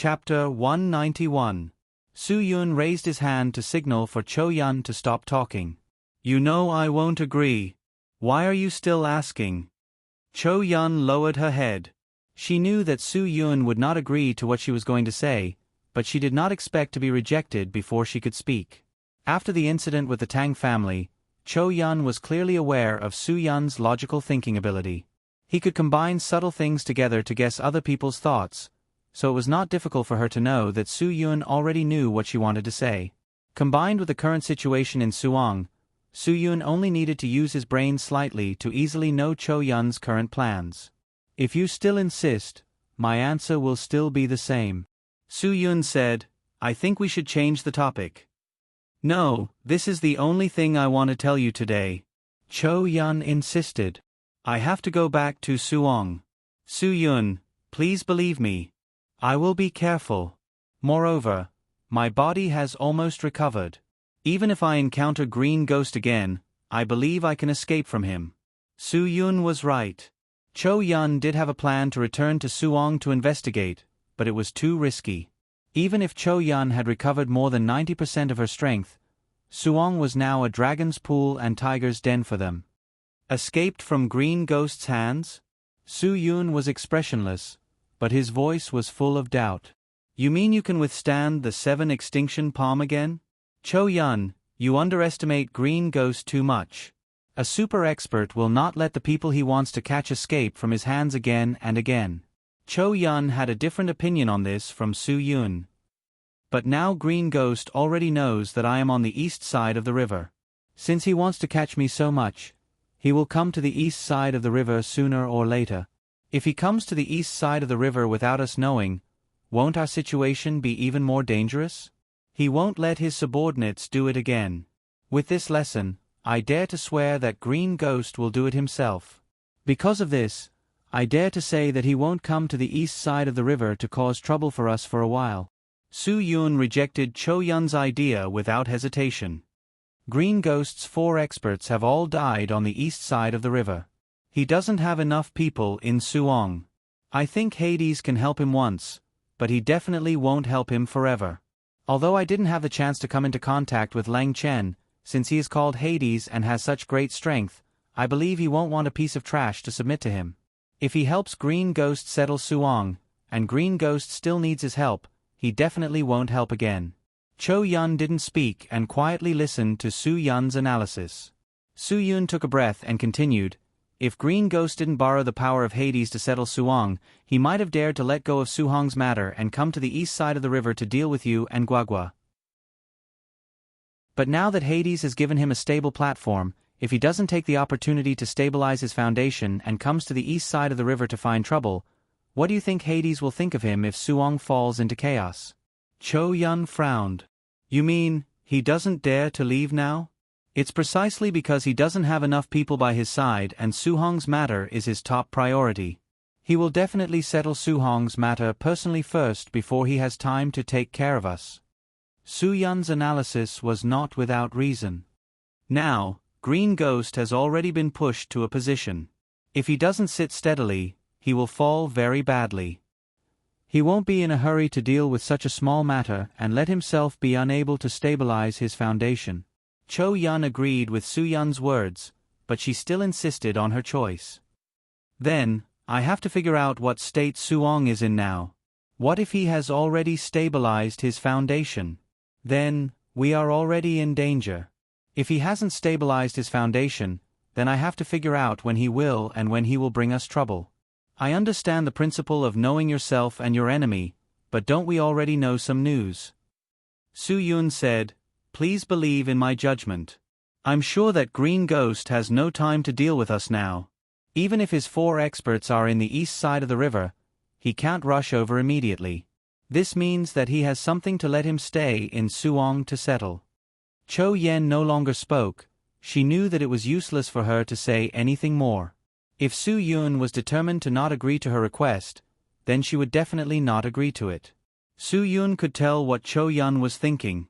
Chapter 191. Su Yun raised his hand to signal for Cho Yun to stop talking. You know I won't agree. Why are you still asking? Cho Yun lowered her head. She knew that Su Yun would not agree to what she was going to say, but she did not expect to be rejected before she could speak. After the incident with the Tang family, Cho Yun was clearly aware of Su Yun's logical thinking ability. He could combine subtle things together to guess other people's thoughts, so it was not difficult for her to know that Su Yun already knew what she wanted to say. Combined with the current situation in Suong, Su Yun only needed to use his brain slightly to easily know Cho Yun's current plans. If you still insist, my answer will still be the same. Su Yun said, I think we should change the topic. No, this is the only thing I want to tell you today. Cho Yun insisted. I have to go back to Suong. Su Yun, please believe me. I will be careful. Moreover, my body has almost recovered. Even if I encounter Green Ghost again, I believe I can escape from him. Su Yun was right. Cho Yun did have a plan to return to Suong to investigate, but it was too risky. Even if Cho Yun had recovered more than 90% of her strength, Suong was now a dragon's pool and tiger's den for them. Escaped from Green Ghost's hands? Su Yun was expressionless, but his voice was full of doubt. You mean you can withstand the 7 extinction palm again? Cho Yun, you underestimate Green Ghost too much. A super expert will not let the people he wants to catch escape from his hands again and again. Cho Yun had a different opinion on this from Su Yun. But now Green Ghost already knows that I am on the east side of the river. Since he wants to catch me so much, he will come to the east side of the river sooner or later. If he comes to the east side of the river without us knowing, won't our situation be even more dangerous? He won't let his subordinates do it again. With this lesson, I dare to swear that Green Ghost will do it himself. Because of this, I dare to say that he won't come to the east side of the river to cause trouble for us for a while. Su Yun rejected Cho Yun's idea without hesitation. Green Ghost's 4 experts have all died on the east side of the river. He doesn't have enough people in Suong. I think Hades can help him once, but he definitely won't help him forever. Although I didn't have the chance to come into contact with Lang Chen, since he is called Hades and has such great strength, I believe he won't want a piece of trash to submit to him. If he helps Green Ghost settle Suong, and Green Ghost still needs his help, he definitely won't help again. Cho Yun didn't speak and quietly listened to Su Yun's analysis. Su Yun took a breath and continued, if Green Ghost didn't borrow the power of Hades to settle Suong, he might have dared to let go of Suhong's matter and come to the east side of the river to deal with you and Guagua. But now that Hades has given him a stable platform, if he doesn't take the opportunity to stabilize his foundation and comes to the east side of the river to find trouble, what do you think Hades will think of him if Suong falls into chaos? Cho Yun frowned. You mean, he doesn't dare to leave now? It's precisely because he doesn't have enough people by his side and Suhong's matter is his top priority. He will definitely settle Suhong's matter personally first before he has time to take care of us. Su Yun's analysis was not without reason. Now, Green Ghost has already been pushed to a position. If he doesn't sit steadily, he will fall very badly. He won't be in a hurry to deal with such a small matter and let himself be unable to stabilize his foundation. Cho Yun agreed with Su Yun's words, but she still insisted on her choice. Then, I have to figure out what state Suong is in now. What if he has already stabilized his foundation? Then, we are already in danger. If he hasn't stabilized his foundation, then I have to figure out when he will and when he will bring us trouble. I understand the principle of knowing yourself and your enemy, but don't we already know some news? Su Yun said, please believe in my judgment. I'm sure that Green Ghost has no time to deal with us now. Even if his 4 experts are in the east side of the river, he can't rush over immediately. This means that he has something to let him stay in Suong to settle. Cho Yen no longer spoke. She knew that it was useless for her to say anything more. If Su Yun was determined to not agree to her request, then she would definitely not agree to it. Su Yun could tell what Cho Yun was thinking.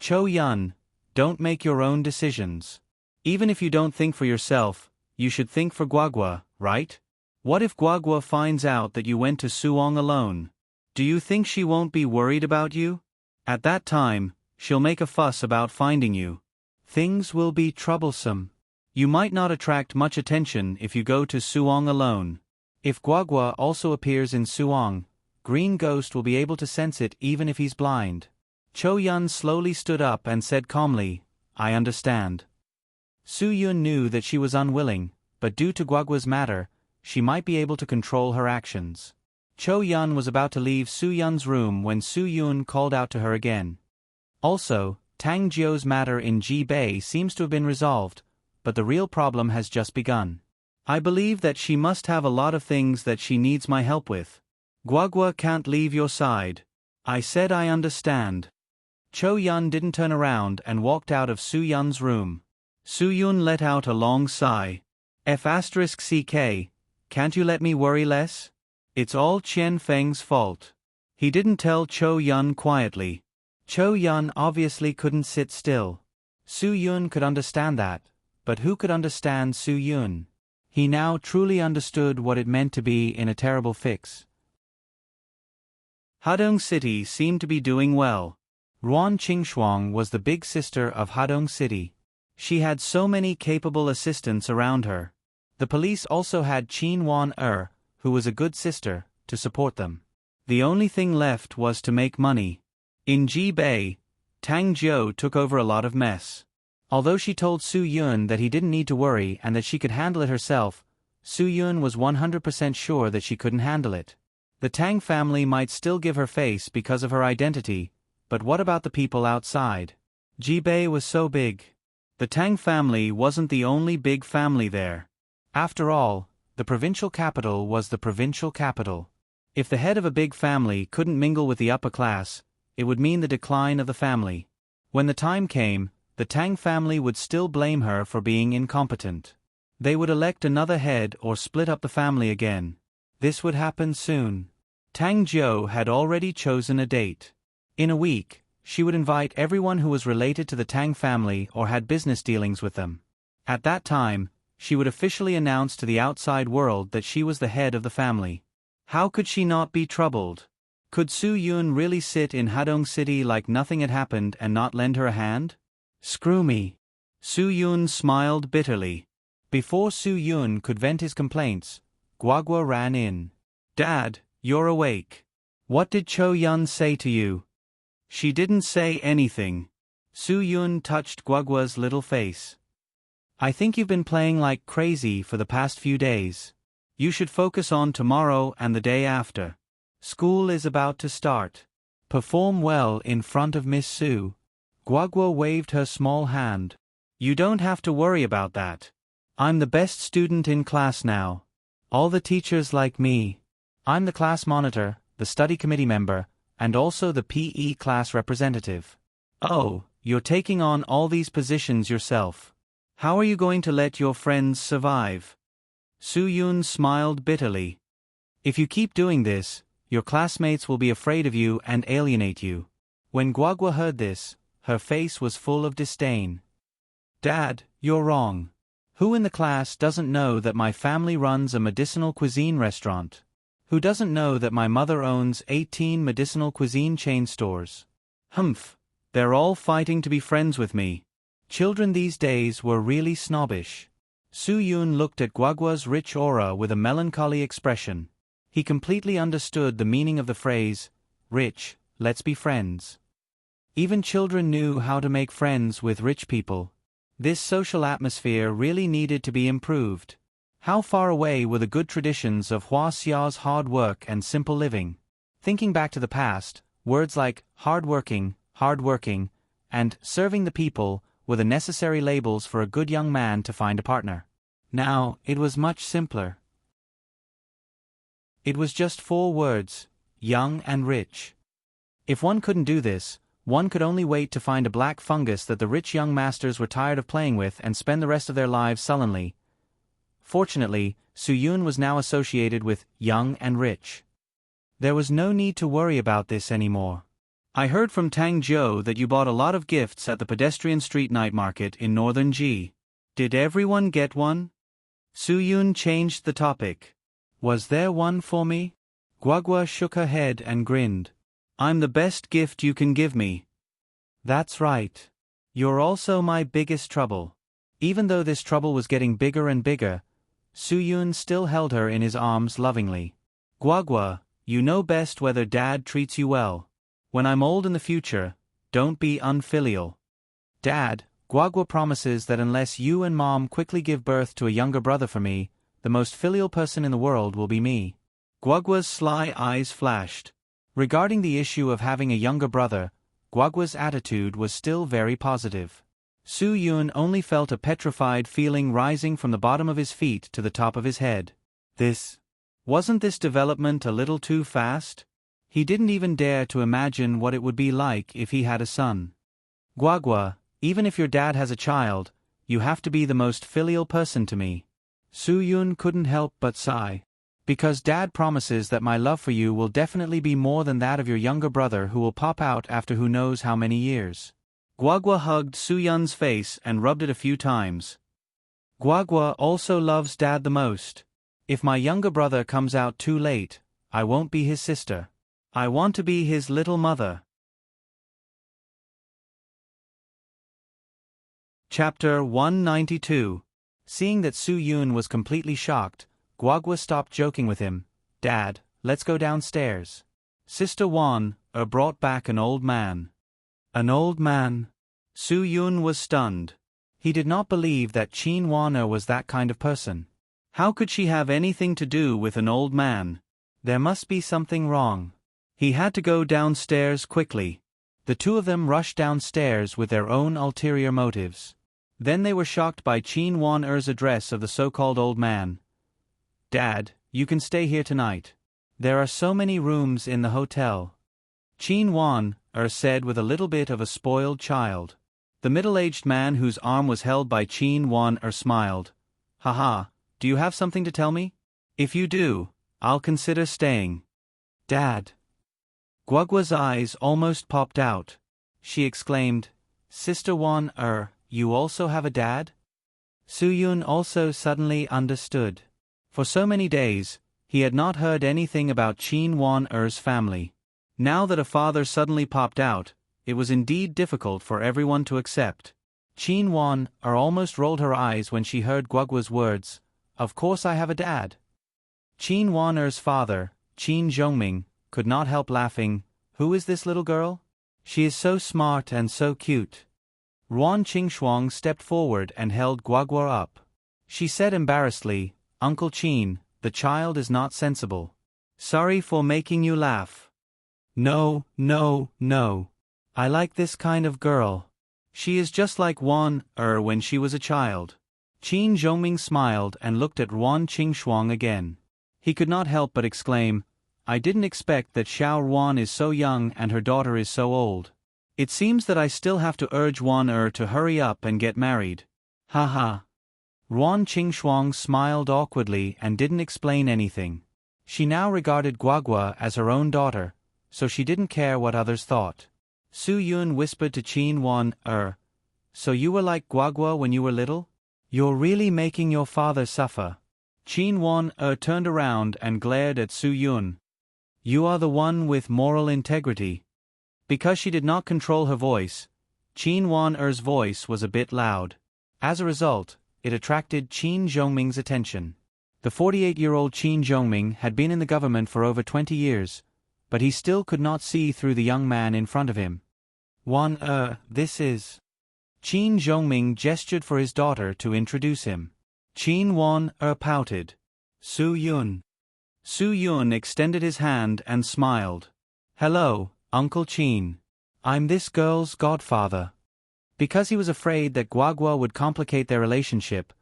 Cho Yun, don't make your own decisions. Even if you don't think for yourself, you should think for Guagua, right? What if Guagua finds out that you went to Suong alone? Do you think she won't be worried about you? At that time, she'll make a fuss about finding you. Things will be troublesome. You might not attract much attention if you go to Suong alone. If Guagua also appears in Suong, Green Ghost will be able to sense it even if he's blind. Cho Yun slowly stood up and said calmly, I understand. Su Yun knew that she was unwilling, but due to Guagua's matter, she might be able to control her actions. Cho Yun was about to leave Su Yun's room when Su Yun called out to her again. Also, Tang Jiu's matter in Ji Bei seems to have been resolved, but the real problem has just begun. I believe that she must have a lot of things that she needs my help with. Guagua can't leave your side. I said I understand. Cho Yun didn't turn around and walked out of Su Yun's room. Su Yun let out a long sigh. F***CK, can't you let me worry less? It's all Qian Feng's fault. He didn't tell Cho Yun quietly. Cho Yun obviously couldn't sit still. Su Yun could understand that, but who could understand Su Yun? He now truly understood what it meant to be in a terrible fix. Hadong City seemed to be doing well. Ruan Qingshuang was the big sister of Hadong City. She had so many capable assistants around her. The police also had Qin Wan who was a good sister, to support them. The only thing left was to make money. In Ji Bei, Tang Jiu took over a lot of mess. Although she told Su Yun that he didn't need to worry and that she could handle it herself, Su Yun was 100% sure that she couldn't handle it. The Tang family might still give her face because of her identity, but what about the people outside? Ji Bei was so big. The Tang family wasn't the only big family there. After all, the provincial capital was the provincial capital. If the head of a big family couldn't mingle with the upper class, it would mean the decline of the family. When the time came, the Tang family would still blame her for being incompetent. They would elect another head or split up the family again. This would happen soon. Tang Jiu had already chosen a date. In a week, she would invite everyone who was related to the Tang family or had business dealings with them. At that time, she would officially announce to the outside world that she was the head of the family. How could she not be troubled? Could Su Yun really sit in Hadong City like nothing had happened and not lend her a hand? Screw me. Su Yun smiled bitterly. Before Su Yun could vent his complaints, Guagua ran in. Dad, you're awake. What did Cho Yun say to you? She didn't say anything. Su Yun touched Guagua's little face. I think you've been playing like crazy for the past few days. You should focus on tomorrow and the day after. School is about to start. Perform well in front of Miss Su. Guagua waved her small hand. You don't have to worry about that. I'm the best student in class now. All the teachers like me. I'm the class monitor, the study committee member, and also the PE class representative. Oh, you're taking on all these positions yourself. How are you going to let your friends survive? Su Yun smiled bitterly. If you keep doing this, your classmates will be afraid of you and alienate you. When Guagua heard this, her face was full of disdain. Dad, you're wrong. Who in the class doesn't know that my family runs a medicinal cuisine restaurant? Who doesn't know that my mother owns 18 medicinal cuisine chain stores? Humph, they're all fighting to be friends with me. Children these days were really snobbish. Su Yun looked at Guagua's rich aura with a melancholy expression. He completely understood the meaning of the phrase, rich, let's be friends. Even children knew how to make friends with rich people. This social atmosphere really needed to be improved. How far away were the good traditions of Hua Xiao's hard work and simple living? Thinking back to the past, words like hard-working, and serving the people were the necessary labels for a good young man to find a partner. Now, it was much simpler. It was just 4 words, young and rich. If one couldn't do this, one could only wait to find a black fungus that the rich young masters were tired of playing with and spend the rest of their lives sullenly. Fortunately, Su Yun was now associated with young and rich. There was no need to worry about this anymore. I heard from Tang Jiu that you bought a lot of gifts at the pedestrian street night market in northern Ji. Did everyone get one? Su Yun changed the topic. Was there one for me? Guagua shook her head and grinned. I'm the best gift you can give me. That's right. You're also my biggest trouble. Even though this trouble was getting bigger and bigger, Suyun still held her in his arms lovingly. Guagua, you know best whether Dad treats you well. When I'm old in the future, don't be unfilial. Dad, Guagua promises that unless you and Mom quickly give birth to a younger brother for me, the most filial person in the world will be me. Guagua's sly eyes flashed. Regarding the issue of having a younger brother, Guagua's attitude was still very positive. Suyun only felt a petrified feeling rising from the bottom of his feet to the top of his head. Wasn't this development a little too fast? He didn't even dare to imagine what it would be like if he had a son. Guagua, even if your dad has a child, you have to be the most filial person to me. Suyun couldn't help but sigh. Because Dad promises that my love for you will definitely be more than that of your younger brother who will pop out after who knows how many years. Guagua hugged Suyun's face and rubbed it a few times. Guagua also loves Dad the most. If my younger brother comes out too late, I won't be his sister. I want to be his little mother. Chapter 192. Seeing that Suyun was completely shocked, Guagua stopped joking with him. Dad, let's go downstairs. Sister Wan brought back an old man. An old man? Suyun was stunned. He did not believe that Qin Wan was that kind of person. How could she have anything to do with an old man? There must be something wrong. He had to go downstairs quickly. The two of them rushed downstairs with their own ulterior motives. Then they were shocked by Qin Wan-er's address of the so-called old man. Dad, you can stay here tonight. There are so many rooms in the hotel. Qin Wan-er said with a little bit of a spoiled child. The middle-aged man whose arm was held by Qin Wan-er smiled. Haha, do you have something to tell me? If you do, I'll consider staying. Dad. Guagua's eyes almost popped out. She exclaimed, Sister Wan-er, you also have a dad? Suyun also suddenly understood. For so many days, he had not heard anything about Qin Wan-er's family. Now that a father suddenly popped out, it was indeed difficult for everyone to accept. Qin Wan-er almost rolled her eyes when she heard Guagua's words, Of course I have a dad. Qin Wan-er's father, Qin Zhongming, could not help laughing. Who is this little girl? She is so smart and so cute. Ruan Qingshuang stepped forward and held Guagua up. She said embarrassedly, Uncle Qin, the child is not sensible. Sorry for making you laugh. No. I like this kind of girl. She is just like Wan-er when she was a child. Qin Zhongming smiled and looked at Ruan Qingshuang again. He could not help but exclaim, I didn't expect that Xiao Ruan is so young and her daughter is so old. It seems that I still have to urge Wan-er to hurry up and get married. Haha. Ruan Qingshuang smiled awkwardly and didn't explain anything. She now regarded Guagua as her own daughter, so she didn't care what others thought. Suyun whispered to Qin Wan-er, So you were like Guagua when you were little? You're really making your father suffer. Qin Wan-er turned around and glared at Suyun. You are the one with moral integrity. Because she did not control her voice, Qin Wan-er's voice was a bit loud. As a result, it attracted Qin Zhongming's attention. The 48-year-old Qin Zhongming had been in the government for over 20 years, but he still could not see through the young man in front of him. Wan-er, this is... Qin Zhongming gestured for his daughter to introduce him. Qin Wan-er pouted. Suyun. Suyun extended his hand and smiled. Hello, Uncle Qin. I'm this girl's godfather. Because he was afraid that Guagua would complicate their relationship,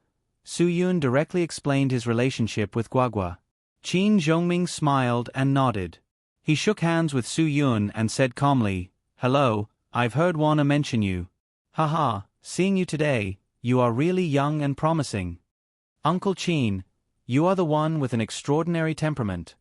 Suyun directly explained his relationship with Guagua. Qin Zhongming smiled and nodded. He shook hands with Suyun and said calmly, Hello, I've heard Wana mention you. Haha, seeing you today, you are really young and promising. Uncle Qin, you are the one with an extraordinary temperament.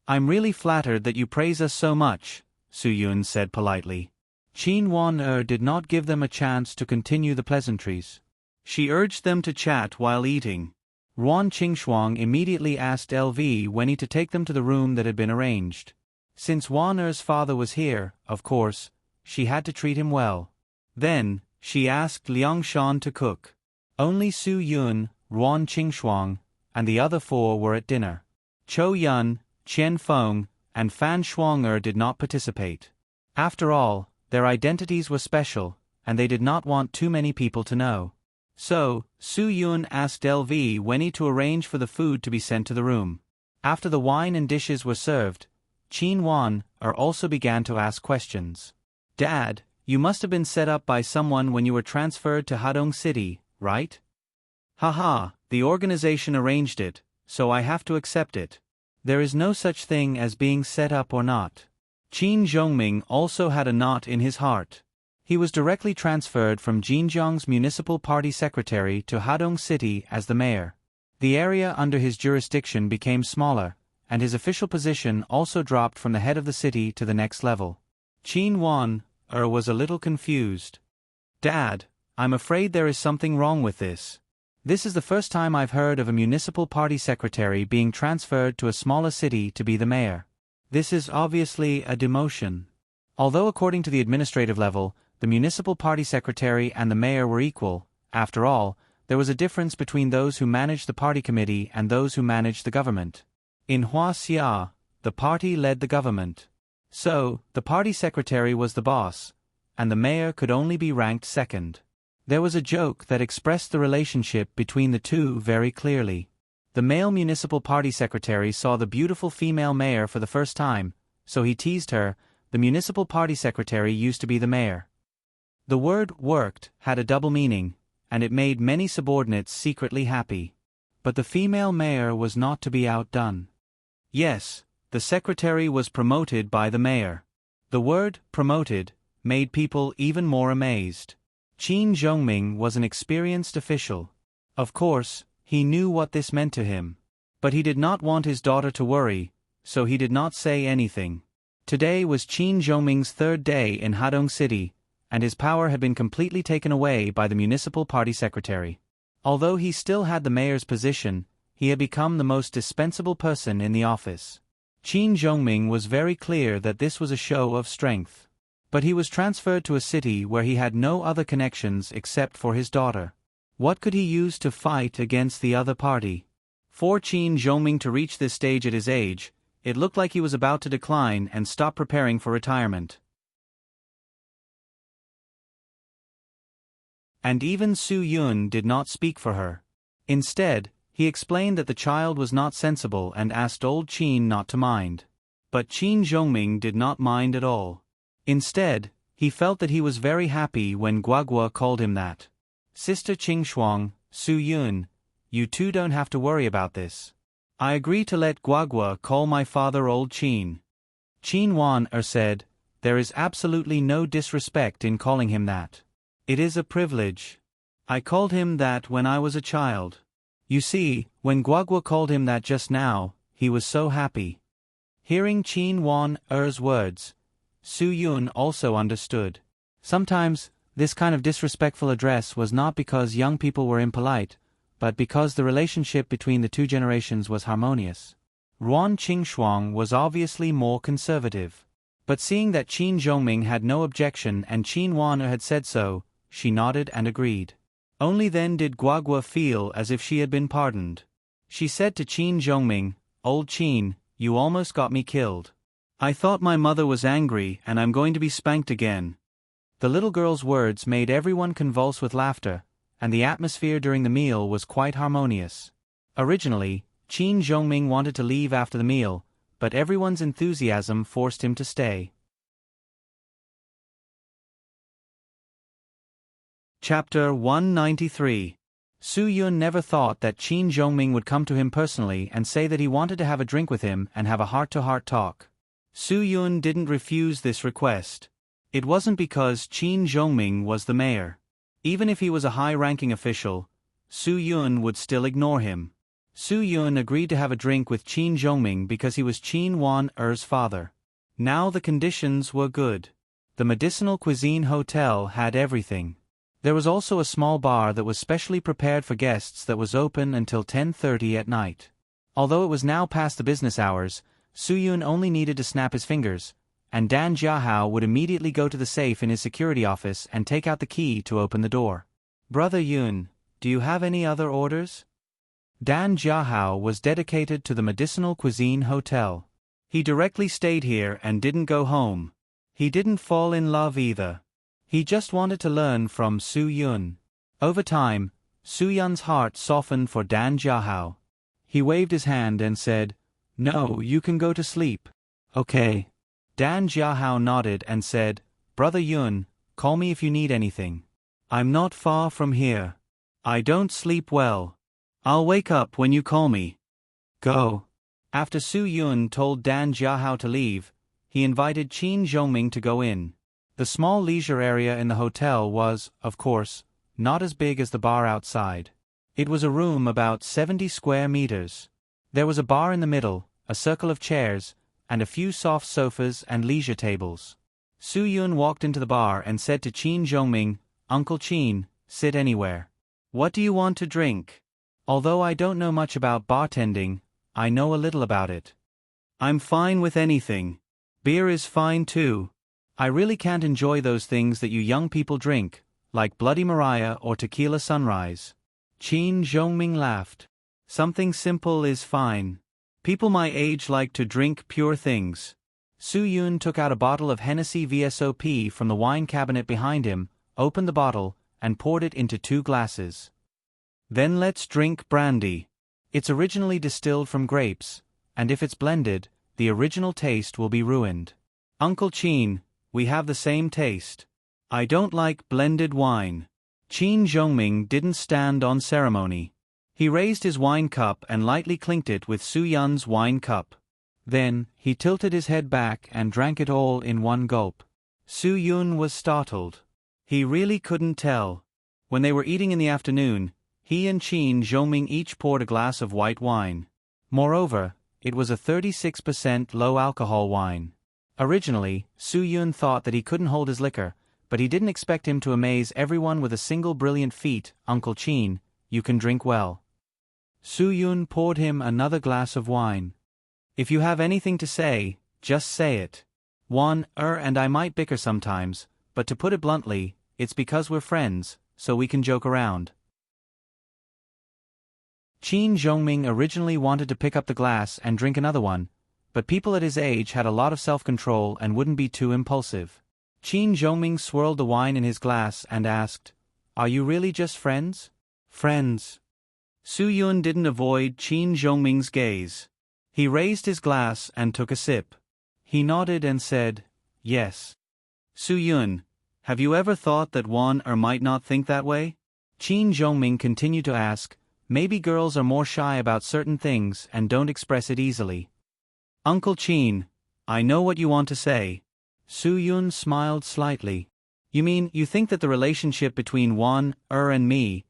I'm really flattered that you praise us so much, Suyun said politely. Qin Wan-er did not give them a chance to continue the pleasantries. She urged them to chat while eating. Ruan Qingshuang immediately asked LV Wenyi to take them to the room that had been arranged. Since Wan Er's father was here, of course, she had to treat him well. Then, she asked Liang Shan to cook. Only Su Yun, Ruan Qingshuang, and the other four were at dinner. Chou Yun, Qian Feng, and Fan Shuang'er did not participate. After all, their identities were special, and they did not want too many people to know. So, Su Yun asked LV Wenyi to arrange for the food to be sent to the room. After the wine and dishes were served, Qin Wan also began to ask questions. Dad, you must have been set up by someone when you were transferred to Hadong City, right? Haha, the organization arranged it, so I have to accept it. There is no such thing as being set up or not. Qin Zhongming also had a knot in his heart. He was directly transferred from Jinjiang's municipal party secretary to Hadong City as the mayor. The area under his jurisdiction became smaller, and his official position also dropped from the head of the city to the next level. Qin Wan was a little confused. Dad, I'm afraid there is something wrong with this. This is the first time I've heard of a municipal party secretary being transferred to a smaller city to be the mayor. This is obviously a demotion. Although according to the administrative level, the municipal party secretary and the mayor were equal, after all, there was a difference between those who managed the party committee and those who managed the government. In Huaxia, the party led the government. So, the party secretary was the boss, and the mayor could only be ranked second. There was a joke that expressed the relationship between the two very clearly. The male municipal party secretary saw the beautiful female mayor for the first time, so he teased her, the municipal party secretary used to be the mayor. The word worked had a double meaning, and it made many subordinates secretly happy. But the female mayor was not to be outdone. Yes, the secretary was promoted by the mayor. The word promoted made people even more amazed. Qin Zhongming was an experienced official. Of course, he knew what this meant to him. But he did not want his daughter to worry, so he did not say anything. Today was Qin Zhongming's third day in Hadong City, and his power had been completely taken away by the municipal party secretary. Although he still had the mayor's position, he had become the most dispensable person in the office. Qin Zhongming was very clear that this was a show of strength. But he was transferred to a city where he had no other connections except for his daughter. What could he use to fight against the other party? For Qin Zhongming to reach this stage at his age, it looked like he was about to decline and stop preparing for retirement. And even Su Yun did not speak for her. Instead, he explained that the child was not sensible and asked old Qin not to mind. But Qin Zhongming did not mind at all. Instead, he felt that he was very happy when Guagua called him that. Sister Qingshuang, Su Yun, you two don't have to worry about this. I agree to let Guagua call my father old Qin. Qin Wan said, there is absolutely no disrespect in calling him that. It is a privilege. I called him that when I was a child. You see, when Guagua called him that just now, he was so happy. Hearing Qin Wan's words, Su Yun also understood. Sometimes, this kind of disrespectful address was not because young people were impolite, but because the relationship between the two generations was harmonious. Ruan Qingshuang was obviously more conservative. But seeing that Qin Zhongming had no objection and Qin Wan had said so, she nodded and agreed. Only then did Guagua feel as if she had been pardoned. She said to Qin Zhongming, Old Qin, you almost got me killed. I thought my mother was angry and I'm going to be spanked again. The little girl's words made everyone convulse with laughter, and the atmosphere during the meal was quite harmonious. Originally, Qin Zhongming wanted to leave after the meal, but everyone's enthusiasm forced him to stay. Chapter 193. Su Yun never thought that Qin Zhongming would come to him personally and say that he wanted to have a drink with him and have a heart-to-heart talk. Su Yun didn't refuse this request. It wasn't because Qin Zhongming was the mayor. Even if he was a high-ranking official, Su Yun would still ignore him. Su Yun agreed to have a drink with Qin Zhongming because he was Qin Wan's father. Now the conditions were good. The medicinal cuisine hotel had everything. There was also a small bar that was specially prepared for guests that was open until 10:30 at night. Although it was now past the business hours, Soo-yoon only needed to snap his fingers, and Dan Jiahao would immediately go to the safe in his security office and take out the key to open the door. "Brother Yoon, do you have any other orders?" Dan Jiahao was dedicated to the Medicinal Cuisine Hotel. He directly stayed here and didn't go home. He didn't fall in love either. He just wanted to learn from Soo-yoon. Over time, Soo-yoon's heart softened for Dan Jiahao. He waved his hand and said, "No, you can go to sleep." "Okay." Dan Jiahao nodded and said, "Brother Yoon, call me if you need anything. I'm not far from here. I don't sleep well. I'll wake up when you call me. Go." After Soo-yoon told Dan Jiahao to leave, he invited Qin Zhongming to go in. The small leisure area in the hotel was, of course, not as big as the bar outside. It was a room about 70 square meters. There was a bar in the middle, a circle of chairs, and a few soft sofas and leisure tables. Soo-yoon walked into the bar and said to Qin Zhongming, "Uncle Qin, sit anywhere. What do you want to drink?" "Although I don't know much about bartending, I know a little about it. I'm fine with anything. Beer is fine too. I really can't enjoy those things that you young people drink, like Bloody Maria or Tequila Sunrise." Qin Zhongming laughed. "Something simple is fine. People my age like to drink pure things." Soo-yoon took out a bottle of Hennessy VSOP from the wine cabinet behind him, opened the bottle, and poured it into 2 glasses. "Then let's drink brandy. It's originally distilled from grapes, and if it's blended, the original taste will be ruined." "Uncle Qin, we have the same taste. I don't like blended wine." Qin Zhongming didn't stand on ceremony. He raised his wine cup and lightly clinked it with Soo-yoon's wine cup. Then, he tilted his head back and drank it all in one gulp. Soo-yoon was startled. He really couldn't tell. When they were eating in the afternoon, he and Qin Zhongming each poured a glass of white wine. Moreover, it was a 36% low-alcohol wine. Originally, Soo-yoon thought that he couldn't hold his liquor, but he didn't expect him to amaze everyone with a single brilliant feat. "Uncle Qin, you can drink well." Soo-yoon poured him another glass of wine. "If you have anything to say, just say it. And I might bicker sometimes, but to put it bluntly, it's because we're friends, so we can joke around." Qin Zhongming originally wanted to pick up the glass and drink another one, but people at his age had a lot of self-control and wouldn't be too impulsive. Qin Zhongming swirled the wine in his glass and asked, "Are you really just friends?" "Friends." Soo-yoon didn't avoid Qin Zhongming's gaze. He raised his glass and took a sip. He nodded and said, "Yes." "Soo-yoon, have you ever thought that one might not think that way?" Qin Zhongming continued to ask, "Maybe girls are more shy about certain things and don't express it easily." "Uncle Qin, I know what you want to say." Soo-yoon smiled slightly. "You mean you think that the relationship between and me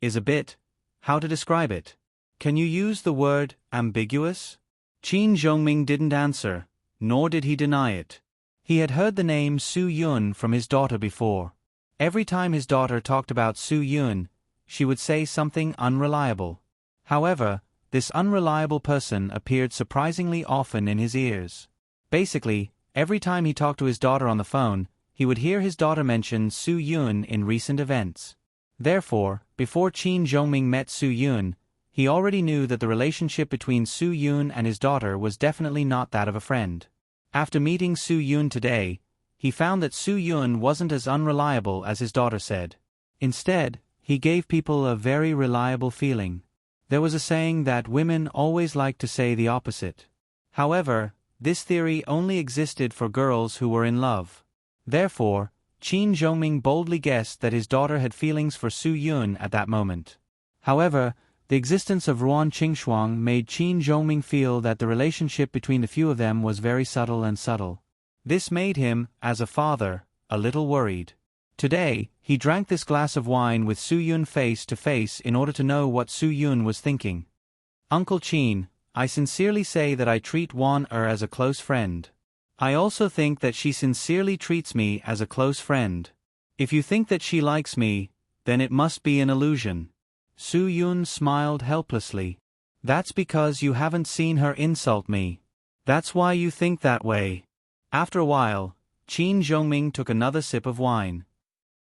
is a bit, how to describe it? Can you use the word ambiguous?" Qin Zhongming didn't answer, nor did he deny it. He had heard the name Soo-yoon from his daughter before. Every time his daughter talked about Soo-yoon, she would say something unreliable. However, this unreliable person appeared surprisingly often in his ears. Basically, every time he talked to his daughter on the phone, he would hear his daughter mention Soo-yoon in recent events. Therefore, before Qin Zhongming met Soo-yoon, he already knew that the relationship between Soo-yoon and his daughter was definitely not that of a friend. After meeting Soo-yoon today, he found that Soo-yoon wasn't as unreliable as his daughter said. Instead, he gave people a very reliable feeling. There was a saying that women always like to say the opposite. However, this theory only existed for girls who were in love. Therefore, Qin Zhongming boldly guessed that his daughter had feelings for Soo-yoon at that moment. However, the existence of Ruan Qingshuang made Qin Zhongming feel that the relationship between the few of them was very subtle. This made him, as a father, a little worried. Today, he drank this glass of wine with Soo-yoon face to face in order to know what Soo-yoon was thinking. "Uncle Qin, I sincerely say that I treat Wan-er as a close friend. I also think that she sincerely treats me as a close friend. If you think that she likes me, then it must be an illusion. Su-Yun smiled helplessly. That's because you haven't seen her insult me. That's why you think that way. After a while, Qin Zhongming took another sip of wine.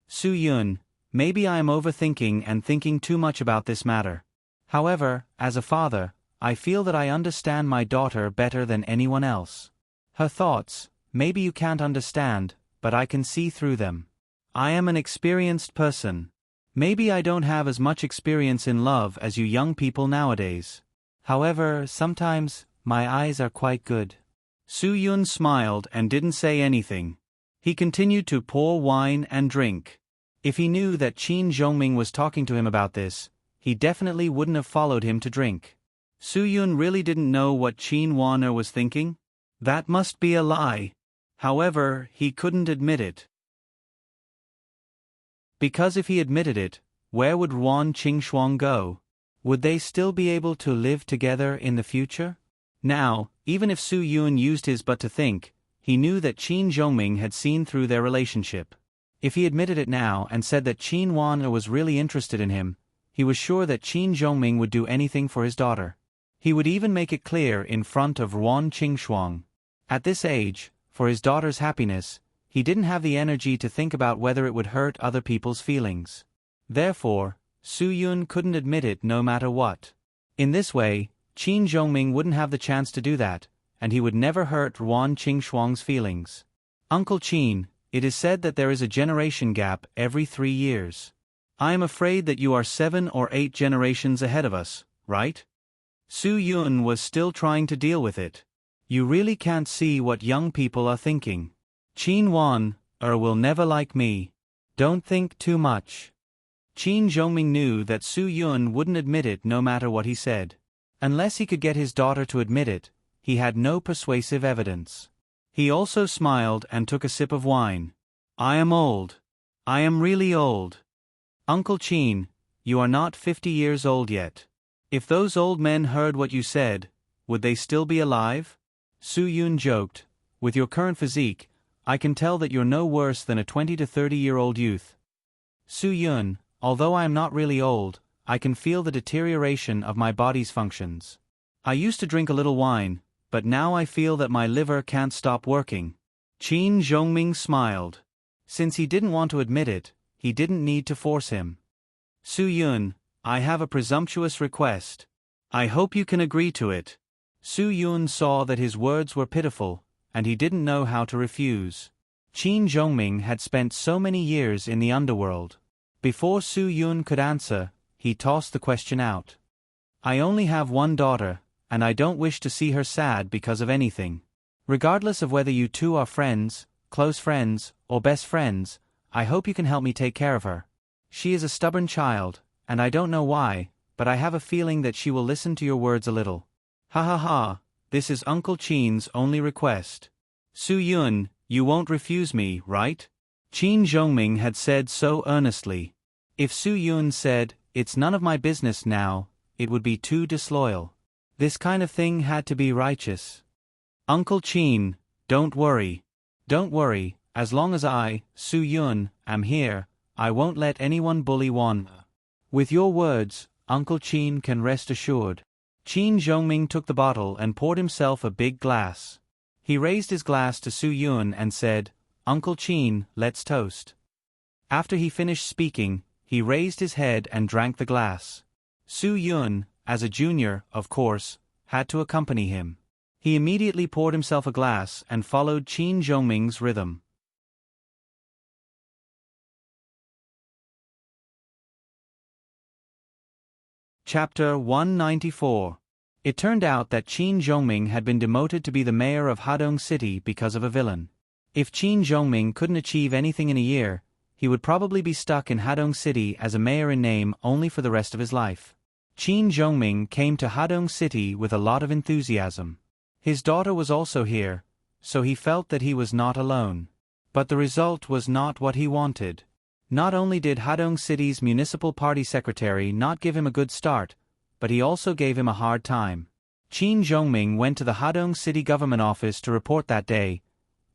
Su-Yun, maybe I am overthinking and thinking too much about this matter. However, as a father, I feel that I understand my daughter better than anyone else. Her thoughts, maybe you can't understand, but I can see through them. I am an experienced person. Maybe I don't have as much experience in love as you young people nowadays. However, sometimes, my eyes are quite good. Su-Yun smiled and didn't say anything. He continued to pour wine and drink. If he knew that Qin Zhongming was talking to him about this, he definitely wouldn't have followed him to drink. Su-Yun really didn't know what Qin Wan was thinking. That must be a lie. However, he couldn't admit it. Because if he admitted it, where would Wan Qingshuang go? Would they still be able to live together in the future? Now, even if Su-Yun used his butt to think, he knew that Qin Zhongming had seen through their relationship. If he admitted it now and said that Qin Wan was really interested in him, he was sure that Qin Zhongming would do anything for his daughter. He would even make it clear in front of Wan Qingshuang. At this age, for his daughter's happiness, he didn't have the energy to think about whether it would hurt other people's feelings. Therefore, Su-Yun couldn't admit it no matter what. In this way, Qin Zhongming wouldn't have the chance to do that, and he would never hurt Wan Qingshuang's feelings. Uncle Qin, it is said that there is a generation gap every 3 years. I am afraid that you are 7 or 8 generations ahead of us, right? Su-Yun was still trying to deal with it. You really can't see what young people are thinking. Qin Wan, will never like me. Don't think too much. Qin Zhongming knew that Su-Yun wouldn't admit it no matter what he said. Unless he could get his daughter to admit it, he had no persuasive evidence. He also smiled and took a sip of wine. I am old. I am really old. Uncle Qin, you are not 50 years old yet. If those old men heard what you said, would they still be alive? Su-Yun joked. With your current physique, I can tell that you're no worse than a 20 to 30-year-old youth. Su-Yun, although I am not really old, I can feel the deterioration of my body's functions. I used to drink a little wine, but now I feel that my liver can't stop working. Qin Zhongming smiled. Since he didn't want to admit it, he didn't need to force him. Su-Yun, I have a presumptuous request. I hope you can agree to it. Su-Yun saw that his words were pitiful, and he didn't know how to refuse. Qin Zhongming had spent so many years in the underworld. Before Su-Yun could answer, he tossed the question out. I only have one daughter, and I don't wish to see her sad because of anything. Regardless of whether you two are friends, close friends, or best friends, I hope you can help me take care of her. She is a stubborn child, and I don't know why, but I have a feeling that she will listen to your words a little. Ha ha ha, this is Uncle Qin's only request. Su-Yun, you won't refuse me, right? Qin Zhongming had said so earnestly. If Su-Yun said, it's none of my business now, it would be too disloyal. This kind of thing had to be righteous. Uncle Qin, don't worry. Don't worry, as long as I, Su-Yun, am here, I won't let anyone bully Wan. With your words, Uncle Qin can rest assured. Qin Zhongming took the bottle and poured himself a big glass. He raised his glass to Su-Yun and said, Uncle Qin, let's toast. After he finished speaking, he raised his head and drank the glass. Su-Yun, as a junior, of course, had to accompany him. He immediately poured himself a glass and followed Qin Zhongming's rhythm. Chapter 194. It turned out that Qin Zhongming had been demoted to be the mayor of Hadong City because of a villain. If Qin Zhongming couldn't achieve anything in a year, he would probably be stuck in Hadong City as a mayor in name only for the rest of his life. Qin Zhongming came to Hadong City with a lot of enthusiasm. His daughter was also here, so he felt that he was not alone. But the result was not what he wanted. Not only did Hadong City's municipal party secretary not give him a good start, but he also gave him a hard time. Qin Zhongming went to the Hadong City government office to report that day,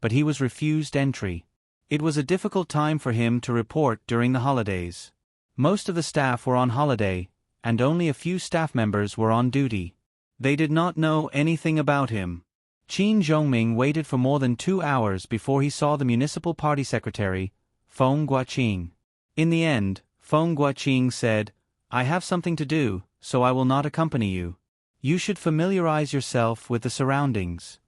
but he was refused entry. It was a difficult time for him to report during the holidays. Most of the staff were on holiday, and only a few staff members were on duty. They did not know anything about him. Qin Zhongming waited for more than 2 hours before he saw the municipal party secretary, Feng Guoqing. In the end, Feng Guoqing said, "I have something to do, so I will not accompany you. You should familiarize yourself with the surroundings."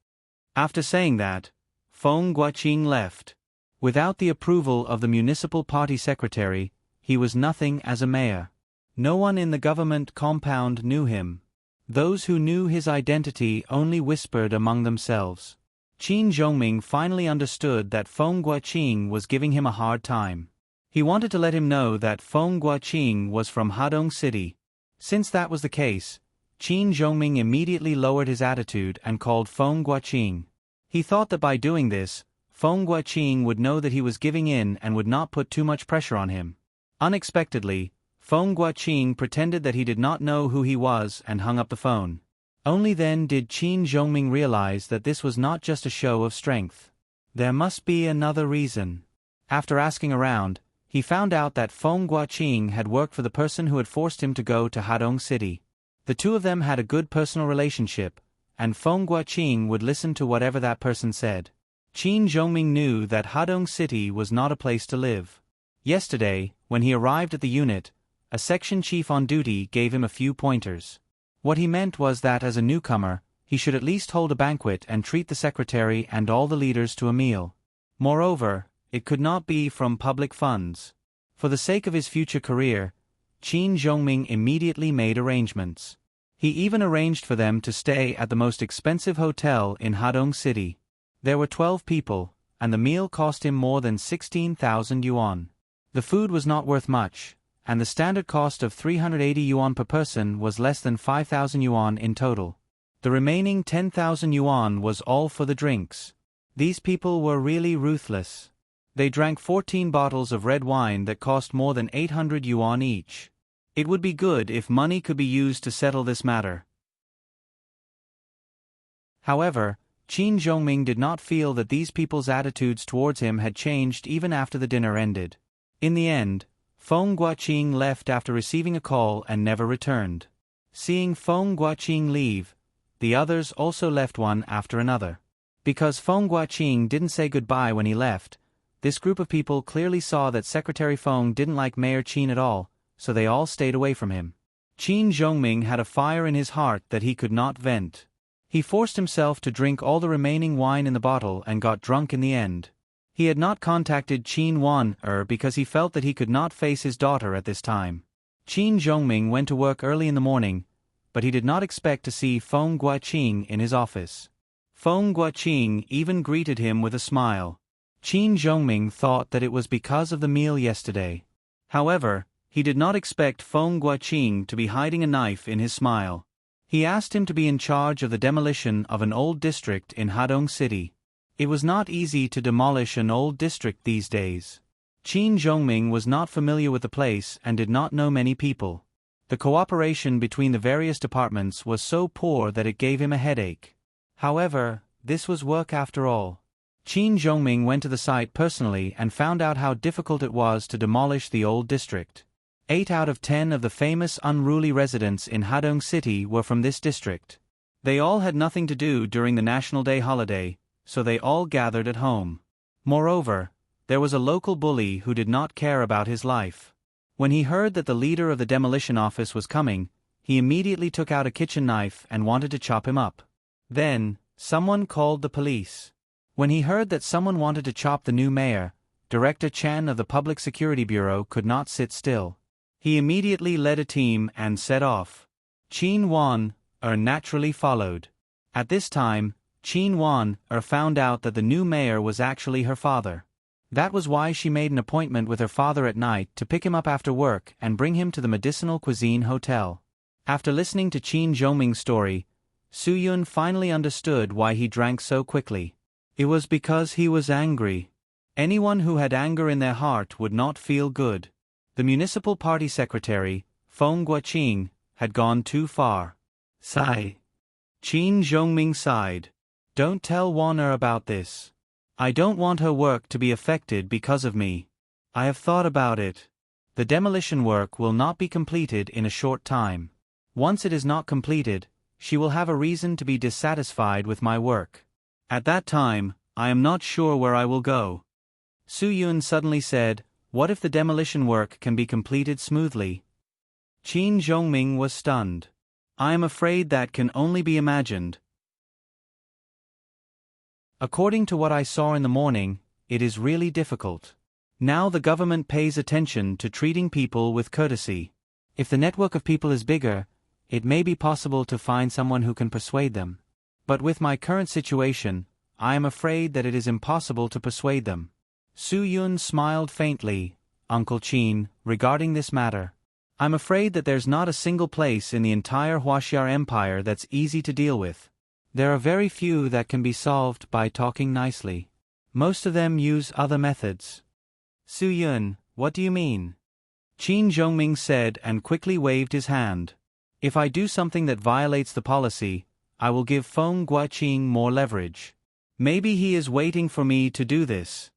After saying that, Feng Guoqing left. Without the approval of the municipal party secretary, he was nothing as a mayor. No one in the government compound knew him. Those who knew his identity only whispered among themselves. Qin Zhongming finally understood that Feng Guoqing was giving him a hard time. He wanted to let him know that Feng Guoqing was from Hadong City. Since that was the case, Qin Zhongming immediately lowered his attitude and called Feng Guoqing. He thought that by doing this, Feng Guoqing would know that he was giving in and would not put too much pressure on him. Unexpectedly, Feng Guoqing pretended that he did not know who he was and hung up the phone. Only then did Qin Zhongming realize that this was not just a show of strength. There must be another reason. After asking around, he found out that Feng Guoqing had worked for the person who had forced him to go to Hadong City. The two of them had a good personal relationship, and Feng Guoqing would listen to whatever that person said. Qin Zhongming knew that Hadong City was not a place to live. Yesterday, when he arrived at the unit, a section chief on duty gave him a few pointers. What he meant was that as a newcomer, he should at least hold a banquet and treat the secretary and all the leaders to a meal. Moreover, it could not be from public funds. For the sake of his future career, Qin Zhongming immediately made arrangements. He even arranged for them to stay at the most expensive hotel in Hadong City. There were 12 people, and the meal cost him more than 16,000 yuan. The food was not worth much, and the standard cost of 380 yuan per person was less than 5,000 yuan in total. The remaining 10,000 yuan was all for the drinks. These people were really ruthless. They drank 14 bottles of red wine that cost more than 800 yuan each. It would be good if money could be used to settle this matter. However, Qin Zhongming did not feel that these people's attitudes towards him had changed even after the dinner ended. In the end, Feng Guoqing left after receiving a call and never returned. Seeing Feng Guoqing leave, the others also left one after another. Because Feng Guoqing didn't say goodbye when he left, this group of people clearly saw that Secretary Feng didn't like Mayor Qin at all, so they all stayed away from him. Qin Zhongming had a fire in his heart that he could not vent. He forced himself to drink all the remaining wine in the bottle and got drunk in the end. He had not contacted Qin Wan because he felt that he could not face his daughter at this time. Qin Zhongming went to work early in the morning, but he did not expect to see Feng Guoqing in his office. Feng Guoqing even greeted him with a smile. Qin Zhongming thought that it was because of the meal yesterday. However, he did not expect Feng Guoqing to be hiding a knife in his smile. He asked him to be in charge of the demolition of an old district in Hadong City. It was not easy to demolish an old district these days. Qin Zhongming was not familiar with the place and did not know many people. The cooperation between the various departments was so poor that it gave him a headache. However, this was work after all. Qin Zhongming went to the site personally and found out how difficult it was to demolish the old district. 8 out of 10 of the famous unruly residents in Hadong City were from this district. They all had nothing to do during the National Day holiday, so they all gathered at home. Moreover, there was a local bully who did not care about his life. When he heard that the leader of the demolition office was coming, he immediately took out a kitchen knife and wanted to chop him up. Then, someone called the police. When he heard that someone wanted to chop the new mayor, Director Chen of the Public Security Bureau could not sit still. He immediately led a team and set off. Qin Wan naturally followed. At this time, Qin Wan found out that the new mayor was actually her father. That was why she made an appointment with her father at night to pick him up after work and bring him to the Medicinal Cuisine Hotel. After listening to Qin Zhongming's story, Su-yun finally understood why he drank so quickly. It was because he was angry. Anyone who had anger in their heart would not feel good. The municipal party secretary, Feng Guoqing, had gone too far. Sigh. Qin Zhongming sighed. Don't tell Wan about this. I don't want her work to be affected because of me. I have thought about it. The demolition work will not be completed in a short time. Once it is not completed, she will have a reason to be dissatisfied with my work. At that time, I am not sure where I will go. Su-yun suddenly said, "What if the demolition work can be completed smoothly?" Qin Zhongming was stunned. "I am afraid that can only be imagined. According to what I saw in the morning, it is really difficult. Now the government pays attention to treating people with courtesy. If the network of people is bigger, it may be possible to find someone who can persuade them. But with my current situation, I am afraid that it is impossible to persuade them." Su-yun smiled faintly. "Uncle Qin, regarding this matter, I'm afraid that there's not a single place in the entire Huaxiar Empire that's easy to deal with. There are very few that can be solved by talking nicely. Most of them use other methods." "Su-yun, what do you mean?" Qin Zhongming said and quickly waved his hand. "If I do something that violates the policy, I will give Feng Guoqing more leverage. Maybe he is waiting for me to do this."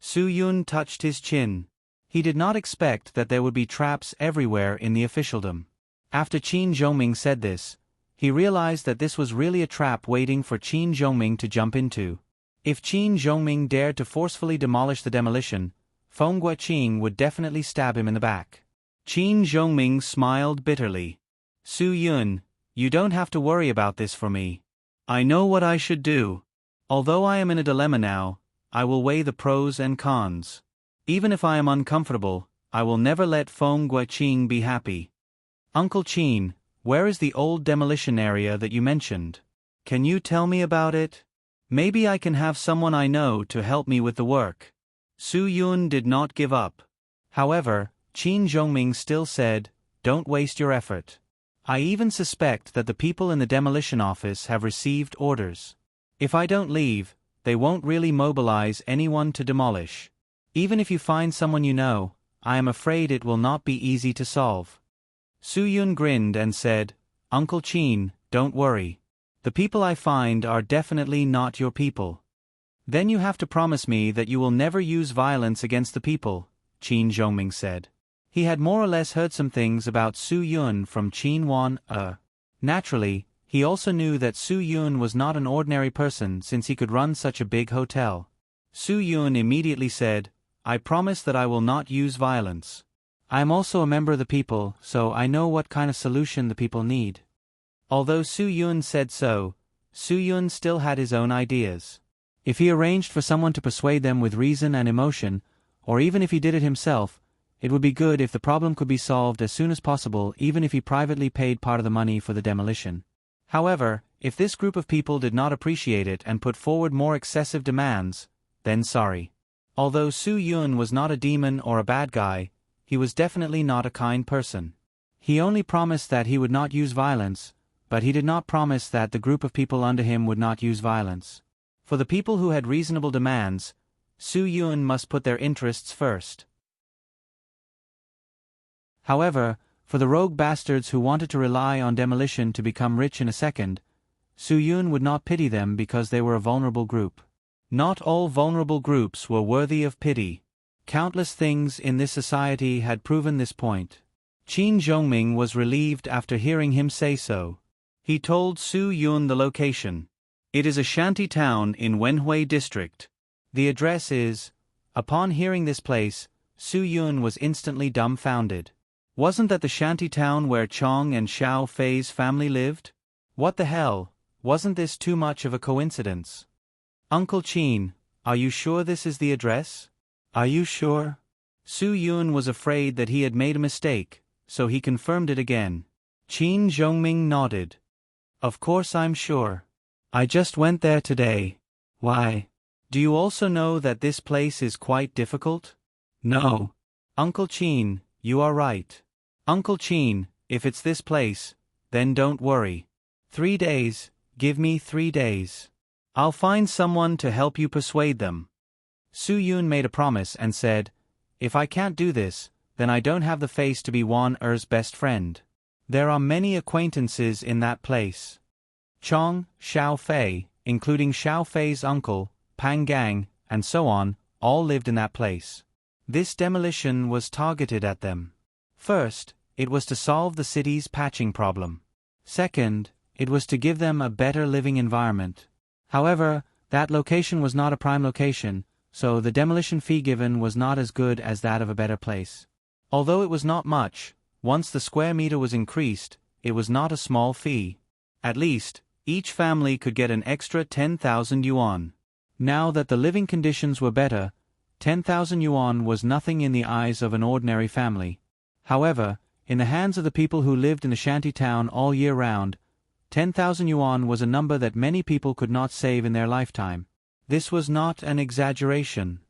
Su-yun touched his chin. He did not expect that there would be traps everywhere in the officialdom. After Qin Zhongming said this, he realized that this was really a trap waiting for Qin Zhongming to jump into. If Qin Zhongming dared to forcefully demolish the demolition, Feng Guoqing would definitely stab him in the back. Qin Zhongming smiled bitterly. "Su-yun, you don't have to worry about this for me. I know what I should do. Although I am in a dilemma now, I will weigh the pros and cons. Even if I am uncomfortable, I will never let Feng Guoqing be happy. Uncle Qin, where is the old demolition area that you mentioned? Can you tell me about it? Maybe I can have someone I know to help me with the work." Su-yun did not give up. However, Qin Zhongming still said, "Don't waste your effort. I even suspect that the people in the demolition office have received orders. If I don't leave, they won't really mobilize anyone to demolish. Even if you find someone you know, I am afraid it will not be easy to solve." Su-yun grinned and said, "Uncle Qin, don't worry. The people I find are definitely not your people." "Then you have to promise me that you will never use violence against the people," Qin Zhongming said. He had more or less heard some things about Su-yun from Qin Wan. Naturally, he also knew that Su-yun was not an ordinary person since he could run such a big hotel. Su-yun immediately said, "I promise that I will not use violence. I am also a member of the people, so I know what kind of solution the people need." Although Su-yun said so, Su-yun still had his own ideas. If he arranged for someone to persuade them with reason and emotion, or even if he did it himself, it would be good if the problem could be solved as soon as possible, even if he privately paid part of the money for the demolition. However, if this group of people did not appreciate it and put forward more excessive demands, then sorry. Although Su-yun was not a demon or a bad guy, he was definitely not a kind person. He only promised that he would not use violence, but he did not promise that the group of people under him would not use violence. For the people who had reasonable demands, Su-yun must put their interests first. However, for the rogue bastards who wanted to rely on demolition to become rich in a second, Su-yun would not pity them because they were a vulnerable group. Not all vulnerable groups were worthy of pity. Countless things in this society had proven this point. Qin Zhongming was relieved after hearing him say so. He told Su-yun the location. "It is a shanty town in Wenhui district. The address is..." Upon hearing this place, Su-yun was instantly dumbfounded. Wasn't that the shanty town where Chong and Xiao Fei's family lived? What the hell, wasn't this too much of a coincidence? "Uncle Qin, are you sure this is the address? Are you sure?" Su-yun was afraid that he had made a mistake, so he confirmed it again. Qin Zhongming nodded. "Of course I'm sure. I just went there today." "Why? Do you also know that this place is quite difficult?" "No." "Uncle Qin, you are right. Uncle Qin, if it's this place, then don't worry. 3 days, give me 3 days. I'll find someone to help you persuade them." Su-yun made a promise and said, "If I can't do this, then I don't have the face to be Wan Er's best friend. There are many acquaintances in that place. Chong, Xiao Fei, including Xiao Fei's uncle, Pangang, and so on, all lived in that place. This demolition was targeted at them. First, it was to solve the city's patching problem. Second, it was to give them a better living environment. However, that location was not a prime location, so the demolition fee given was not as good as that of a better place. Although it was not much, once the square meter was increased, it was not a small fee. At least, each family could get an extra 10,000 yuan. Now that the living conditions were better, 10,000 yuan was nothing in the eyes of an ordinary family. However, in the hands of the people who lived in the shanty town all year round, 10,000 yuan was a number that many people could not save in their lifetime. This was not an exaggeration.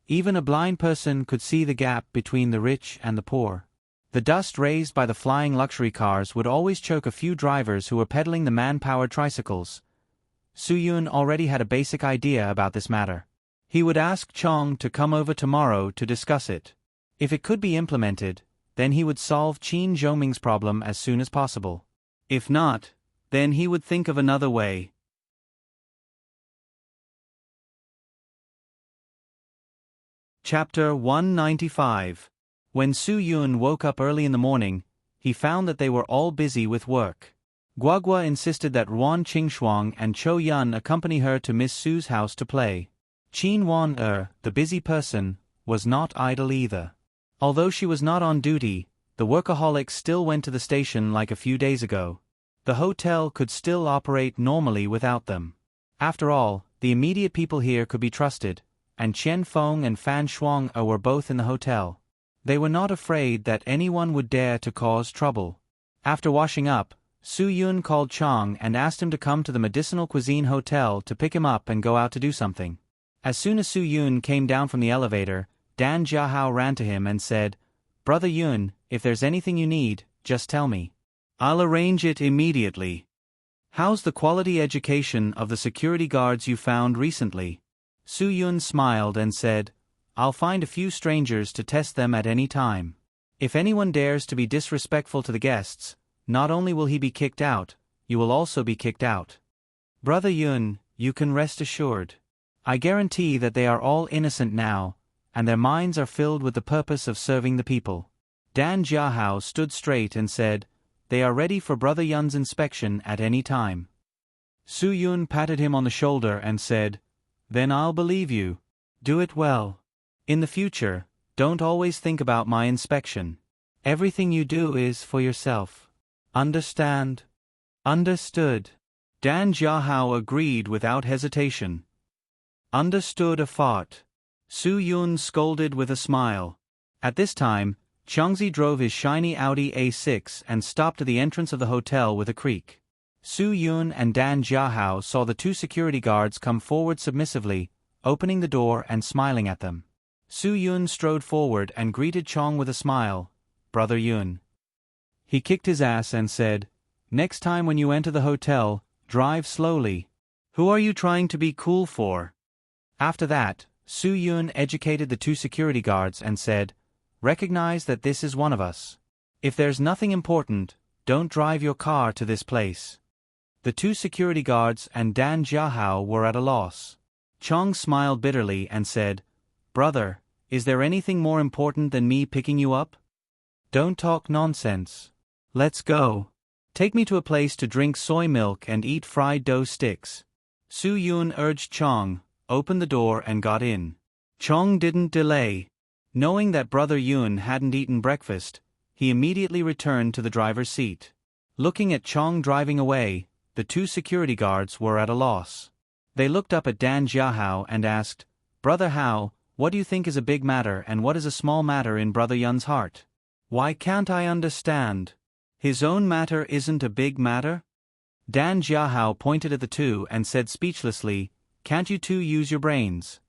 Even a blind person could see the gap between the rich and the poor. The dust raised by the flying luxury cars would always choke a few drivers who were peddling the man-powered tricycles. Su-yun already had a basic idea about this matter. He would ask Chong to come over tomorrow to discuss it. If it could be implemented, then he would solve Qin Zhoming's problem as soon as possible. If not, then he would think of another way. Chapter 195. When Su-yun woke up early in the morning, he found that they were all busy with work. Guagua insisted that Ruan Qingxuang and Cho Yun accompany her to Miss Su's house to play. Qin Wan the busy person, was not idle either. Although she was not on duty, the workaholic still went to the station like a few days ago. The hotel could still operate normally without them. After all, the immediate people here could be trusted, and Qian Feng and Fan Shuang were both in the hotel. They were not afraid that anyone would dare to cause trouble. After washing up, Su-yun called Chong and asked him to come to the Medicinal Cuisine Hotel to pick him up and go out to do something. As soon as Su-yun came down from the elevator, Dan Jiahao ran to him and said, "Brother Yun, if there's anything you need, just tell me. I'll arrange it immediately. How's the quality education of the security guards you found recently?" Su-yun smiled and said, "I'll find a few strangers to test them at any time. If anyone dares to be disrespectful to the guests, not only will he be kicked out, you will also be kicked out. Brother Yun, you can rest assured. I guarantee that they are all innocent now, and their minds are filled with the purpose of serving the people." Dan Jiahao stood straight and said, "They are ready for Brother Yun's inspection at any time." Su-yun patted him on the shoulder and said, "Then I'll believe you. Do it well. In the future, don't always think about my inspection. Everything you do is for yourself. Understand?" "Understood." Dan Jiahao agreed without hesitation. "Understood a fart." Su-yun scolded with a smile. At this time, Changzi drove his shiny Audi A6 and stopped at the entrance of the hotel with a creak. Su-yun and Dan Jiahao saw the two security guards come forward submissively, opening the door and smiling at them. Su-yun strode forward and greeted Chong with a smile. "Brother Yun." He kicked his ass and said, "Next time when you enter the hotel, drive slowly. Who are you trying to be cool for?" After that, Su-yun educated the two security guards and said, "Recognize that this is one of us. If there's nothing important, don't drive your car to this place." The two security guards and Dan Jiahao were at a loss. Chong smiled bitterly and said, "Brother, is there anything more important than me picking you up? Don't talk nonsense. Let's go. Take me to a place to drink soy milk and eat fried dough sticks." Su-yun urged Chong, opened the door and got in. Chong didn't delay. Knowing that Brother Yun hadn't eaten breakfast, he immediately returned to the driver's seat. Looking at Chong driving away, the two security guards were at a loss. They looked up at Dan Jiahao and asked, "Brother Hao, what do you think is a big matter and what is a small matter in Brother Yun's heart?" "Why can't I understand? His own matter isn't a big matter?" Dan Jiahao pointed at the two and said speechlessly, "Can't you two use your brains?"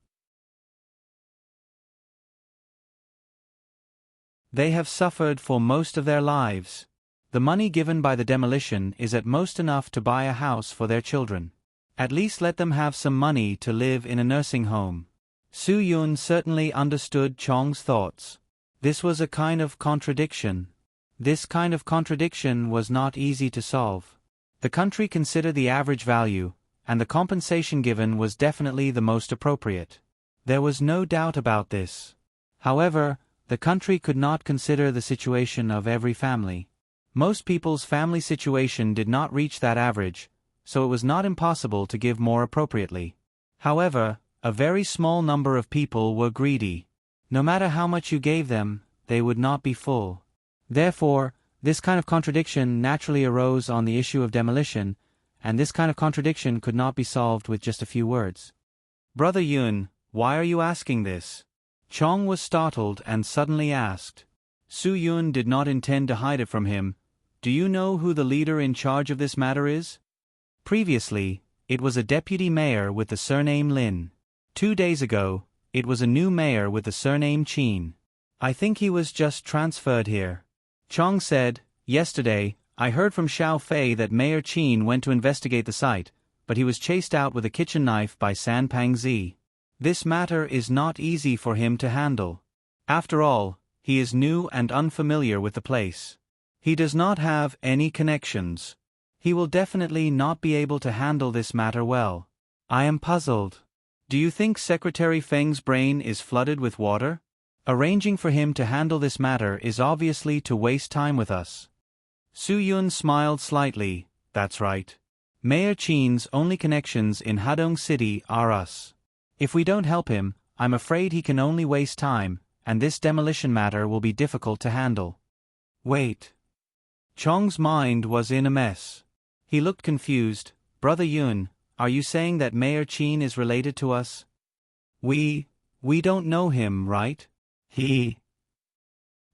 They have suffered for most of their lives. The money given by the demolition is at most enough to buy a house for their children. At least let them have some money to live in a nursing home. Su-yun certainly understood Chong's thoughts. This was a kind of contradiction. This kind of contradiction was not easy to solve. The country considered the average value, and the compensation given was definitely the most appropriate. There was no doubt about this. However, the country could not consider the situation of every family. Most people's family situation did not reach that average, so it was not impossible to give more appropriately. However, a very small number of people were greedy. No matter how much you gave them, they would not be full. Therefore, this kind of contradiction naturally arose on the issue of demolition, and this kind of contradiction could not be solved with just a few words. Brother Yun, why are you asking this? Chong was startled and suddenly asked. Su Yun did not intend to hide it from him. Do you know who the leader in charge of this matter is? Previously, it was a deputy mayor with the surname Lin. 2 days ago, it was a new mayor with the surname Chin. I think he was just transferred here. Chong said, yesterday, I heard from Xiao Fei that Mayor Chin went to investigate the site, but he was chased out with a kitchen knife by San Pangzi. This matter is not easy for him to handle. After all, he is new and unfamiliar with the place. He does not have any connections. He will definitely not be able to handle this matter well. I am puzzled. Do you think Secretary Feng's brain is flooded with water? Arranging for him to handle this matter is obviously to waste time with us. Su Yun smiled slightly. That's right. Mayor Chin's only connections in Hadong City are us. If we don't help him, I'm afraid he can only waste time, and this demolition matter will be difficult to handle. Wait. Chong's mind was in a mess. He looked confused. Brother Yun, are you saying that Mayor Chin is related to us? We don't know him, right?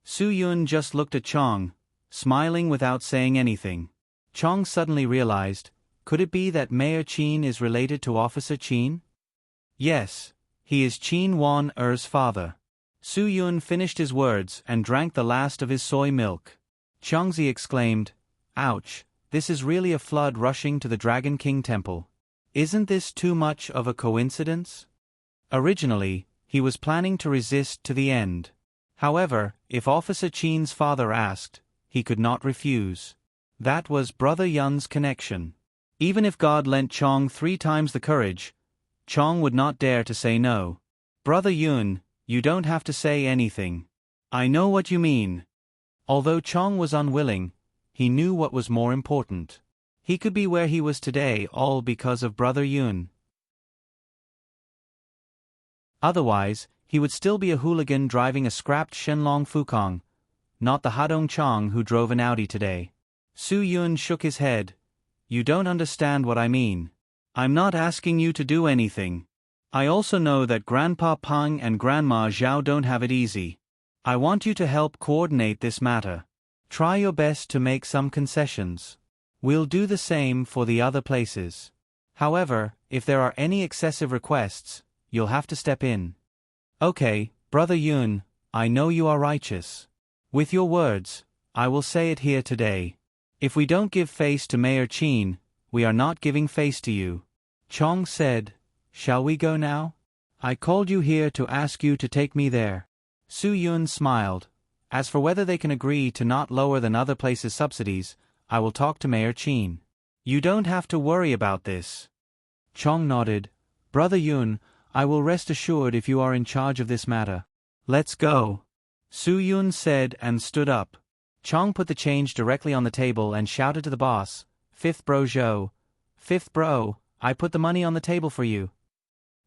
Su Yun just looked at Chong, smiling without saying anything. Chong suddenly realized, could it be that Mayor Chin is related to Officer Chin? Yes, he is Chin Wan-er's father. Su Yun finished his words and drank the last of his soy milk. Chongzi exclaimed, ouch, this is really a flood rushing to the Dragon King Temple. Isn't this too much of a coincidence? Originally, he was planning to resist to the end. However, if Officer Chin's father asked, he could not refuse. That was Brother Yun's connection. Even if God lent Chong 3 times the courage, Chong would not dare to say no. Brother Yun, you don't have to say anything. I know what you mean. Although Chong was unwilling, he knew what was more important. He could be where he was today all because of Brother Yun. Otherwise, he would still be a hooligan driving a scrapped Shenlong Fukong, not the Hadong Chong who drove an Audi today. Su Yun shook his head. You don't understand what I mean. I'm not asking you to do anything. I also know that Grandpa Peng and Grandma Zhao don't have it easy. I want you to help coordinate this matter. Try your best to make some concessions. We'll do the same for the other places. However, if there are any excessive requests, you'll have to step in. Okay, Brother Yun, I know you are righteous. With your words, I will say it here today. If we don't give face to Mayor Chin, we are not giving face to you. Chong said, shall we go now? I called you here to ask you to take me there. Su Yun smiled. As for whether they can agree to not lower than other places' subsidies, I will talk to Mayor Chin. You don't have to worry about this. Chong nodded. Brother Yun, I will rest assured if you are in charge of this matter. Let's go. Su Yun said and stood up. Chong put the change directly on the table and shouted to the boss, Fifth Bro Zhou. Fifth Bro, I put the money on the table for you.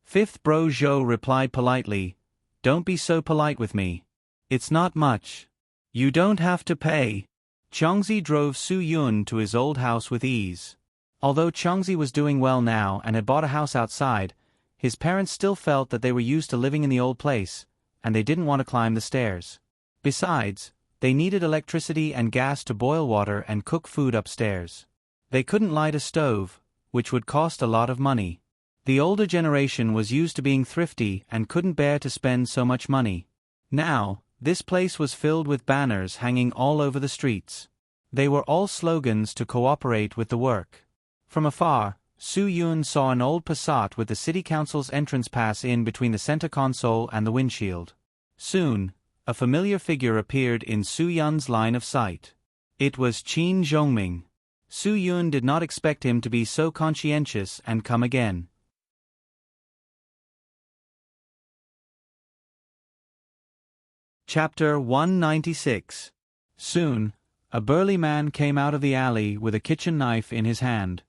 Fifth Bro Zhou replied politely, don't be so polite with me. It's not much. You don't have to pay. Chongzi drove Su Yun to his old house with ease. Although Chongzi was doing well now and had bought a house outside, his parents still felt that they were used to living in the old place, and they didn't want to climb the stairs. Besides, they needed electricity and gas to boil water and cook food upstairs. They couldn't light a stove, which would cost a lot of money. The older generation was used to being thrifty and couldn't bear to spend so much money. Now, this place was filled with banners hanging all over the streets. They were all slogans to cooperate with the work. From afar, Su Yun saw an old Passat with the city council's entrance pass in between the center console and the windshield. Soon, a familiar figure appeared in Su Yun's line of sight. It was Qin Zhongming. Su Yun did not expect him to be so conscientious and come again. Chapter 196. Soon, a burly man came out of the alley with a kitchen knife in his hand.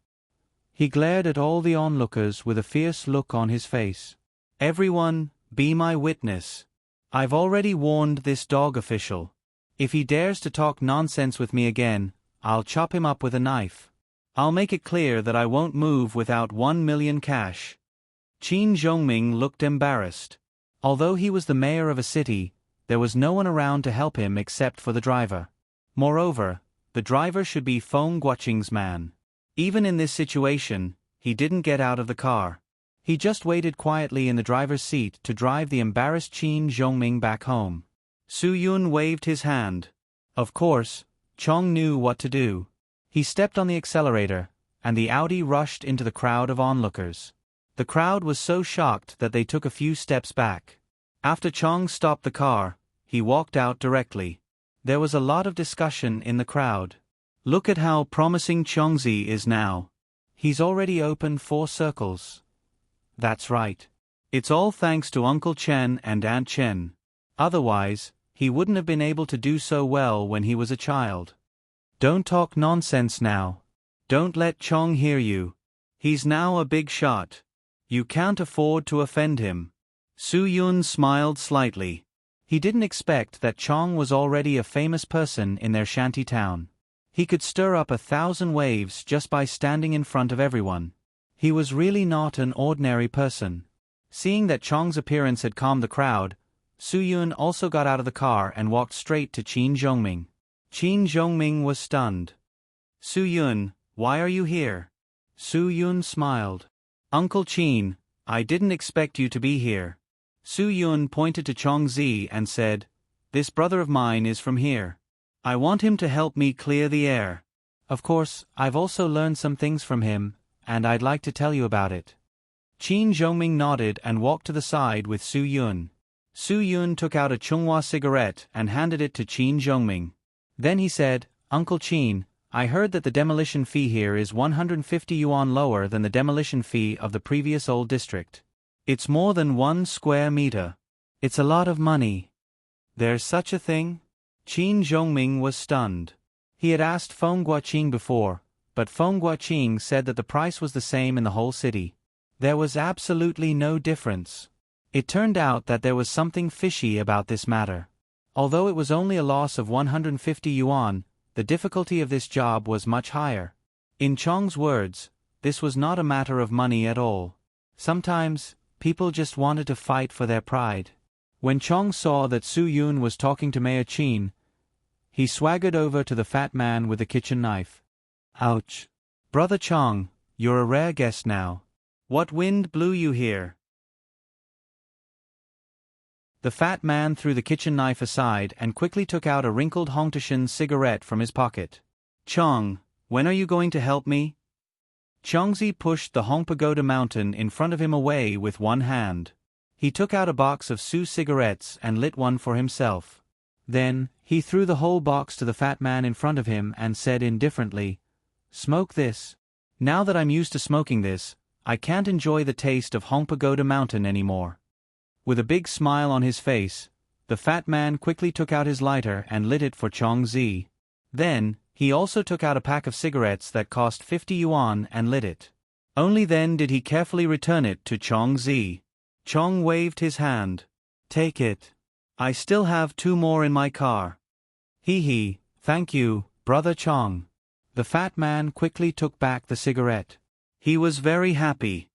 He glared at all the onlookers with a fierce look on his face. "Everyone, be my witness. I've already warned this dog official. If he dares to talk nonsense with me again, I'll chop him up with a knife. I'll make it clear that I won't move without 1 million cash." Qin Zhongming looked embarrassed. Although he was the mayor of a city, there was no one around to help him except for the driver. Moreover, the driver should be Feng Guoqing's man. Even in this situation, he didn't get out of the car. He just waited quietly in the driver's seat to drive the embarrassed Qin Zhongming back home. Su Yun waved his hand. Of course, Chong knew what to do. He stepped on the accelerator, and the Audi rushed into the crowd of onlookers. The crowd was so shocked that they took a few steps back. After Chong stopped the car, he walked out directly. There was a lot of discussion in the crowd. "Look at how promising Chongzi is now. He's already opened 4 circles. That's right. It's all thanks to Uncle Chen and Aunt Chen. Otherwise, he wouldn't have been able to do so well when he was a child. Don't talk nonsense now. Don't let Chong hear you. He's now a big shot. You can't afford to offend him." Su Yun smiled slightly. He didn't expect that Chong was already a famous person in their shanty town. He could stir up 1,000 waves just by standing in front of everyone. He was really not an ordinary person. Seeing that Chong's appearance had calmed the crowd, Su Yun also got out of the car and walked straight to Qin Zhongming. Qin Zhongming was stunned. "Su Yun, why are you here?" Su Yun smiled. "Uncle Qin, I didn't expect you to be here." Su Yun pointed to Chongzi and said, "This brother of mine is from here. I want him to help me clear the air. Of course, I've also learned some things from him, and I'd like to tell you about it." Qin Zhongming nodded and walked to the side with Su Yun. Su Yun took out a Chunghua cigarette and handed it to Qin Zhongming. Then he said, "Uncle Qin, I heard that the demolition fee here is 150 yuan lower than the demolition fee of the previous old district. It's more than 1 square meter. It's a lot of money." "There's such a thing?" Qin Zhongming was stunned. He had asked Feng Guoqing before, but Feng Guoqing said that the price was the same in the whole city. There was absolutely no difference. It turned out that there was something fishy about this matter. Although it was only a loss of 150 yuan, the difficulty of this job was much higher. In Chong's words, this was not a matter of money at all. Sometimes, people just wanted to fight for their pride. When Chong saw that Su Yun was talking to Mayor Qin, he swaggered over to the fat man with the kitchen knife. "Ouch. Brother Chong, you're a rare guest now. What wind blew you here?" The fat man threw the kitchen knife aside and quickly took out a wrinkled Hongtashan cigarette from his pocket. "Chong, when are you going to help me?" Chongzi pushed the Hong Pagoda mountain in front of him away with one hand. He took out a box of Su cigarettes and lit one for himself. Then, he threw the whole box to the fat man in front of him and said indifferently, "Smoke this. Now that I'm used to smoking this, I can't enjoy the taste of Hong Pagoda mountain anymore." With a big smile on his face, the fat man quickly took out his lighter and lit it for Chongzi. Then, he also took out a pack of cigarettes that cost 50 yuan and lit it. Only then did he carefully return it to Chongzi. Chong waved his hand. "Take it. I still have 2 more in my car." "Hee, thank you, Brother Chong." The fat man quickly took back the cigarette. He was very happy.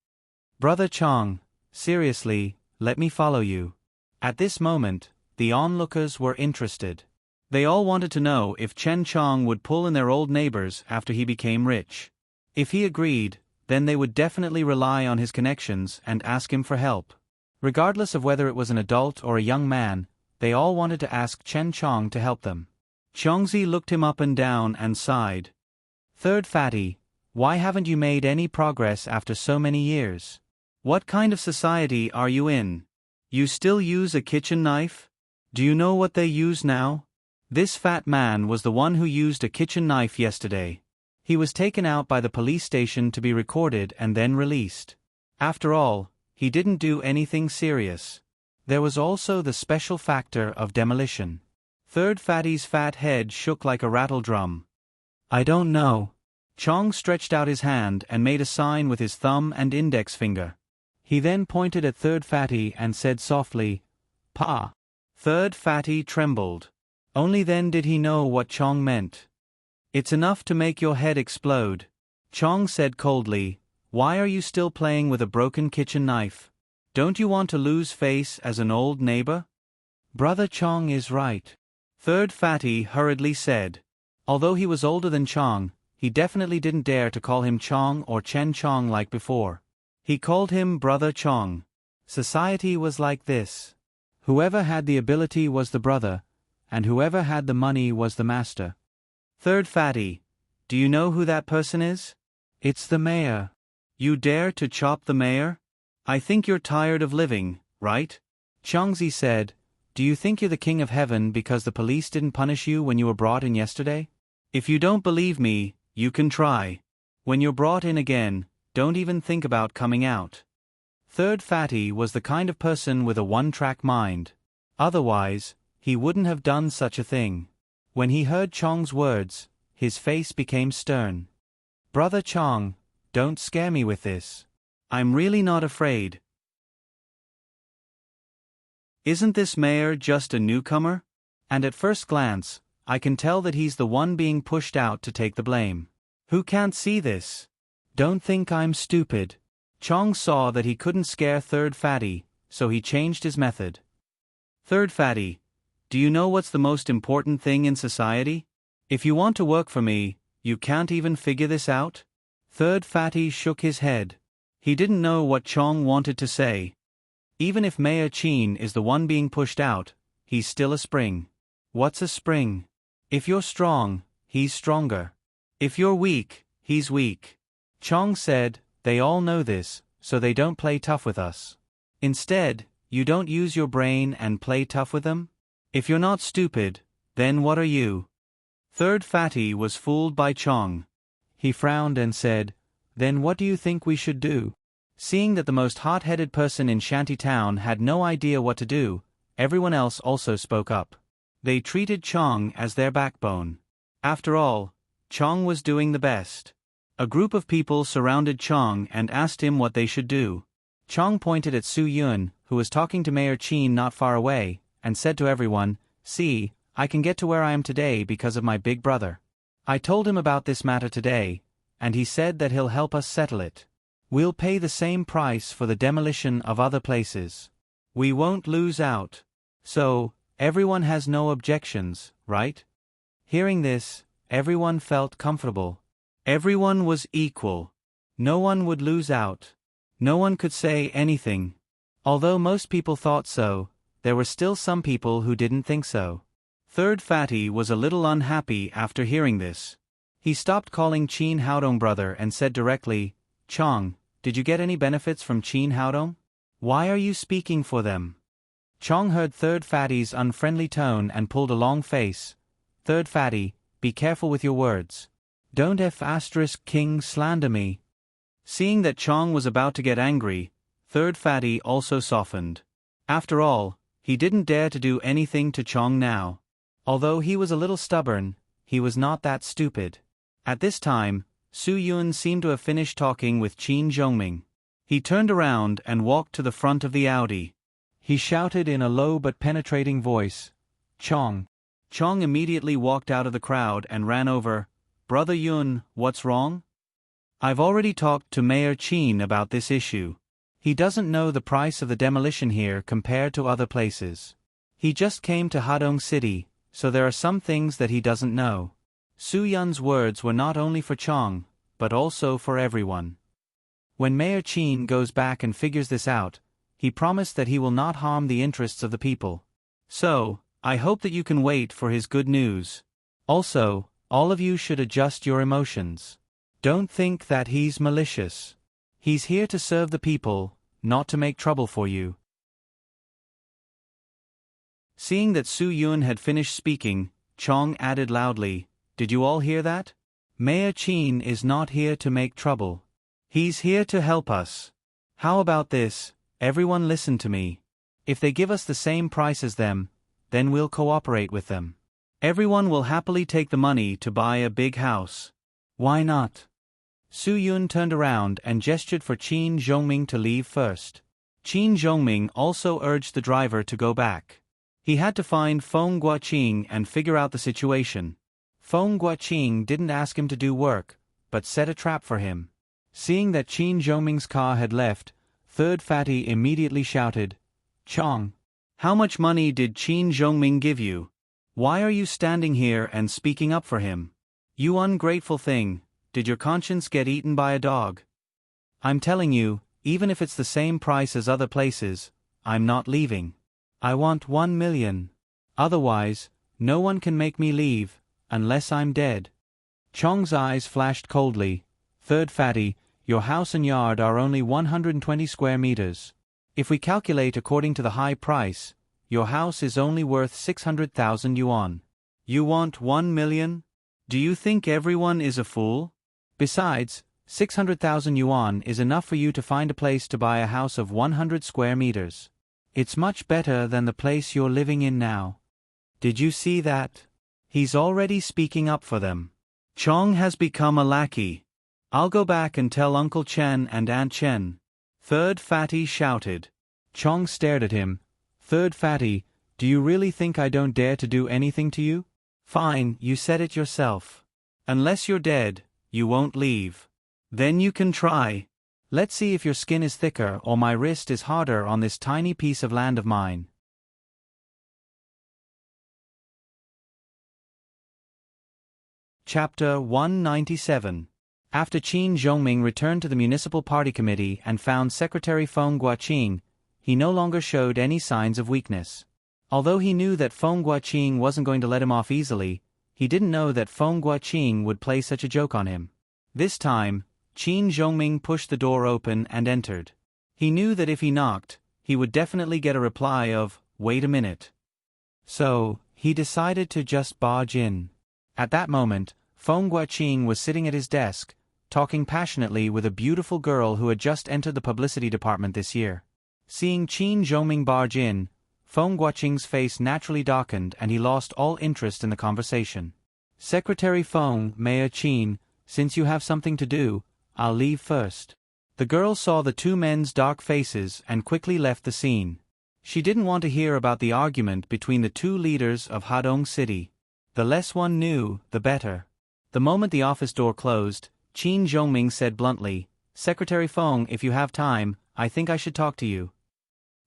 "Brother Chong, seriously, let me follow you." At this moment, the onlookers were interested. They all wanted to know if Chen Chong would pull in their old neighbors after he became rich. If he agreed, then they would definitely rely on his connections and ask him for help. Regardless of whether it was an adult or a young man, they all wanted to ask Chen Chong to help them. Chongzi looked him up and down and sighed. "Third fatty, why haven't you made any progress after so many years? What kind of society are you in? You still use a kitchen knife? Do you know what they use now?" This fat man was the one who used a kitchen knife yesterday. He was taken out by the police station to be recorded and then released. After all, he didn't do anything serious. There was also the special factor of demolition. Third Fatty's fat head shook like a rattle drum. I don't know. Chong stretched out his hand and made a sign with his thumb and index finger. He then pointed at Third Fatty and said softly, Pa. Third Fatty trembled. Only then did he know what Chong meant. It's enough to make your head explode. Chong said coldly, Why are you still playing with a broken kitchen knife? Don't you want to lose face as an old neighbor? Brother Chong is right. Third Fatty hurriedly said. Although he was older than Chong, he definitely didn't dare to call him Chong or Chen Chong like before. He called him Brother Chong. Society was like this. Whoever had the ability was the brother, and whoever had the money was the master. Third Fatty, do you know who that person is? It's the mayor. You dare to chop the mayor? I think you're tired of living, right? Chongzi said, Do you think you're the king of heaven because the police didn't punish you when you were brought in yesterday? If you don't believe me, you can try. When you're brought in again, don't even think about coming out. Third Fatty was the kind of person with a one-track mind. Otherwise, he wouldn't have done such a thing. When he heard Chong's words, his face became stern. Brother Chong, don't scare me with this. I'm really not afraid. Isn't this mayor just a newcomer? And at first glance, I can tell that he's the one being pushed out to take the blame. Who can't see this? Don't think I'm stupid. Chong saw that he couldn't scare Third Fatty, so he changed his method. Third Fatty, do you know what's the most important thing in society? If you want to work for me, you can't even figure this out? Third Fatty shook his head. He didn't know what Chong wanted to say. Even if Mayor Chin is the one being pushed out, he's still a spring. What's a spring? If you're strong, he's stronger. If you're weak, he's weak. Chong said, They all know this, so they don't play tough with us. Instead, you don't use your brain and play tough with them? If you're not stupid, then what are you? Third Fatty was fooled by Chong. He frowned and said, Then what do you think we should do? Seeing that the most hot-headed person in Shantytown had no idea what to do, everyone else also spoke up. They treated Chong as their backbone. After all, Chong was doing the best. A group of people surrounded Chong and asked him what they should do. Chong pointed at Su Yun, who was talking to Mayor Chin not far away, and said to everyone, See, I can get to where I am today because of my big brother. I told him about this matter today, and he said that he'll help us settle it. We'll pay the same price for the demolition of other places. We won't lose out. So, everyone has no objections, right? Hearing this, everyone felt comfortable. Everyone was equal. No one would lose out. No one could say anything. Although most people thought so, there were still some people who didn't think so. Third Fatty was a little unhappy after hearing this. He stopped calling Chin Haodong brother and said directly, Chong, did you get any benefits from Chin Haodong? Why are you speaking for them? Chong heard Third Fatty's unfriendly tone and pulled a long face. Third Fatty, be careful with your words. Don't King slander me. Seeing that Chong was about to get angry, Third Fatty also softened. After all, he didn't dare to do anything to Chong now. Although he was a little stubborn, he was not that stupid. At this time, Su Yun seemed to have finished talking with Qin Zhongming. He turned around and walked to the front of the Audi. He shouted in a low but penetrating voice, Chong. Chong immediately walked out of the crowd and ran over. Brother Yun, what's wrong? I've already talked to Mayor Chin about this issue. He doesn't know the price of the demolition here compared to other places. He just came to Hadong City, so there are some things that he doesn't know. Su Yun's words were not only for Chong, but also for everyone. When Mayor Chin goes back and figures this out, he promised that he will not harm the interests of the people. So, I hope that you can wait for his good news. Also, all of you should adjust your emotions. Don't think that he's malicious. He's here to serve the people, not to make trouble for you. Seeing that Su Yun had finished speaking, Chong added loudly, Did you all hear that? Mayor Qin is not here to make trouble. He's here to help us. How about this? Everyone listen to me. If they give us the same price as them, then we'll cooperate with them. Everyone will happily take the money to buy a big house. Why not? Su Yun turned around and gestured for Qin Zhongming to leave first. Qin Zhongming also urged the driver to go back. He had to find Feng Guoqing and figure out the situation. Feng Guoqing didn't ask him to do work, but set a trap for him. Seeing that Qin Zhongming's car had left, Third Fatty immediately shouted, "Chong, how much money did Qin Zhongming give you? Why are you standing here and speaking up for him? You ungrateful thing, did your conscience get eaten by a dog? I'm telling you, even if it's the same price as other places, I'm not leaving. I want 1 million. Otherwise, no one can make me leave, unless I'm dead." Chong's eyes flashed coldly. "Third Fatty, your house and yard are only 120 square meters. If we calculate according to the high price, your house is only worth 600,000 yuan. You want 1 million? Do you think everyone is a fool? Besides, 600,000 yuan is enough for you to find a place to buy a house of 100 square meters. It's much better than the place you're living in now. Did you see that? He's already speaking up for them. Chong has become a lackey. I'll go back and tell Uncle Chen and Aunt Chen." Third Fatty shouted. Chong stared at him. "Third Fatty, do you really think I don't dare to do anything to you? Fine, you said it yourself. Unless you're dead, you won't leave. Then you can try. Let's see if your skin is thicker or my wrist is harder on this tiny piece of land of mine." Chapter 197. After Qin Zhongming returned to the municipal party committee and found Secretary Feng Guoqing, he no longer showed any signs of weakness. Although he knew that Feng Guoqing wasn't going to let him off easily, he didn't know that Feng Guoqing would play such a joke on him. This time, Qin Zhongming pushed the door open and entered. He knew that if he knocked, he would definitely get a reply of, "Wait a minute." So, he decided to just barge in. At that moment, Feng Guoqing was sitting at his desk, talking passionately with a beautiful girl who had just entered the publicity department this year. Seeing Qin Zhongming barge in, Feng Guoqing's face naturally darkened and he lost all interest in the conversation. "Secretary Feng, Mayor Qin, since you have something to do, I'll leave first." The girl saw the two men's dark faces and quickly left the scene. She didn't want to hear about the argument between the two leaders of Hadong City. The less one knew, the better. The moment the office door closed, Qin Zhongming said bluntly, "Secretary Feng, if you have time, I think I should talk to you."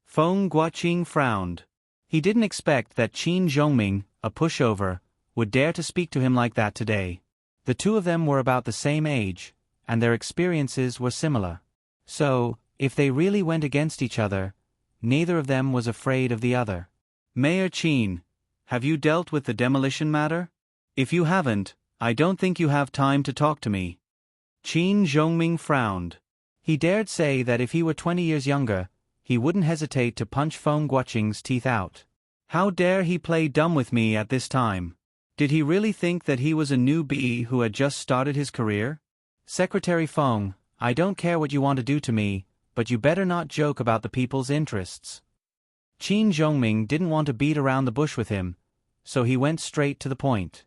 Feng Guoqing frowned. He didn't expect that Qin Zhongming, a pushover, would dare to speak to him like that today. The two of them were about the same age, and their experiences were similar. So, if they really went against each other, neither of them was afraid of the other. "Mayor Qin, have you dealt with the demolition matter? If you haven't, I don't think you have time to talk to me." Qin Zhongming frowned. He dared say that if he were 20 years younger, he wouldn't hesitate to punch Feng Guoqing's teeth out. How dare he play dumb with me at this time? Did he really think that he was a newbie who had just started his career? "Secretary Feng, I don't care what you want to do to me, but you better not joke about the people's interests." Qin Zhongming didn't want to beat around the bush with him, so he went straight to the point.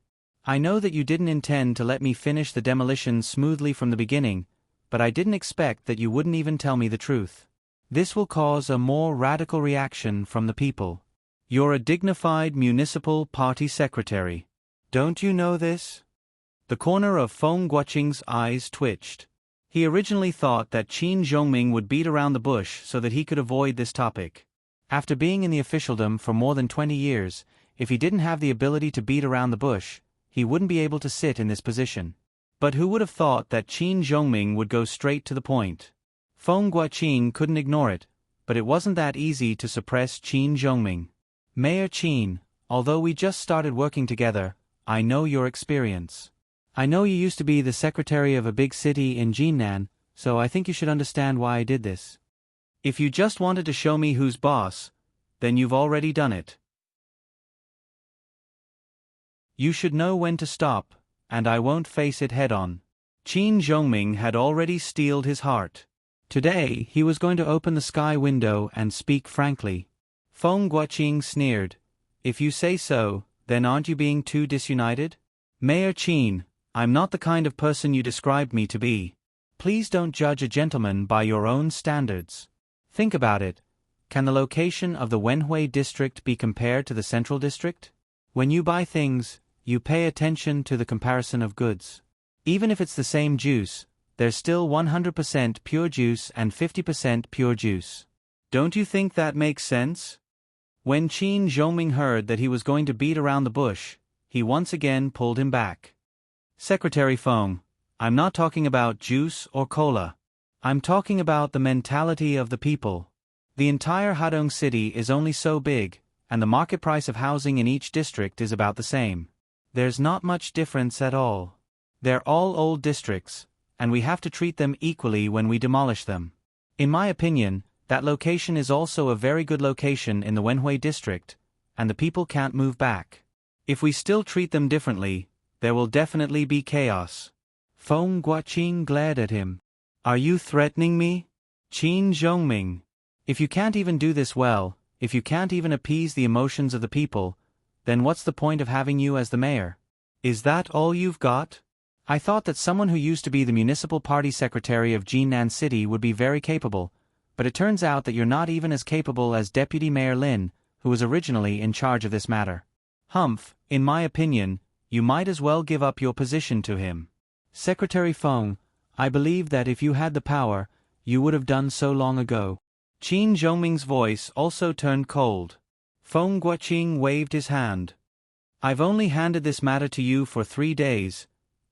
"I know that you didn't intend to let me finish the demolition smoothly from the beginning, but I didn't expect that you wouldn't even tell me the truth. This will cause a more radical reaction from the people. You're a dignified municipal party secretary. Don't you know this?" The corner of Feng Guoqing's eyes twitched. He originally thought that Qin Zhongming would beat around the bush so that he could avoid this topic. After being in the officialdom for more than 20 years, if he didn't have the ability to beat around the bush, he wouldn't be able to sit in this position. But who would have thought that Qin Zhongming would go straight to the point? Feng Guoqing couldn't ignore it, but it wasn't that easy to suppress Qin Zhongming. "Mayor Qin, although we just started working together, I know your experience. I know you used to be the secretary of a big city in Jinan, so I think you should understand why I did this. If you just wanted to show me who's boss, then you've already done it. You should know when to stop, and I won't face it head-on. Qin Zhongming had already steeled his heart. Today he was going to open the sky window and speak frankly. Feng Guoqing sneered. If you say so, then aren't you being too disunited? Mayor Qin, I'm not the kind of person you described me to be. Please don't judge a gentleman by your own standards. Think about it. Can the location of the Wenhui district be compared to the central district? When you buy things, you pay attention to the comparison of goods. Even if it's the same juice, there's still 100% pure juice and 50% pure juice. Don't you think that makes sense? When Qin Zhongming heard that he was going to beat around the bush, he once again pulled him back. Secretary Feng, I'm not talking about juice or cola. I'm talking about the mentality of the people. The entire Hadong city is only so big, and the market price of housing in each district is about the same. There's not much difference at all. They're all old districts, and we have to treat them equally when we demolish them. In my opinion, that location is also a very good location in the Wenhui district, and the people can't move back. If we still treat them differently, there will definitely be chaos. Feng Guoqing glared at him. Are you threatening me? Qin Zhongming. If you can't even do this well, if you can't even appease the emotions of the people, then what's the point of having you as the mayor? Is that all you've got? I thought that someone who used to be the municipal party secretary of Jinan City would be very capable, but it turns out that you're not even as capable as Deputy Mayor Lin, who was originally in charge of this matter. Humph, in my opinion, you might as well give up your position to him. Secretary Feng, I believe that if you had the power, you would have done so long ago. Qin Zhongming's voice also turned cold. Feng Guoqing waved his hand. I've only handed this matter to you for 3 days,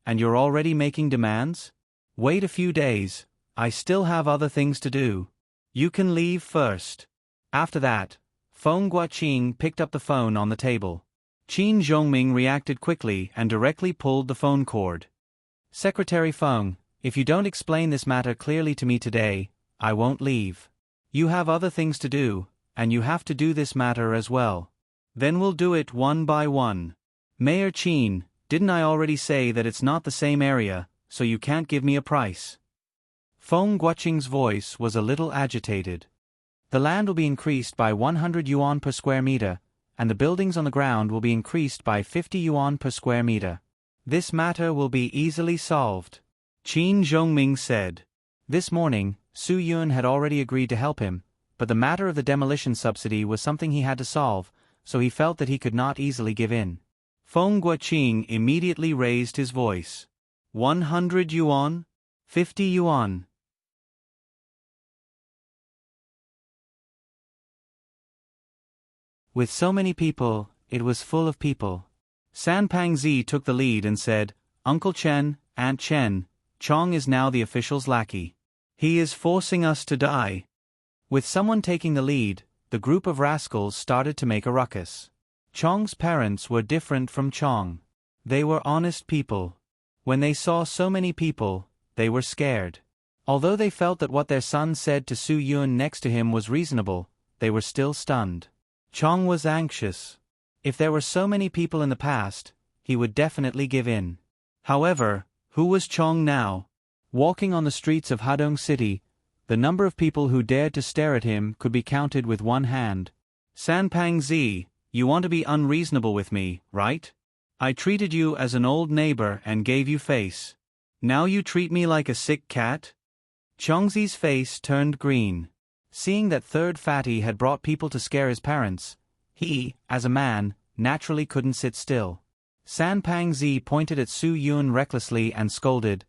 and you're already making demands? Wait a few days, I still have other things to do. You can leave first. After that, Feng Guoqing picked up the phone on the table. Qin Zhongming reacted quickly and directly pulled the phone cord. Secretary Feng, if you don't explain this matter clearly to me today, I won't leave. You have other things to do, and you have to do this matter as well. Then we'll do it one by one. Mayor Qin, didn't I already say that it's not the same area, so you can't give me a price? Feng Guoqing's voice was a little agitated. The land will be increased by 100 yuan per square meter, and the buildings on the ground will be increased by 50 yuan per square meter. This matter will be easily solved. Qin Zhongming said. This morning, Su Yun had already agreed to help him, but the matter of the demolition subsidy was something he had to solve, so he felt that he could not easily give in. Feng Guoqing immediately raised his voice. 100 yuan? 50 yuan. With so many people, it was full of people. San Pangzi took the lead and said, Uncle Chen, Aunt Chen, Chong is now the official's lackey. He is forcing us to die. With someone taking the lead, the group of rascals started to make a ruckus. Chong's parents were different from Chong. They were honest people. When they saw so many people, they were scared. Although they felt that what their son said to Su Yun next to him was reasonable, they were still stunned. Chong was anxious. If there were so many people in the past, he would definitely give in. However, who was Chong now? Walking on the streets of Hadong City, the number of people who dared to stare at him could be counted with one hand. San Pangzi, you want to be unreasonable with me, right? I treated you as an old neighbor and gave you face. Now you treat me like a sick cat? Chongzi's face turned green. Seeing that third fatty had brought people to scare his parents, he, as a man, naturally couldn't sit still. San Pangzi pointed at Su Yun recklessly and scolded,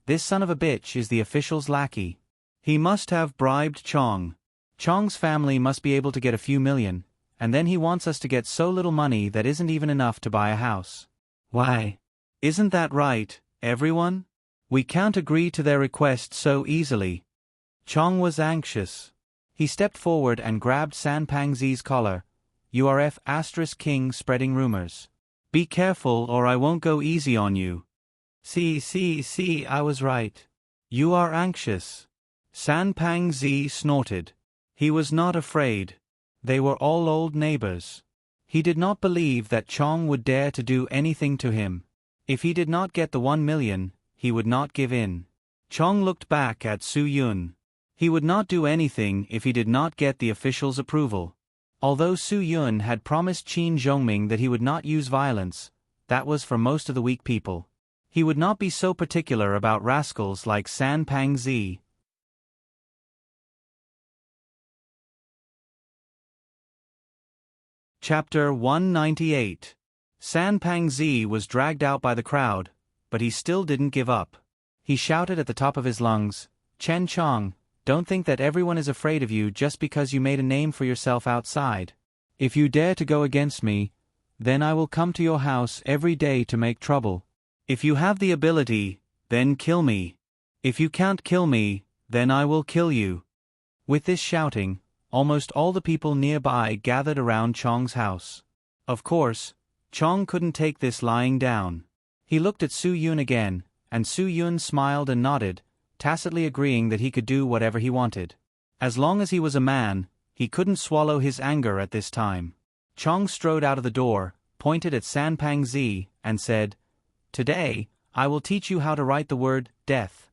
This son of a bitch is the official's lackey. He must have bribed Chong. Chong's family must be able to get a few million, and then he wants us to get so little money that isn't even enough to buy a house. Why? Isn't that right, everyone? We can't agree to their request so easily. Chong was anxious. He stepped forward and grabbed San Pangzi's collar. You are King spreading rumors. Be careful or I won't go easy on you. See, I was right. You are anxious. San Pangzi snorted. He was not afraid. They were all old neighbors. He did not believe that Chong would dare to do anything to him. If he did not get the 1 million, he would not give in. Chong looked back at Su Yun. He would not do anything if he did not get the official's approval. Although Su Yun had promised Qin Zhongming that he would not use violence, that was for most of the weak people. He would not be so particular about rascals like San Pang Zi. Chapter 198. San Pang Zi was dragged out by the crowd, but he still didn't give up. He shouted at the top of his lungs, "Chen Chong, don't think that everyone is afraid of you just because you made a name for yourself outside. If you dare to go against me, then I will come to your house every day to make trouble. If you have the ability, then kill me. If you can't kill me, then I will kill you." With this shouting, almost all the people nearby gathered around Chong's house. Of course, Chong couldn't take this lying down. He looked at Su Yun again, and Su Yun smiled and nodded, tacitly agreeing that he could do whatever he wanted. As long as he was a man, he couldn't swallow his anger at this time. Chong strode out of the door, pointed at San Pang Zi, and said, "Today, I will teach you how to write the word death."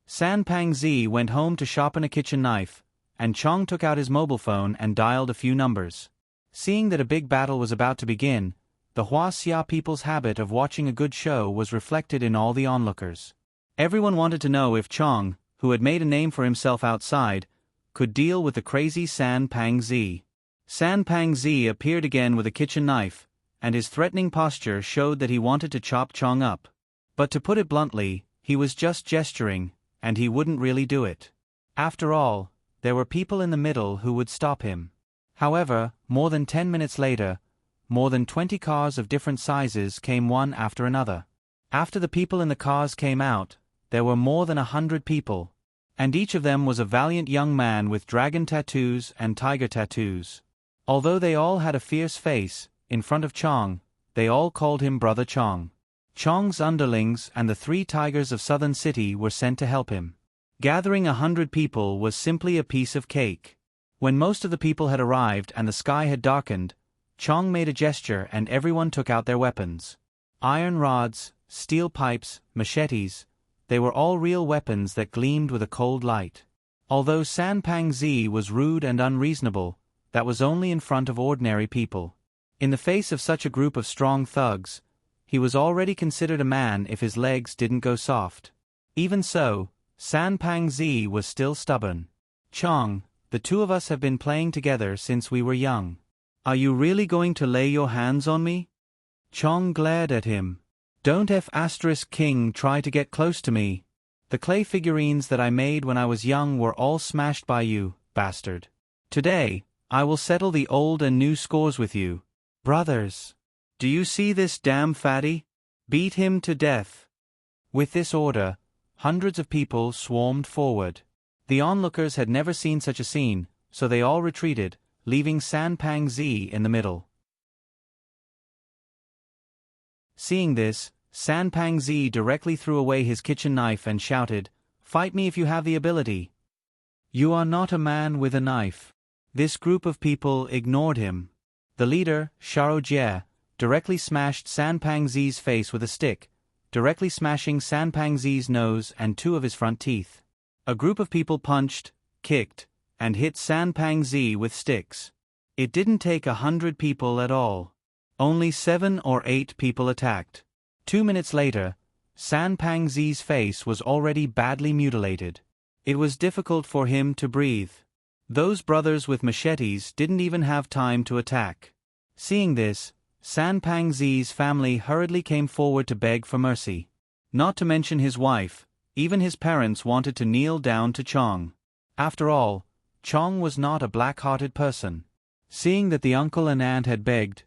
San Pang Zi went home to sharpen a kitchen knife, and Chong took out his mobile phone and dialed a few numbers. Seeing that a big battle was about to begin, the Huaxia people's habit of watching a good show was reflected in all the onlookers. Everyone wanted to know if Chong, who had made a name for himself outside, could deal with the crazy San Pang Zi. San Pang Zi appeared again with a kitchen knife, and his threatening posture showed that he wanted to chop Chong up. But to put it bluntly, he was just gesturing, and he wouldn't really do it. After all, there were people in the middle who would stop him. However, more than 10 minutes later, more than 20 cars of different sizes came one after another. After the people in the cars came out, there were more than 100 people, and each of them was a valiant young man with dragon tattoos and tiger tattoos. Although they all had a fierce face, in front of Chong, they all called him Brother Chong. Chong's underlings and the 3 tigers of Southern City were sent to help him. Gathering 100 people was simply a piece of cake. When most of the people had arrived and the sky had darkened, Chong made a gesture and everyone took out their weapons. Iron rods, steel pipes, machetes, they were all real weapons that gleamed with a cold light. Although San Pang Zi was rude and unreasonable, that was only in front of ordinary people. In the face of such a group of strong thugs, he was already considered a man if his legs didn't go soft. Even so, San Pang Zi was still stubborn. "Chong, the 2 of us have been playing together since we were young. Are you really going to lay your hands on me?" Chong glared at him. "Don't King try to get close to me. The clay figurines that I made when I was young were all smashed by you, bastard. Today, I will settle the old and new scores with you. Brothers, do you see this damn fatty? Beat him to death." With this order, hundreds of people swarmed forward. The onlookers had never seen such a scene, so they all retreated, leaving San Pang Zi in the middle. Seeing this, San Pang Zi directly threw away his kitchen knife and shouted, "Fight me if you have the ability." "You are not a man with a knife." This group of people ignored him. The leader, Shao Jie, directly smashed San Pang Zi's face with a stick, directly smashing San Pang Zi's nose and 2 of his front teeth. A group of people punched, kicked, and hit San Pang Zi with sticks. It didn't take 100 people at all. Only 7 or 8 people attacked. 2 minutes later, San Pang Zi's face was already badly mutilated. It was difficult for him to breathe. Those brothers with machetes didn't even have time to attack. Seeing this, San Pang Zi's family hurriedly came forward to beg for mercy. Not to mention his wife, even his parents wanted to kneel down to Chong. After all, Chong was not a black-hearted person. Seeing that the uncle and aunt had begged,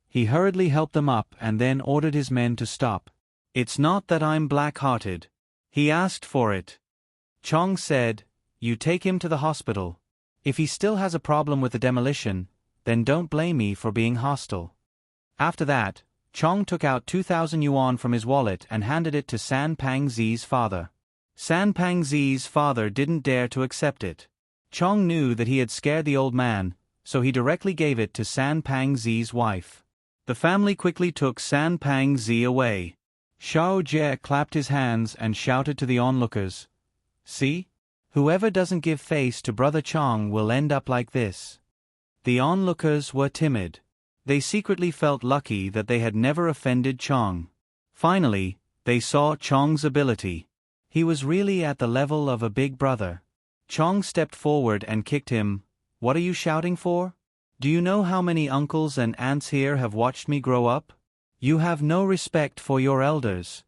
he hurriedly helped them up and then ordered his men to stop. "It's not that I'm black-hearted. He asked for it." Chong said, "You take him to the hospital. If he still has a problem with the demolition, then don't blame me for being hostile." After that, Chong took out 2,000 yuan from his wallet and handed it to San Pang Zi's father. San Pang Zi's father didn't dare to accept it. Chong knew that he had scared the old man, so he directly gave it to San Pang Zi's wife. The family quickly took San Pang Zi away. Xiao Jie clapped his hands and shouted to the onlookers, "See? Whoever doesn't give face to Brother Chong will end up like this." The onlookers were timid. They secretly felt lucky that they had never offended Chong. Finally, they saw Chong's ability. He was really at the level of a big brother. Chong stepped forward and kicked him. "What are you shouting for? Do you know how many uncles and aunts here have watched me grow up? You have no respect for your elders."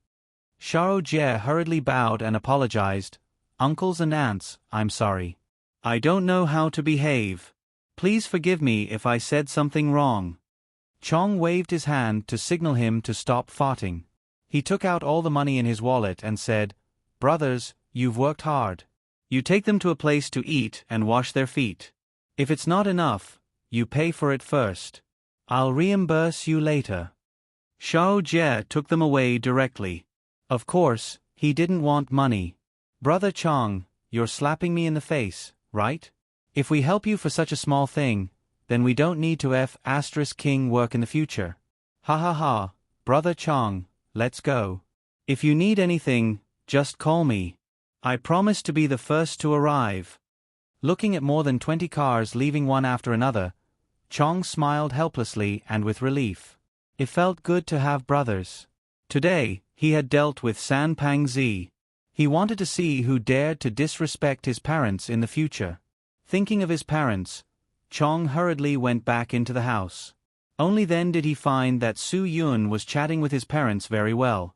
Xiao Jie hurriedly bowed and apologized. "Uncles and aunts, I'm sorry. I don't know how to behave. Please forgive me if I said something wrong." Chong waved his hand to signal him to stop farting. He took out all the money in his wallet and said, "Brothers, you've worked hard. You take them to a place to eat and wash their feet. If it's not enough, you pay for it first. I'll reimburse you later." Xiao Jie took them away directly. Of course, he didn't want money. "Brother Chong, you're slapping me in the face, right? If we help you for such a small thing, then we don't need to *king work in the future. Ha ha ha, Brother Chong, let's go. If you need anything, just call me. I promise to be the first to arrive." Looking at more than 20 cars leaving one after another, Chong smiled helplessly and with relief. It felt good to have brothers. Today, he had dealt with San Pang Zi. He wanted to see who dared to disrespect his parents in the future. Thinking of his parents, Chong hurriedly went back into the house. Only then did he find that Su Yun was chatting with his parents very well.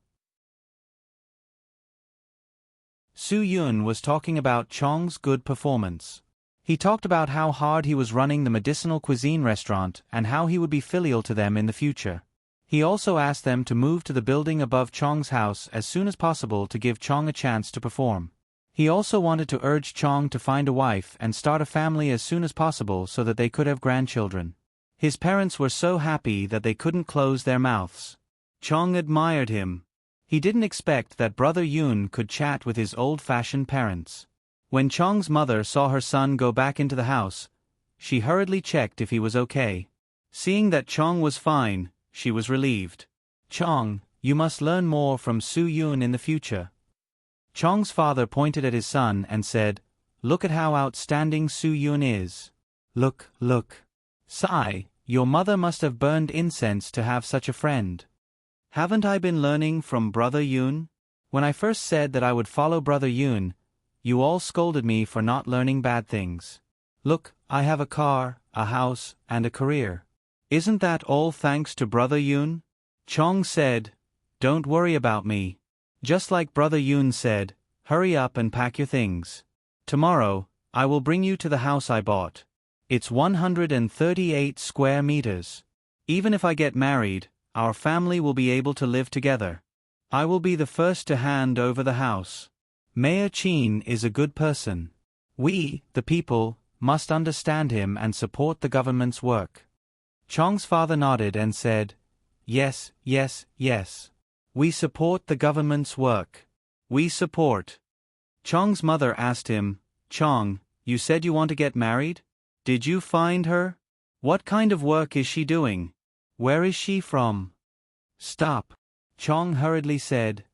Su Yun was talking about Chong's good performance. He talked about how hard he was running the medicinal cuisine restaurant and how he would be filial to them in the future. He also asked them to move to the building above Chong's house as soon as possible to give Chong a chance to perform. He also wanted to urge Chong to find a wife and start a family as soon as possible so that they could have grandchildren. His parents were so happy that they couldn't close their mouths. Chong admired him. He didn't expect that Brother Yun could chat with his old-fashioned parents. When Chong's mother saw her son go back into the house, she hurriedly checked if he was okay. Seeing that Chong was fine, she was relieved. "Chong, you must learn more from Su Yun in the future." Chong's father pointed at his son and said, "Look at how outstanding Su Yun is. Look, look. Sai, your mother must have burned incense to have such a friend. Haven't I been learning from Brother Yun? When I first said that I would follow Brother Yun, you all scolded me for not learning bad things. Look, I have a car, a house, and a career. Isn't that all thanks to Brother Yun?" Chong said, "Don't worry about me. Just like Brother Yun said, hurry up and pack your things. Tomorrow, I will bring you to the house I bought. It's 138 square meters. Even if I get married, our family will be able to live together. I will be the first to hand over the house. Mayor Qin is a good person. We, the people, must understand him and support the government's work." Chong's father nodded and said, "Yes, yes, yes. We support the government's work. We support." Chong's mother asked him, "Chong, you said you want to get married? Did you find her? What kind of work is she doing? Where is she from?" "Stop." Chong hurriedly said,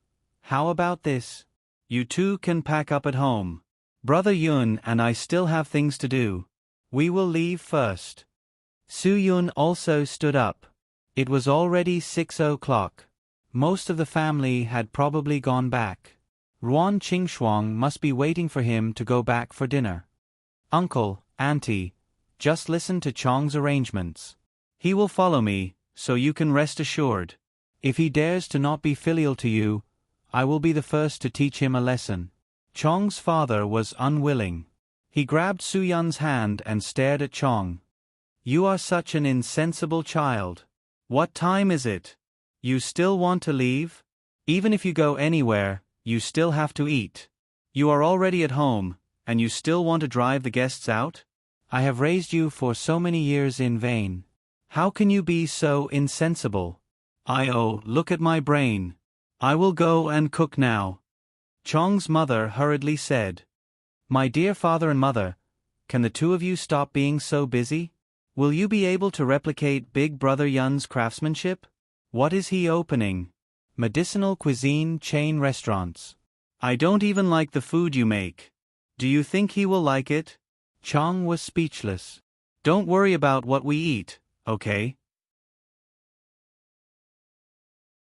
"How about this? You two can pack up at home. Brother Yun and I still have things to do. We will leave first." Su Yun also stood up. It was already 6 o'clock. Most of the family had probably gone back. Ruan Qingxuang must be waiting for him to go back for dinner. "Uncle, Auntie, just listen to Chong's arrangements. He will follow me, so you can rest assured. If he dares to not be filial to you, I will be the first to teach him a lesson." Chong's father was unwilling. He grabbed Su Yun's hand and stared at Chong. "You are such an insensible child. What time is it? You still want to leave? Even if you go anywhere, you still have to eat. You are already at home, and you still want to drive the guests out? I have raised you for so many years in vain. How can you be so insensible? Look at my brain. I will go and cook now." Chong's mother hurriedly said, "My dear father and mother, can the two of you stop being so busy? Will you be able to replicate Big Brother Yun's craftsmanship? What is he opening? Medicinal cuisine chain restaurants. I don't even like the food you make. Do you think he will like it? Chong was speechless. Don't worry about what we eat, okay?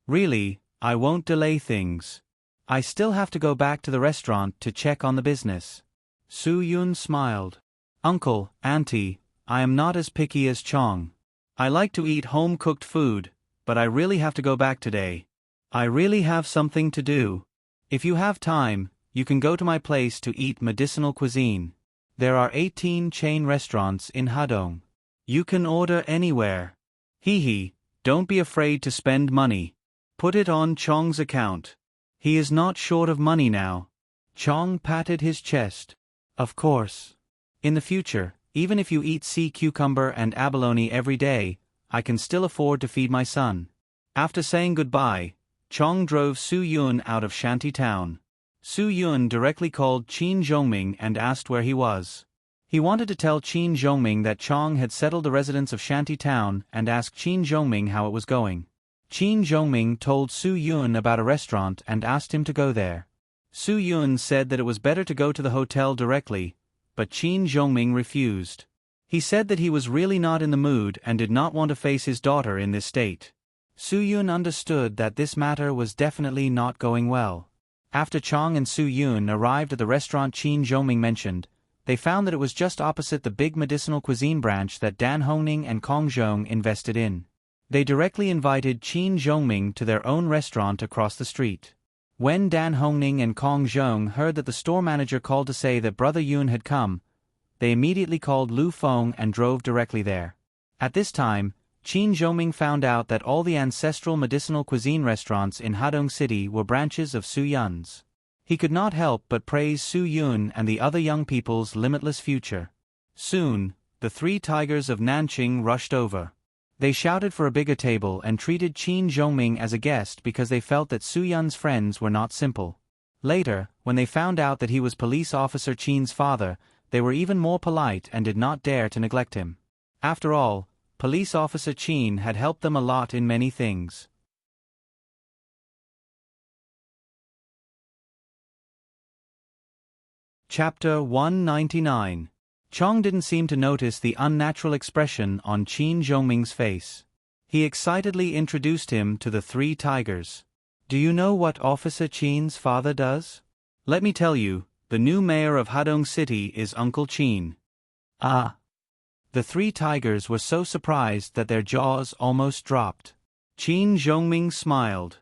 Really, I won't delay things. I still have to go back to the restaurant to check on the business. Su-yun smiled. Uncle, Auntie, I am not as picky as Chong. I like to eat home-cooked food, but I really have to go back today. I really have something to do. If you have time, you can go to my place to eat medicinal cuisine. There are 18 chain restaurants in Hadong. You can order anywhere. Hee, don't be afraid to spend money. Put it on Chong's account. He is not short of money now. Chong patted his chest. Of course. In the future, even if you eat sea cucumber and abalone every day, I can still afford to feed my son. After saying goodbye, Chong drove Su-yun out of Shanty Town. Su-yun directly called Qin Zhongming and asked where he was. He wanted to tell Qin Zhongming that Chong had settled the residents of Shanty Town and asked Qin Zhongming how it was going. Qin Zhongming told Su-yun about a restaurant and asked him to go there. Su-yun said that it was better to go to the hotel directly, but Qin Zhongming refused. He said that he was really not in the mood and did not want to face his daughter in this state. Su-yun understood that this matter was definitely not going well. After Chong and Su-yun arrived at the restaurant Qin Zhongming mentioned, they found that it was just opposite the big medicinal cuisine branch that Dan Hongning and Kong Zhong invested in. They directly invited Qin Zhongming to their own restaurant across the street. When Dan Hongning and Kong Zhong heard that the store manager called to say that Brother Yun had come, they immediately called Lu Feng and drove directly there. At this time, Qin Zhongming found out that all the ancestral medicinal cuisine restaurants in Hadong City were branches of Su-yun's. He could not help but praise Su-yun and the other young people's limitless future. Soon, the 3 tigers of Nanqing rushed over. They shouted for a bigger table and treated Qin Zhongming as a guest because they felt that Su-yun's friends were not simple. Later, when they found out that he was police officer Qin's father, they were even more polite and did not dare to neglect him. After all, Police Officer Qin had helped them a lot in many things. Chapter 199. Chong didn't seem to notice the unnatural expression on Qin Zhongming's face. He excitedly introduced him to the 3 tigers. Do you know what Officer Qin's father does? Let me tell you, the new mayor of Hadong City is Uncle Qin. Ah. The 3 tigers were so surprised that their jaws almost dropped. Qin Zhongming smiled.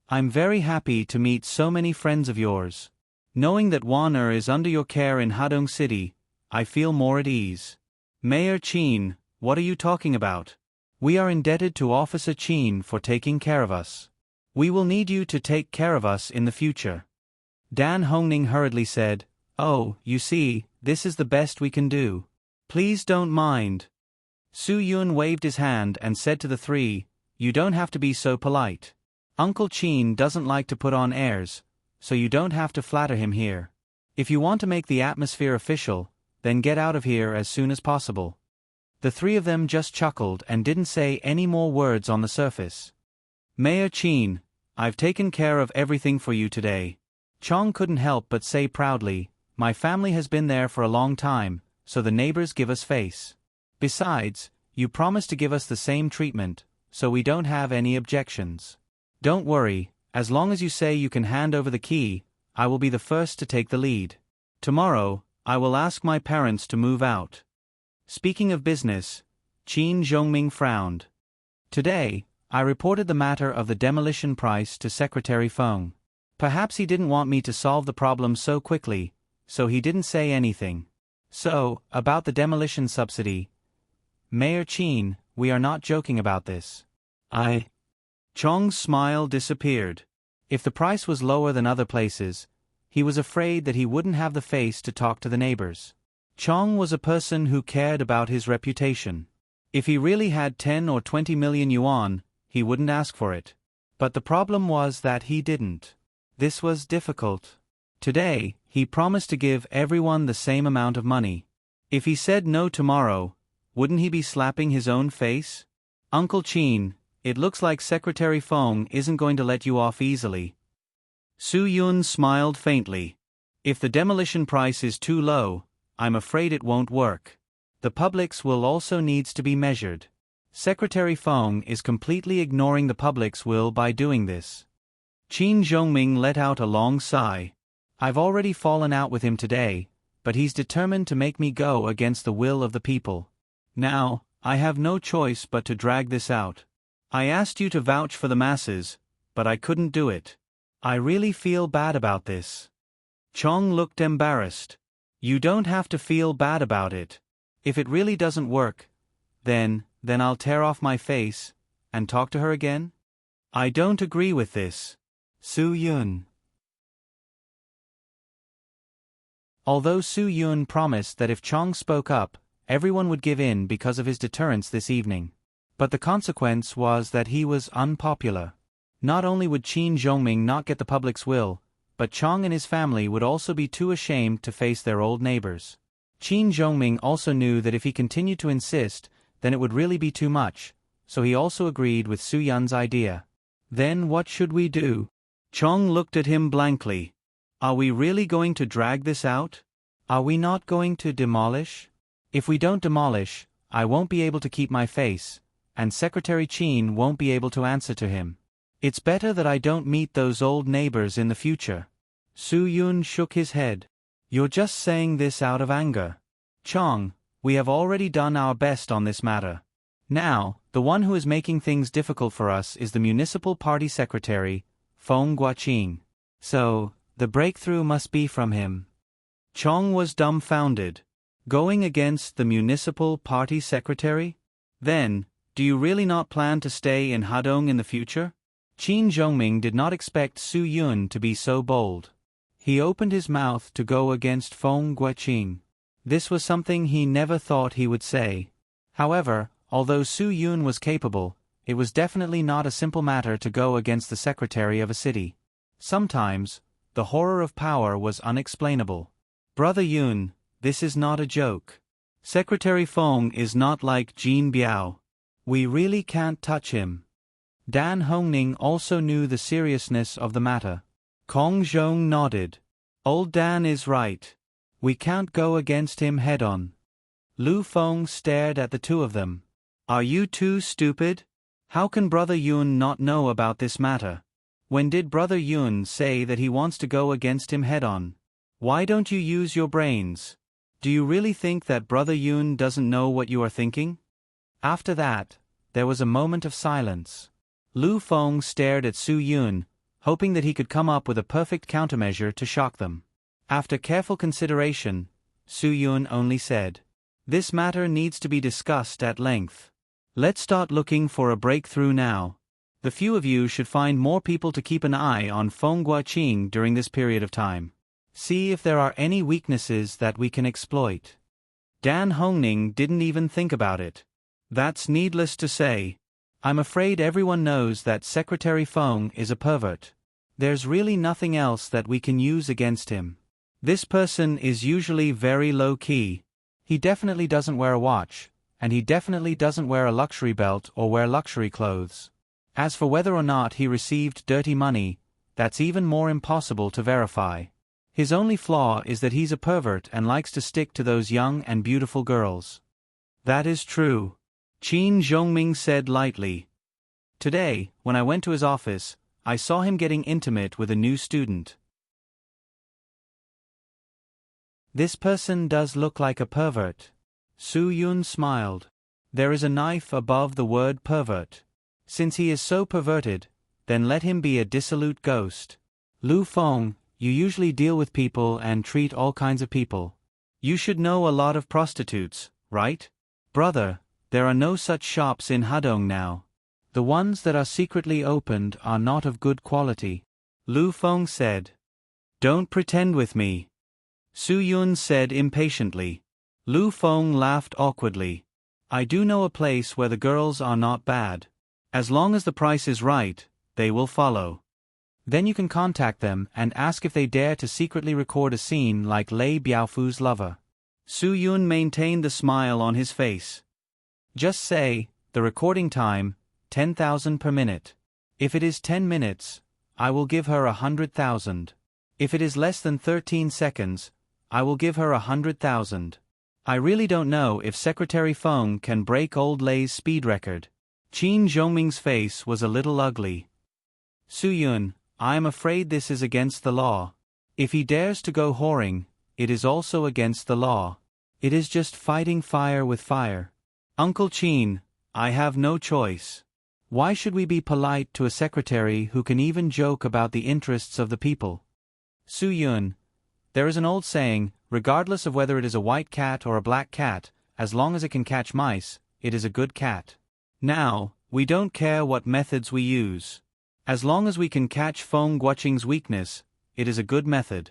I'm very happy to meet so many friends of yours. Knowing that Wan-er is under your care in Hadong City, I feel more at ease. Mayor Qin, what are you talking about? We are indebted to Officer Qin for taking care of us. We will need you to take care of us in the future. Dan Hongning hurriedly said, Oh, you see, this is the best we can do. Please don't mind. Su-yun waved his hand and said to the 3, You don't have to be so polite. Uncle Qin doesn't like to put on airs, so you don't have to flatter him here. If you want to make the atmosphere official, then get out of here as soon as possible. The 3 of them just chuckled and didn't say any more words on the surface. Mayor Qin, I've taken care of everything for you today. Chong couldn't help but say proudly, My family has been there for a long time, so the neighbors give us face. Besides, you promised to give us the same treatment, so we don't have any objections. Don't worry, as long as you say you can hand over the key, I will be the first to take the lead. Tomorrow, I will ask my parents to move out. Speaking of business, Qin Zhongming frowned. Today, I reported the matter of the demolition price to Secretary Feng. Perhaps he didn't want me to solve the problem so quickly, so he didn't say anything. So, about the demolition subsidy. Mayor Qin, we are not joking about this. Chong's smile disappeared. If the price was lower than other places, he was afraid that he wouldn't have the face to talk to the neighbors. Chong was a person who cared about his reputation. If he really had 10 or 20 million yuan, he wouldn't ask for it. But the problem was that he didn't. This was difficult. Today, he promised to give everyone the same amount of money. If he said no tomorrow, wouldn't he be slapping his own face? Uncle Qin, it looks like Secretary Feng isn't going to let you off easily. Su Yun smiled faintly. If the demolition price is too low, I'm afraid it won't work. The public's will also needs to be measured. Secretary Feng is completely ignoring the public's will by doing this. Qin Zhongming let out a long sigh. I've already fallen out with him today, but he's determined to make me go against the will of the people. Now, I have no choice but to drag this out. I asked you to vouch for the masses, but I couldn't do it. I really feel bad about this. Chong looked embarrassed. You don't have to feel bad about it. If it really doesn't work, then I'll tear off my face and talk to her again? I don't agree with this. Su Yun. Although Su Yun promised that if Chong spoke up, everyone would give in because of his deterrence this evening. But the consequence was that he was unpopular. Not only would Qin Zhongming not get the public's will, but Chong and his family would also be too ashamed to face their old neighbors. Qin Zhongming also knew that if he continued to insist, then it would really be too much, so he also agreed with Su Yun's idea. Then what should we do? Chong looked at him blankly. Are we really going to drag this out? Are we not going to demolish? If we don't demolish, I won't be able to keep my face, and Secretary Qin won't be able to answer to him. It's better that I don't meet those old neighbors in the future. Su Yun shook his head. You're just saying this out of anger. Chong, we have already done our best on this matter. Now, the one who is making things difficult for us is the municipal party secretary, Feng Guoqing. So, the breakthrough must be from him. Chong was dumbfounded. Going against the municipal party secretary? Then, do you really not plan to stay in Hadong in the future? Qin Zhongming did not expect Su Yun to be so bold. He opened his mouth to go against Feng Guoqing. This was something he never thought he would say. However, although Su Yun was capable, it was definitely not a simple matter to go against the secretary of a city. Sometimes, the horror of power was unexplainable. Brother Yun, this is not a joke. Secretary Feng is not like Jin Biao. We really can't touch him. Dan Hongning also knew the seriousness of the matter. Kong Zhong nodded. Old Dan is right. We can't go against him head-on. Lu Feng stared at the two of them. Are you two stupid? How can Brother Yun not know about this matter? When did Brother Yun say that he wants to go against him head-on? Why don't you use your brains? Do you really think that Brother Yun doesn't know what you are thinking? After that, there was a moment of silence. Lu Feng stared at Su Yun, hoping that he could come up with a perfect countermeasure to shock them. After careful consideration, Su Yun only said, "This matter needs to be discussed at length. Let's start looking for a breakthrough now. The few of you should find more people to keep an eye on Feng Guoqing during this period of time. See if there are any weaknesses that we can exploit." Dan Hongning didn't even think about it. That's needless to say. I'm afraid everyone knows that Secretary Feng is a pervert. There's really nothing else that we can use against him. This person is usually very low-key. He definitely doesn't wear a watch, and he definitely doesn't wear a luxury belt or wear luxury clothes. As for whether or not he received dirty money, that's even more impossible to verify. His only flaw is that he's a pervert and likes to stick to those young and beautiful girls. That is true. Qin Zhongming said lightly. Today, when I went to his office, I saw him getting intimate with a new student. This person does look like a pervert. Su Yun smiled. There is a knife above the word pervert. Since he is so perverted, then let him be a dissolute ghost. Lu Feng, you usually deal with people and treat all kinds of people. You should know a lot of prostitutes, right? Brother, there are no such shops in Hadong now. The ones that are secretly opened are not of good quality. Lu Feng said. Don't pretend with me. Su Yun said impatiently. Lu Feng laughed awkwardly. I do know a place where the girls are not bad. As long as the price is right, they will follow. Then you can contact them and ask if they dare to secretly record a scene like Lei Biaofu's lover. Su Yun maintained the smile on his face. Just say, the recording time, 10,000 per minute. If it is 10 minutes, I will give her 100,000. If it is less than 13 seconds, I will give her 100,000. I really don't know if Secretary Feng can break old Lei's speed record. Qin Zhongming's face was a little ugly. Su Yun, I am afraid this is against the law. If he dares to go whoring, it is also against the law. It is just fighting fire with fire. Uncle Qin, I have no choice. Why should we be polite to a secretary who can even joke about the interests of the people? Su Yun, there is an old saying, regardless of whether it is a white cat or a black cat, as long as it can catch mice, it is a good cat. Now, we don't care what methods we use. As long as we can catch Feng Guoqing's weakness, it is a good method.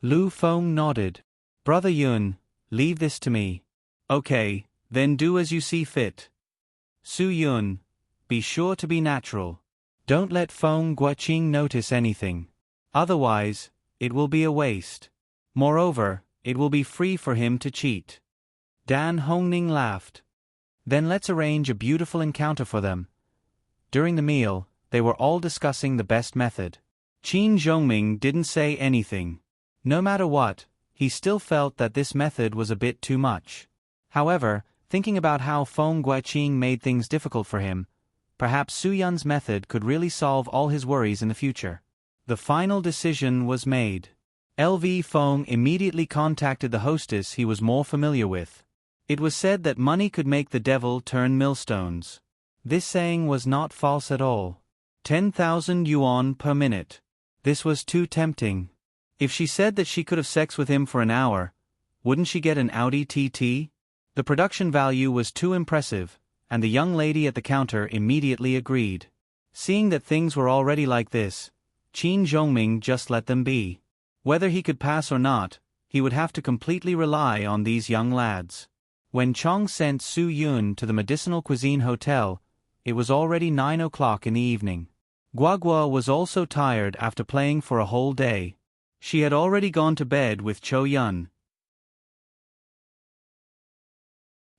Lu Feng nodded. Brother Yun, leave this to me. Okay, then do as you see fit. Su Yun, be sure to be natural. Don't let Feng Guoqing notice anything. Otherwise, it will be a waste. Moreover, it will be free for him to cheat. Dan Hongning laughed. Then let's arrange a beautiful encounter for them. During the meal, they were all discussing the best method. Qin Zhongming didn't say anything. No matter what, he still felt that this method was a bit too much. However, thinking about how Feng Guoqing made things difficult for him, perhaps Su Yun's method could really solve all his worries in the future. The final decision was made. LV Feng immediately contacted the hostess he was more familiar with. It was said that money could make the devil turn millstones. This saying was not false at all. 10,000 yuan per minute. This was too tempting. If she said that she could have sex with him for an hour, wouldn't she get an Audi TT? The production value was too impressive, and the young lady at the counter immediately agreed. Seeing that things were already like this, Qin Zhongming just let them be. Whether he could pass or not, he would have to completely rely on these young lads. When Chong sent Su Yun to the Medicinal Cuisine Hotel, it was already 9 o'clock in the evening. Guagua was also tired after playing for a whole day. She had already gone to bed with Cho Yun.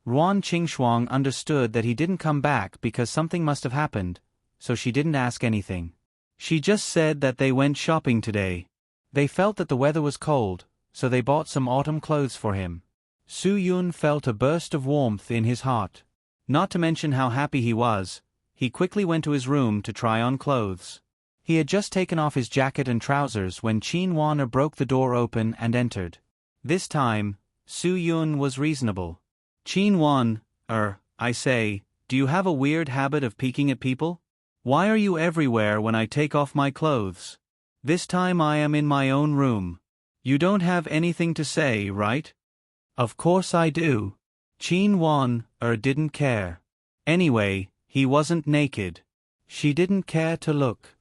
Ruan Qingxuang understood that he didn't come back because something must have happened, so she didn't ask anything. She just said that they went shopping today. They felt that the weather was cold, so they bought some autumn clothes for him. Su Yun felt a burst of warmth in his heart. Not to mention how happy he was, he quickly went to his room to try on clothes. He had just taken off his jacket and trousers when Qin Wan broke the door open and entered. This time, Su Yun was reasonable. Qin Wan, I say, do you have a weird habit of peeking at people? Why are you everywhere when I take off my clothes? This time I am in my own room. You don't have anything to say, right? Of course I do. Qin Wan, didn't care. Anyway, he wasn't naked. She didn't care to look.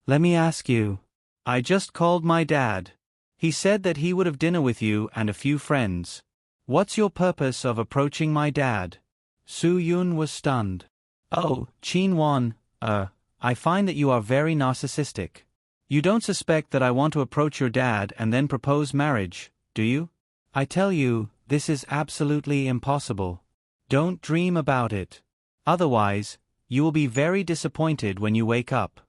Let me ask you. I just called my dad. He said that he would have dinner with you and a few friends. What's your purpose of approaching my dad? Su Yun was stunned. Oh, Qin Wan, I find that you are very narcissistic. You don't suspect that I want to approach your dad and then propose marriage, do you? I tell you, this is absolutely impossible. Don't dream about it. Otherwise, you will be very disappointed when you wake up.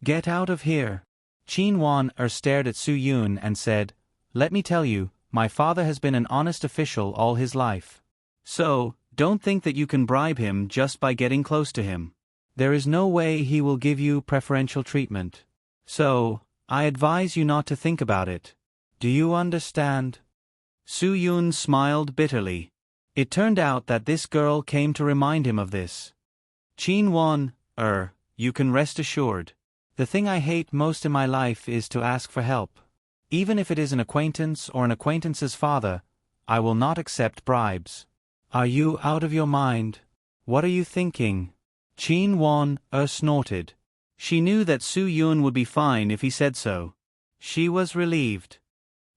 Get out of here. Qin Wan stared at Su Yun and said, Let me tell you, my father has been an honest official all his life. So, don't think that you can bribe him just by getting close to him. There is no way he will give you preferential treatment. So, I advise you not to think about it. Do you understand? Su Yun smiled bitterly. It turned out that this girl came to remind him of this. Qin Wan, you can rest assured. The thing I hate most in my life is to ask for help. Even if it is an acquaintance or an acquaintance's father, I will not accept bribes. Are you out of your mind? What are you thinking? Qin Wan, snorted. She knew that Su Yun would be fine if he said so. She was relieved.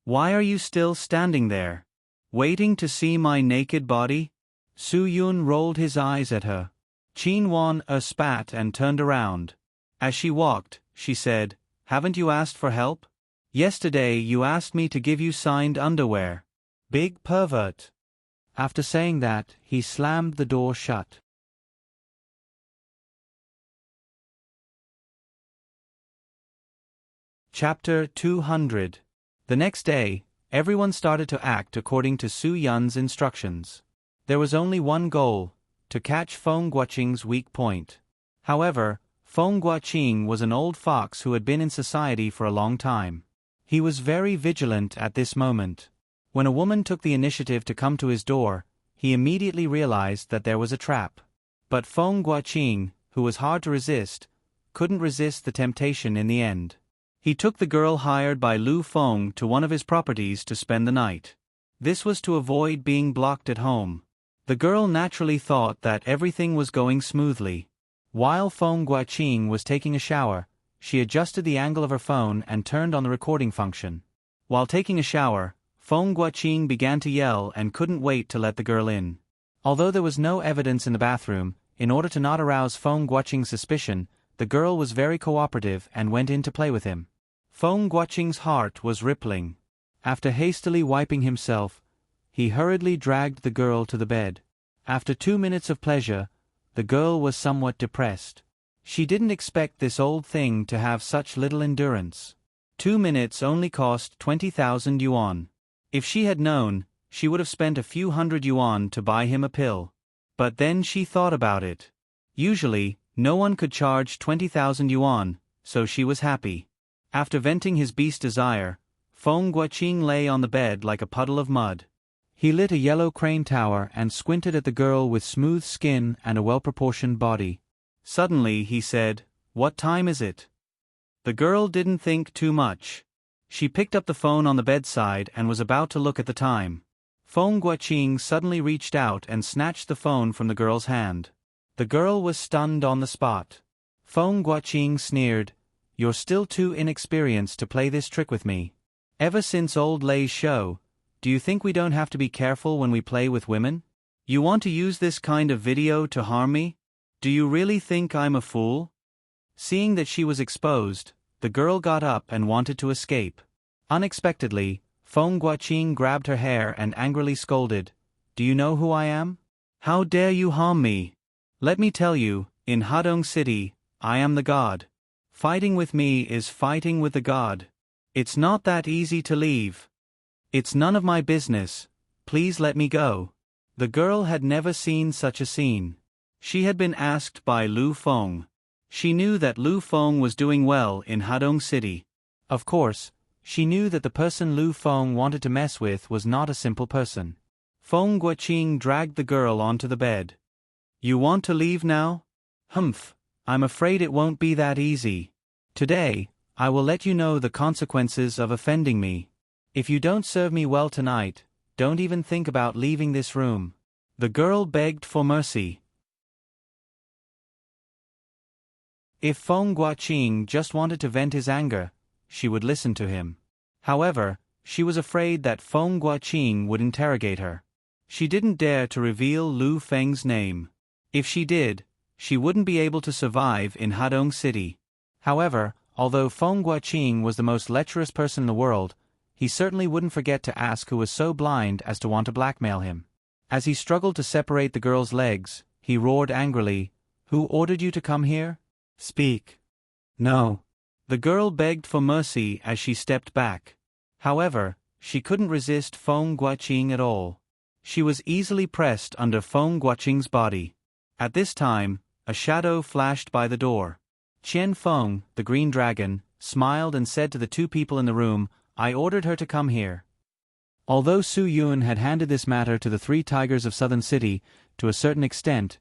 Why are you still standing there? Waiting to see my naked body? Su Yun rolled his eyes at her. Qin Wan spat and turned around. As she walked, she said, Haven't you asked for help? Yesterday you asked me to give you signed underwear. Big pervert. After saying that, he slammed the door shut. Chapter 200. The next day, everyone started to act according to Su Yun's instructions. There was only one goal: to catch Feng Guoqing's weak point. However, Feng Guoqing was an old fox who had been in society for a long time. He was very vigilant at this moment. When a woman took the initiative to come to his door, he immediately realized that there was a trap. But Feng Guoqing, who was hard to resist, couldn't resist the temptation in the end. He took the girl hired by Lu Feng to one of his properties to spend the night. This was to avoid being blocked at home. The girl naturally thought that everything was going smoothly. While Feng Guoqing was taking a shower, she adjusted the angle of her phone and turned on the recording function. While taking a shower, Feng Guoqing began to yell and couldn't wait to let the girl in. Although there was no evidence in the bathroom, in order to not arouse Feng Guoqing's suspicion, the girl was very cooperative and went in to play with him. Feng Guoqing's heart was rippling. After hastily wiping himself, he hurriedly dragged the girl to the bed. After 2 minutes of pleasure, the girl was somewhat depressed. She didn't expect this old thing to have such little endurance. 2 minutes only cost 20,000 yuan. If she had known, she would have spent a few hundred yuan to buy him a pill. But then she thought about it. Usually, no one could charge 20,000 yuan, so she was happy. After venting his beast desire, Feng Guoqing lay on the bed like a puddle of mud. He lit a yellow crane tower and squinted at the girl with smooth skin and a well-proportioned body. Suddenly he said, "What time is it?" The girl didn't think too much. She picked up the phone on the bedside and was about to look at the time. Feng Guoqing suddenly reached out and snatched the phone from the girl's hand. The girl was stunned on the spot. Feng Guoqing sneered, "You're still too inexperienced to play this trick with me. Ever since old Lei's show, do you think we don't have to be careful when we play with women? You want to use this kind of video to harm me? Do you really think I'm a fool?" Seeing that she was exposed, the girl got up and wanted to escape. Unexpectedly, Feng Guoqing grabbed her hair and angrily scolded, "Do you know who I am? How dare you harm me? Let me tell you, in Hadong City, I am the god. Fighting with me is fighting with the god. It's not that easy to leave. It's none of my business. Please let me go." The girl had never seen such a scene. She had been asked by Lu Feng. She knew that Lu Feng was doing well in Hadong City. Of course, she knew that the person Lu Feng wanted to mess with was not a simple person. Feng Guoqing dragged the girl onto the bed. "You want to leave now? Humph, I'm afraid it won't be that easy. Today, I will let you know the consequences of offending me. If you don't serve me well tonight, don't even think about leaving this room." The girl begged for mercy. If Feng Guoqing just wanted to vent his anger, she would listen to him. However, she was afraid that Feng Guoqing would interrogate her. She didn't dare to reveal Lu Feng's name. If she did, she wouldn't be able to survive in Hadong City. However, although Feng Guoqing was the most lecherous person in the world, he certainly wouldn't forget to ask who was so blind as to want to blackmail him. As he struggled to separate the girl's legs, he roared angrily, "Who ordered you to come here? Speak." "No." The girl begged for mercy as she stepped back. However, she couldn't resist Feng Guoqing at all. She was easily pressed under Feng Guoqing's body. At this time, a shadow flashed by the door. Qian Feng, the green dragon, smiled and said to the two people in the room, "I ordered her to come here." Although Su Yun had handed this matter to the three tigers of Southern City, to a certain extent,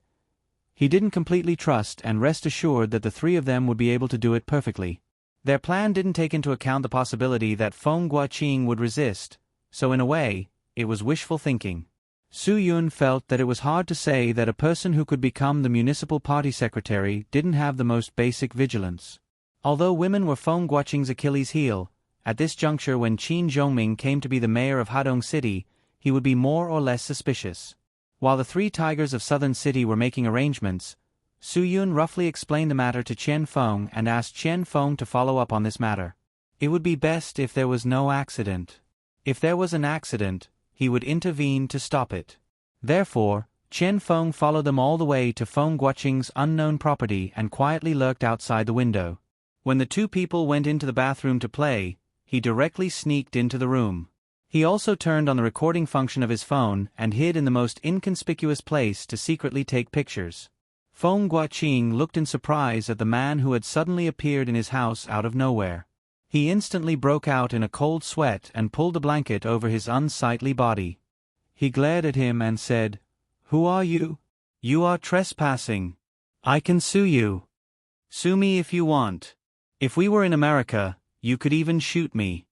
he didn't completely trust and rest assured that the three of them would be able to do it perfectly. Their plan didn't take into account the possibility that Feng Guoqing would resist, so in a way, it was wishful thinking. Su Yun felt that it was hard to say that a person who could become the municipal party secretary didn't have the most basic vigilance. Although women were Feng Guoqing's Achilles heel, at this juncture when Qin Zhongming came to be the mayor of Hadong City, he would be more or less suspicious. While the three tigers of Southern City were making arrangements, Su Yun roughly explained the matter to Qian Feng and asked Qian Feng to follow up on this matter. It would be best if there was no accident. If there was an accident, he would intervene to stop it. Therefore, Qian Feng followed them all the way to Feng Guoqing's unknown property and quietly lurked outside the window. When the two people went into the bathroom to play, he directly sneaked into the room. He also turned on the recording function of his phone and hid in the most inconspicuous place to secretly take pictures. Feng Guoqing looked in surprise at the man who had suddenly appeared in his house out of nowhere. He instantly broke out in a cold sweat and pulled a blanket over his unsightly body. He glared at him and said, "Who are you? You are trespassing. I can sue you. Sue me if you want. If we were in America, you could even shoot me."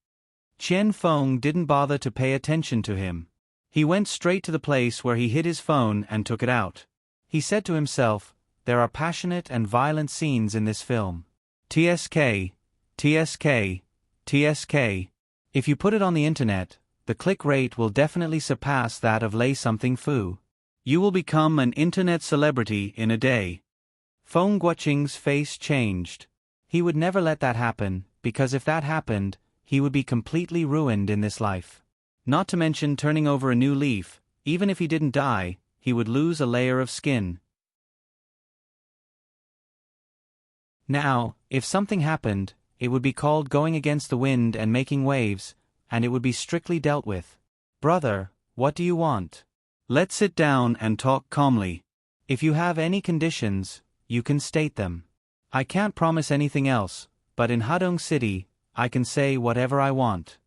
Chen Feng didn't bother to pay attention to him. He went straight to the place where he hid his phone and took it out. He said to himself, "There are passionate and violent scenes in this film. TSK, TSK, TSK. If you put it on the internet, the click rate will definitely surpass that of Lay Something Fu. You will become an internet celebrity in a day." Feng Guoqing's face changed. He would never let that happen, because if that happened, he would be completely ruined in this life. Not to mention turning over a new leaf, even if he didn't die, he would lose a layer of skin. Now, if something happened, it would be called going against the wind and making waves, and it would be strictly dealt with. "Brother, what do you want? Let's sit down and talk calmly. If you have any conditions, you can state them. I can't promise anything else, but in Hadong City, I can say whatever I want."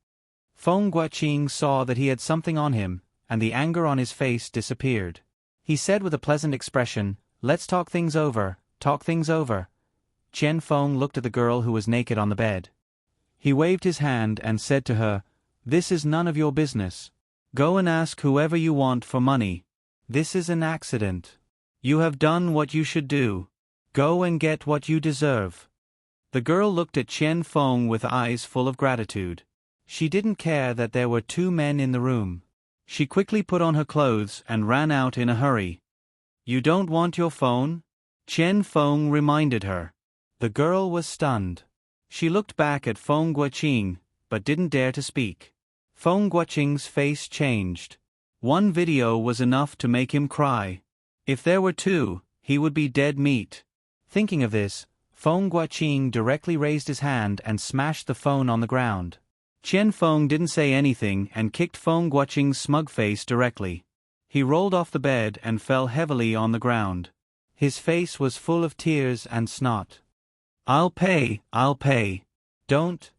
Feng Guoqing saw that he had something on him, and the anger on his face disappeared. He said with a pleasant expression, "Let's talk things over, talk things over." Chen Feng looked at the girl who was naked on the bed. He waved his hand and said to her, "This is none of your business. Go and ask whoever you want for money. This is an accident. You have done what you should do. Go and get what you deserve." The girl looked at Chen Feng with eyes full of gratitude. She didn't care that there were two men in the room. She quickly put on her clothes and ran out in a hurry. "You don't want your phone?" Chen Feng reminded her. The girl was stunned. She looked back at Feng Guoqing, but didn't dare to speak. Feng Guoqing's face changed. One video was enough to make him cry. If there were two, he would be dead meat. Thinking of this, Feng Guoqing directly raised his hand and smashed the phone on the ground. Chen Feng didn't say anything and kicked Feng Guoqing's smug face directly. He rolled off the bed and fell heavily on the ground. His face was full of tears and snot. I'll pay. Don't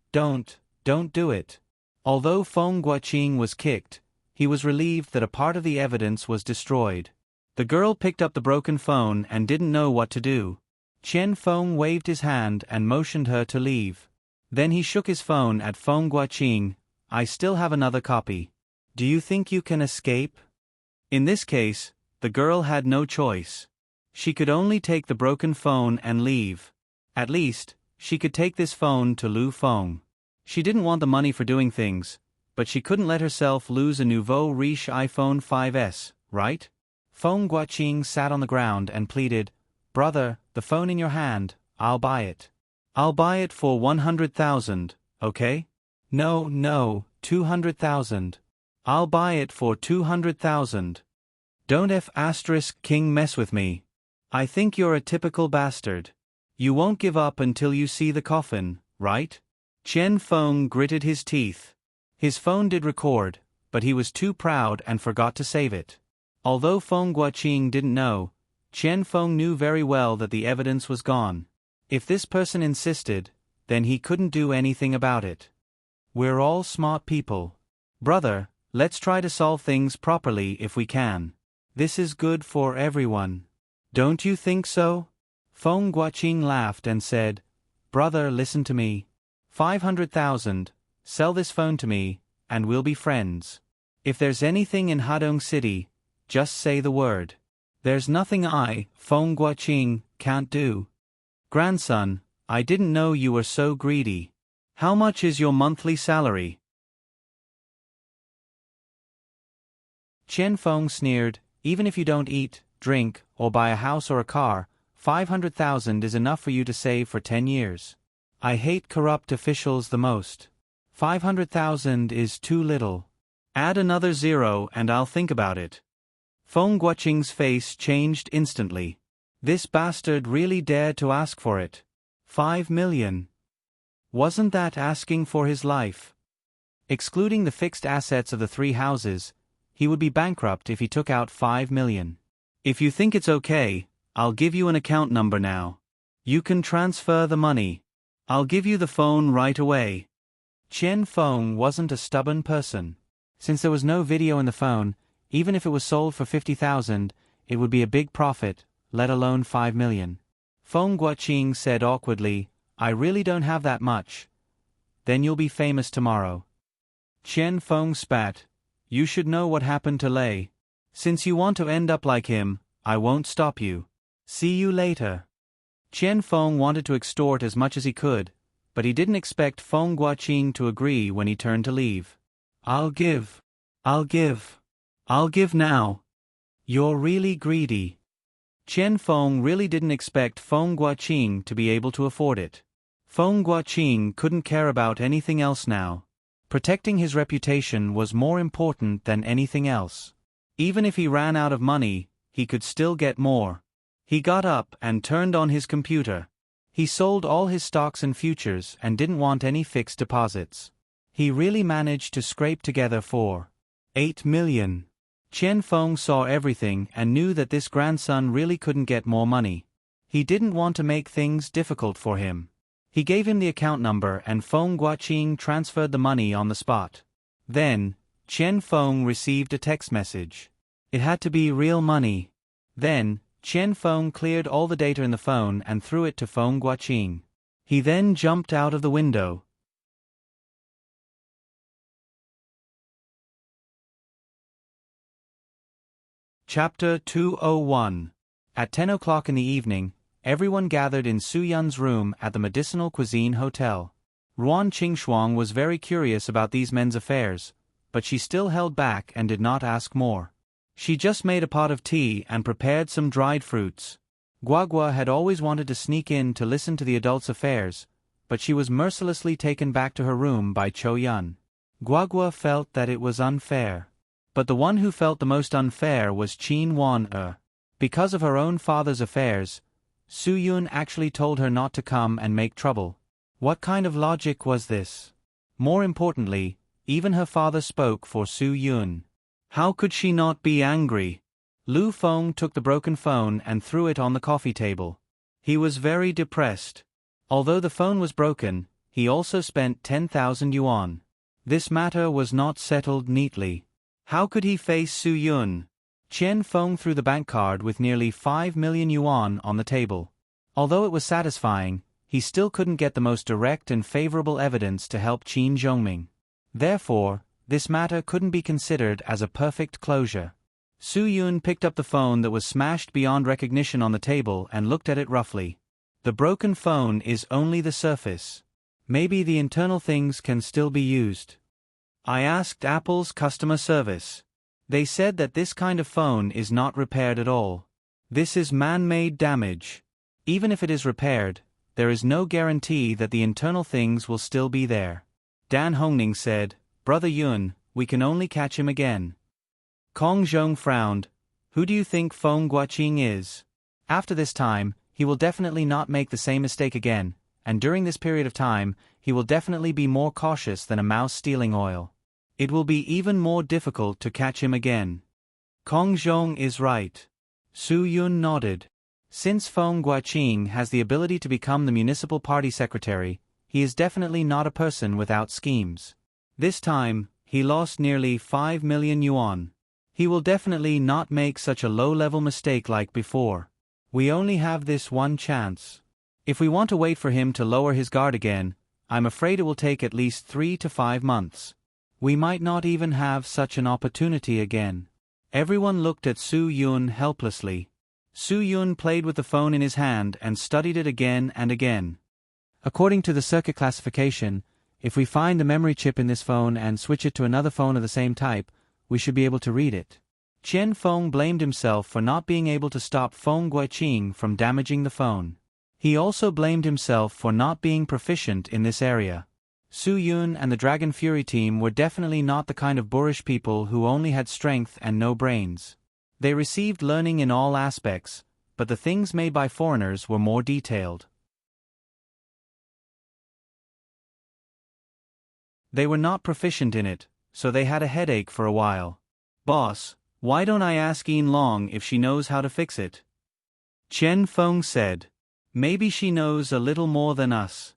do it." Although Feng Guoqing was kicked, he was relieved that a part of the evidence was destroyed. The girl picked up the broken phone and didn't know what to do. Chen Feng waved his hand and motioned her to leave. Then he shook his phone at Feng Guoqing. "I still have another copy. Do you think you can escape?" In this case, the girl had no choice. She could only take the broken phone and leave. At least, she could take this phone to Lu Feng. She didn't want the money for doing things, but she couldn't let herself lose a nouveau riche iPhone 5S, right? Feng Guoqing sat on the ground and pleaded, "Brother, the phone in your hand, I'll buy it. I'll buy it for 100,000, okay? No, 200,000. I'll buy it for 200,000. Don't King mess with me. I think you're a typical bastard. You won't give up until you see the coffin, right?" Chen Feng gritted his teeth. His phone did record, but he was too proud and forgot to save it. Although Feng Guoqing didn't know, Chen Feng knew very well that the evidence was gone. If this person insisted, then he couldn't do anything about it. We're all smart people. Brother, let's try to solve things properly if we can. This is good for everyone. Don't you think so? Feng Guoqing laughed and said, "Brother, listen to me. 500,000, sell this phone to me, and we'll be friends. If there's anything in Hadong City, just say the word. There's nothing I, Feng Guoqing, can't do. Grandson, I didn't know you were so greedy. How much is your monthly salary?" Chen Feng sneered, "Even if you don't eat, drink, or buy a house or a car, 500,000 is enough for you to save for 10 years. I hate corrupt officials the most. 500,000 is too little. Add another zero and I'll think about it." Feng Guoqing's face changed instantly. This bastard really dared to ask for it. 5 million. Wasn't that asking for his life? Excluding the fixed assets of the 3 houses, he would be bankrupt if he took out 5 million. If you think it's okay, I'll give you an account number now. You can transfer the money. I'll give you the phone right away. Chen Feng wasn't a stubborn person. Since there was no video in the phone, even if it was sold for 50,000, it would be a big profit, let alone 5 million. Feng Guoqing said awkwardly, I really don't have that much. Then you'll be famous tomorrow. Chen Feng spat. You should know what happened to Lei. Since you want to end up like him, I won't stop you. See you later. Chen Feng wanted to extort as much as he could, but he didn't expect Feng Guoqing to agree when he turned to leave. I'll give now. You're really greedy. Chen Feng really didn't expect Feng Guoqing to be able to afford it. Feng Guoqing couldn't care about anything else now. Protecting his reputation was more important than anything else. Even if he ran out of money, he could still get more. He got up and turned on his computer. He sold all his stocks and futures and didn't want any fixed deposits. He really managed to scrape together 8 million. Chen Feng saw everything and knew that this grandson really couldn't get more money. He didn't want to make things difficult for him. He gave him the account number and Feng Guoqing transferred the money on the spot. Then, Chen Feng received a text message. It had to be real money. Then, Chen Feng cleared all the data in the phone and threw it to Feng Guoqing. He then jumped out of the window. Chapter 201. At 10 o'clock in the evening, everyone gathered in Su Yun's room at the Medicinal Cuisine Hotel. Ruan Qingxuang was very curious about these men's affairs, but she still held back and did not ask more. She just made a pot of tea and prepared some dried fruits. Guagua had always wanted to sneak in to listen to the adults' affairs, but she was mercilessly taken back to her room by Chou Yun. Guagua felt that it was unfair. But the one who felt the most unfair was Qin Wan. Because of her own father's affairs, Su Yun actually told her not to come and make trouble. What kind of logic was this? More importantly, even her father spoke for Su Yun. How could she not be angry? Lu Feng took the broken phone and threw it on the coffee table. He was very depressed. Although the phone was broken, he also spent 10,000 yuan. This matter was not settled neatly. How could he face Su Yun? Chen Feng threw the bank card with nearly 5 million yuan on the table. Although it was satisfying, he still couldn't get the most direct and favorable evidence to help Qin Zhongming. Therefore, this matter couldn't be considered as a perfect closure. Su Yun picked up the phone that was smashed beyond recognition on the table and looked at it roughly. The broken phone is only the surface. Maybe the internal things can still be used. I asked Apple's customer service. They said that this kind of phone is not repaired at all. This is man-made damage. Even if it is repaired, there is no guarantee that the internal things will still be there. Dan Hongning said, Brother Yun, we can only catch him again. Kong Zhong frowned. Who do you think Feng Guoqing is? After this time, he will definitely not make the same mistake again, and during this period of time, he will definitely be more cautious than a mouse stealing oil. It will be even more difficult to catch him again. Kong Zhong is right. Su Yun nodded. Since Feng Guoqing has the ability to become the municipal party secretary, he is definitely not a person without schemes. This time, he lost nearly 5 million yuan. He will definitely not make such a low-level mistake like before. We only have this one chance. If we want to wait for him to lower his guard again, I'm afraid it will take at least 3 to 5 months. We might not even have such an opportunity again. Everyone looked at Su Yun helplessly. Su Yun played with the phone in his hand and studied it again and again. According to the circuit classification, if we find the memory chip in this phone and switch it to another phone of the same type, we should be able to read it. Chen Feng blamed himself for not being able to stop Feng Guoqing from damaging the phone. He also blamed himself for not being proficient in this area. Su Yun and the Dragon Fury team were definitely not the kind of boorish people who only had strength and no brains. They received learning in all aspects, but the things made by foreigners were more detailed. They were not proficient in it, so they had a headache for a while. Boss, why don't I ask Yin Long if she knows how to fix it? Chen Feng said. Maybe she knows a little more than us.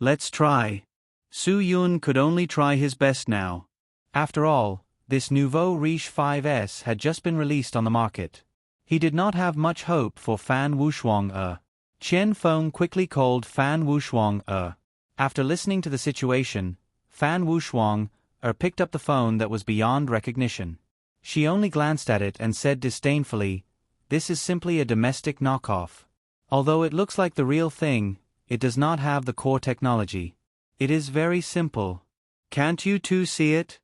Let's try. Su Yun could only try his best now. After all, this nouveau riche 5S had just been released on the market. He did not have much hope for Fan Wushuang. Chen Feng quickly called Fan Wushuang. After listening to the situation, Fan Wushuang picked up the phone that was beyond recognition. She only glanced at it and said disdainfully, "This is simply a domestic knockoff. Although it looks like the real thing, it does not have the core technology. It is very simple. Can't you two see it?"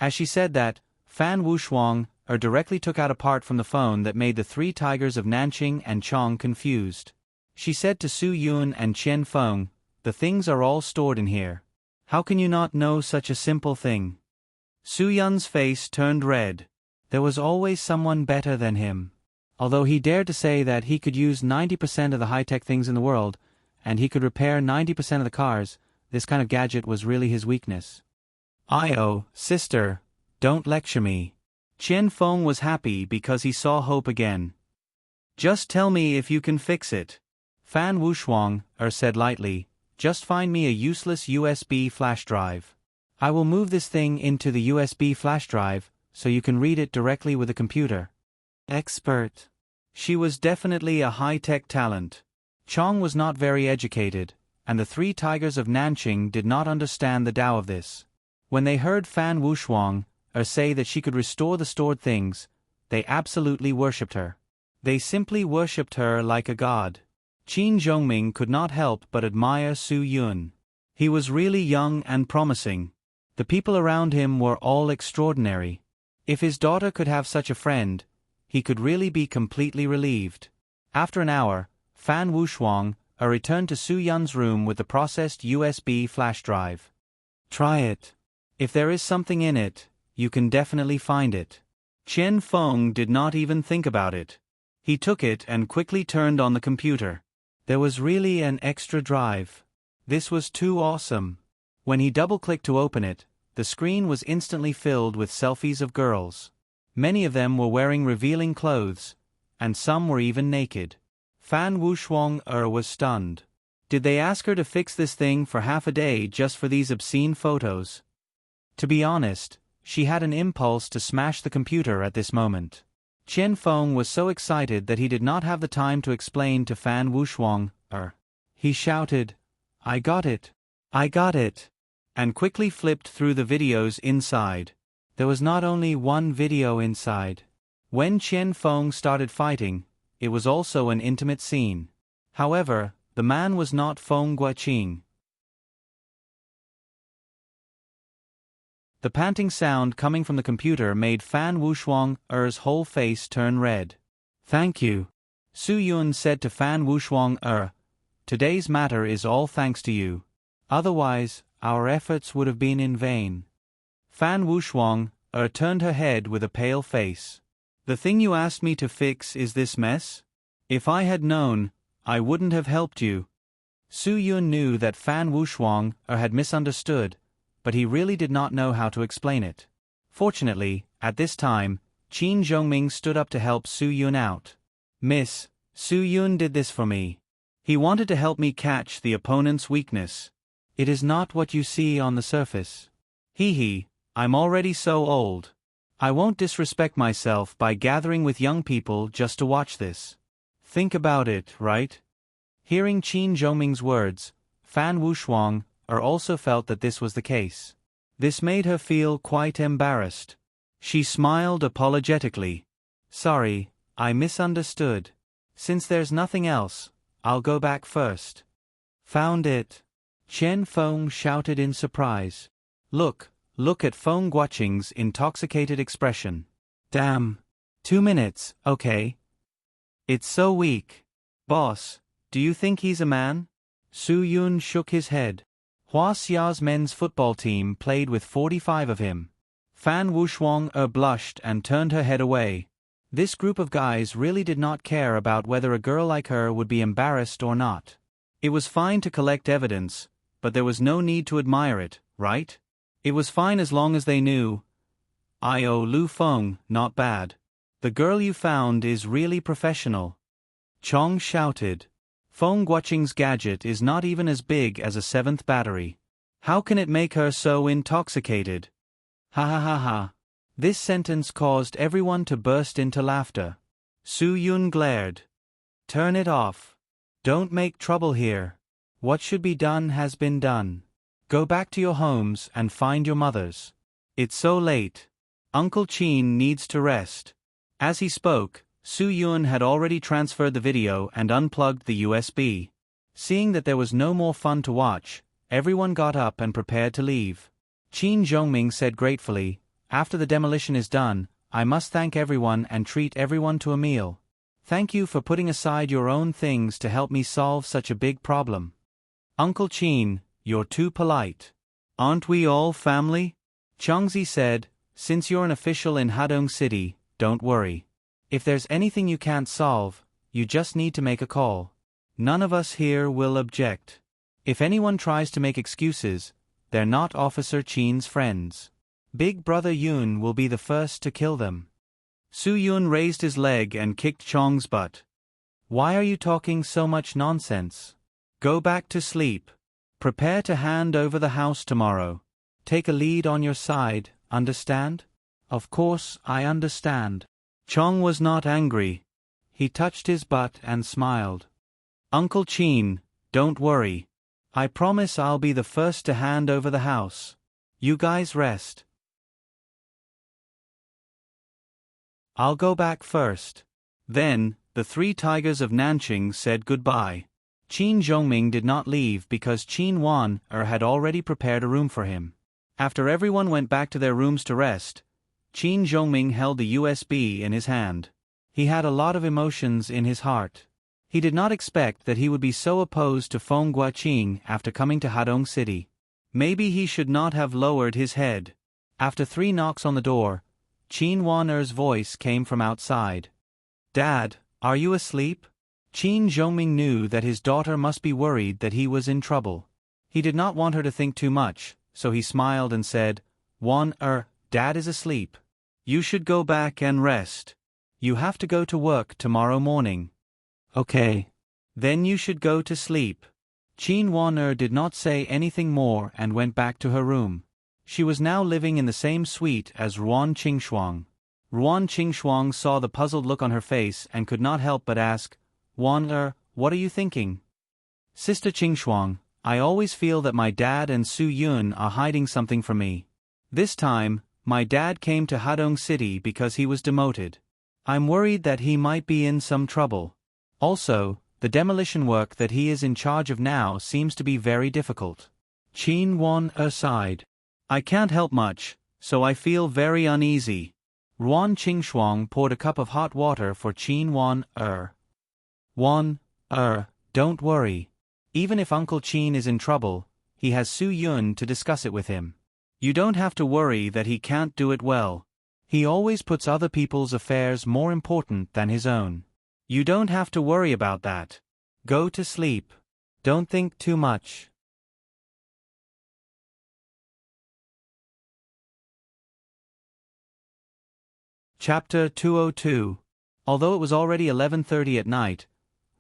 As she said that, Fan Wushuang directly took out a part from the phone that made the three tigers of Nanqing and Chong confused. She said to Su Yun and Chen Feng, "The things are all stored in here. How can you not know such a simple thing?" Su Yun's face turned red. There was always someone better than him. Although he dared to say that he could use 90% of the high-tech things in the world, and he could repair 90% of the cars, this kind of gadget was really his weakness. Sister, don't lecture me. Chen Feng was happy because he saw hope again. Just tell me if you can fix it. Fan Wushuang said lightly, just find me a useless USB flash drive. I will move this thing into the USB flash drive, so you can read it directly with a computer. Expert. She was definitely a high-tech talent. Chong was not very educated, and the three tigers of Nanqing did not understand the Tao of this. When they heard Fan Wushuang say that she could restore the stored things, they absolutely worshipped her. They simply worshipped her like a god. Qin Zhongming could not help but admire Su Yun. He was really young and promising. The people around him were all extraordinary. If his daughter could have such a friend, he could really be completely relieved. After an hour, Fan Wushuang returned to Su Yun's room with the processed USB flash drive. Try it. If there is something in it, you can definitely find it. Chen Feng did not even think about it. He took it and quickly turned on the computer. There was really an extra drive. This was too awesome. When he double-clicked to open it, the screen was instantly filled with selfies of girls. Many of them were wearing revealing clothes, and some were even naked. Fan Wushuang was stunned. Did they ask her to fix this thing for half a day just for these obscene photos? To be honest, she had an impulse to smash the computer at this moment. Chen Feng was so excited that he did not have the time to explain to Fan Wushuang. He shouted, I got it! I got it! And quickly flipped through the videos inside. There was not only one video inside. When Chen Feng started fighting, it was also an intimate scene. However, the man was not Feng Guoqing. The panting sound coming from the computer made Fan Wushuang's whole face turn red. Thank you. Su Yun said to Fan Wushuang, today's matter is all thanks to you. Otherwise, our efforts would have been in vain. Fan Wushuang turned her head with a pale face. The thing you asked me to fix is this mess? If I had known, I wouldn't have helped you. Su Yun knew that Fan Wushuang had misunderstood, but he really did not know how to explain it. Fortunately, at this time, Qin Zhongming stood up to help Su Yun out. Miss, Su Yun did this for me. He wanted to help me catch the opponent's weakness. It is not what you see on the surface. Hee, I'm already so old. I won't disrespect myself by gathering with young people just to watch this. Think about it, right? Hearing Qin Zhongming's words, Fan Wushuang also felt that this was the case. This made her feel quite embarrassed. She smiled apologetically. Sorry, I misunderstood. Since there's nothing else, I'll go back first. Found it. Chen Feng shouted in surprise. Look at Feng Guoqing's intoxicated expression. Damn. 2 minutes, okay. It's so weak. Boss, do you think he's a man? Su Yun shook his head. Hua Xia's men's football team played with 45 of him. Fan Wushuang blushed and turned her head away. This group of guys really did not care about whether a girl like her would be embarrassed or not. It was fine to collect evidence, but there was no need to admire it, right? It was fine as long as they knew. Lu Feng, not bad. The girl you found is really professional. Chong shouted. Feng Guoqing's gadget is not even as big as a seventh battery. How can it make her so intoxicated? Ha ha ha ha. This sentence caused everyone to burst into laughter. Su Yun glared. Turn it off. Don't make trouble here. What should be done has been done. Go back to your homes and find your mothers. It's so late. Uncle Chin needs to rest. As he spoke, Su Yun had already transferred the video and unplugged the USB. Seeing that there was no more fun to watch, everyone got up and prepared to leave. Qin Zhongming said gratefully, "After the demolition is done, I must thank everyone and treat everyone to a meal. Thank you for putting aside your own things to help me solve such a big problem." "Uncle Qin, you're too polite. Aren't we all family?" Changzi said, "Since you're an official in Hadong City, don't worry. If there's anything you can't solve, you just need to make a call. None of us here will object. If anyone tries to make excuses, they're not Officer Qin's friends. Big Brother Yun will be the first to kill them." Su Yun raised his leg and kicked Chong's butt. "Why are you talking so much nonsense? Go back to sleep. Prepare to hand over the house tomorrow. Take a lead on your side, understand?" "Of course, I understand." Chong was not angry. He touched his butt and smiled. "Uncle Qin, don't worry. I promise I'll be the first to hand over the house. You guys rest. I'll go back first." Then, the three tigers of Nanqing said goodbye. Qin Zhongming did not leave because Qin Wan-er had already prepared a room for him. After everyone went back to their rooms to rest, Qin Zhongming held the USB in his hand. He had a lot of emotions in his heart. He did not expect that he would be so opposed to Feng Guoqing after coming to Hadong City. Maybe he should not have lowered his head. After 3 knocks on the door, Qin Wan-er's voice came from outside. "Dad, are you asleep?" Qin Zhongming knew that his daughter must be worried that he was in trouble. He did not want her to think too much, so he smiled and said, "Wan-er, Dad is asleep. You should go back and rest. You have to go to work tomorrow morning." "Okay. Then you should go to sleep." Qin Wan-er did not say anything more and went back to her room. She was now living in the same suite as Ruan Qingshuang. Ruan Qingshuang saw the puzzled look on her face and could not help but ask, "Wan-er, what are you thinking?" "Sister Qingshuang, I always feel that my dad and Su Yun are hiding something from me. This time, my dad came to Hadong City because he was demoted. I'm worried that he might be in some trouble. Also, the demolition work that he is in charge of now seems to be very difficult." Qin Wan-er sighed. "I can't help much, so I feel very uneasy." Ruan Qingshuang poured a cup of hot water for Qin Wan-er. "Wan-er, don't worry. Even if Uncle Qin is in trouble, he has Su Yun to discuss it with him. You don't have to worry that he can't do it well. He always puts other people's affairs more important than his own. You don't have to worry about that. Go to sleep. Don't think too much." Chapter 202. Although it was already 11:30 at night,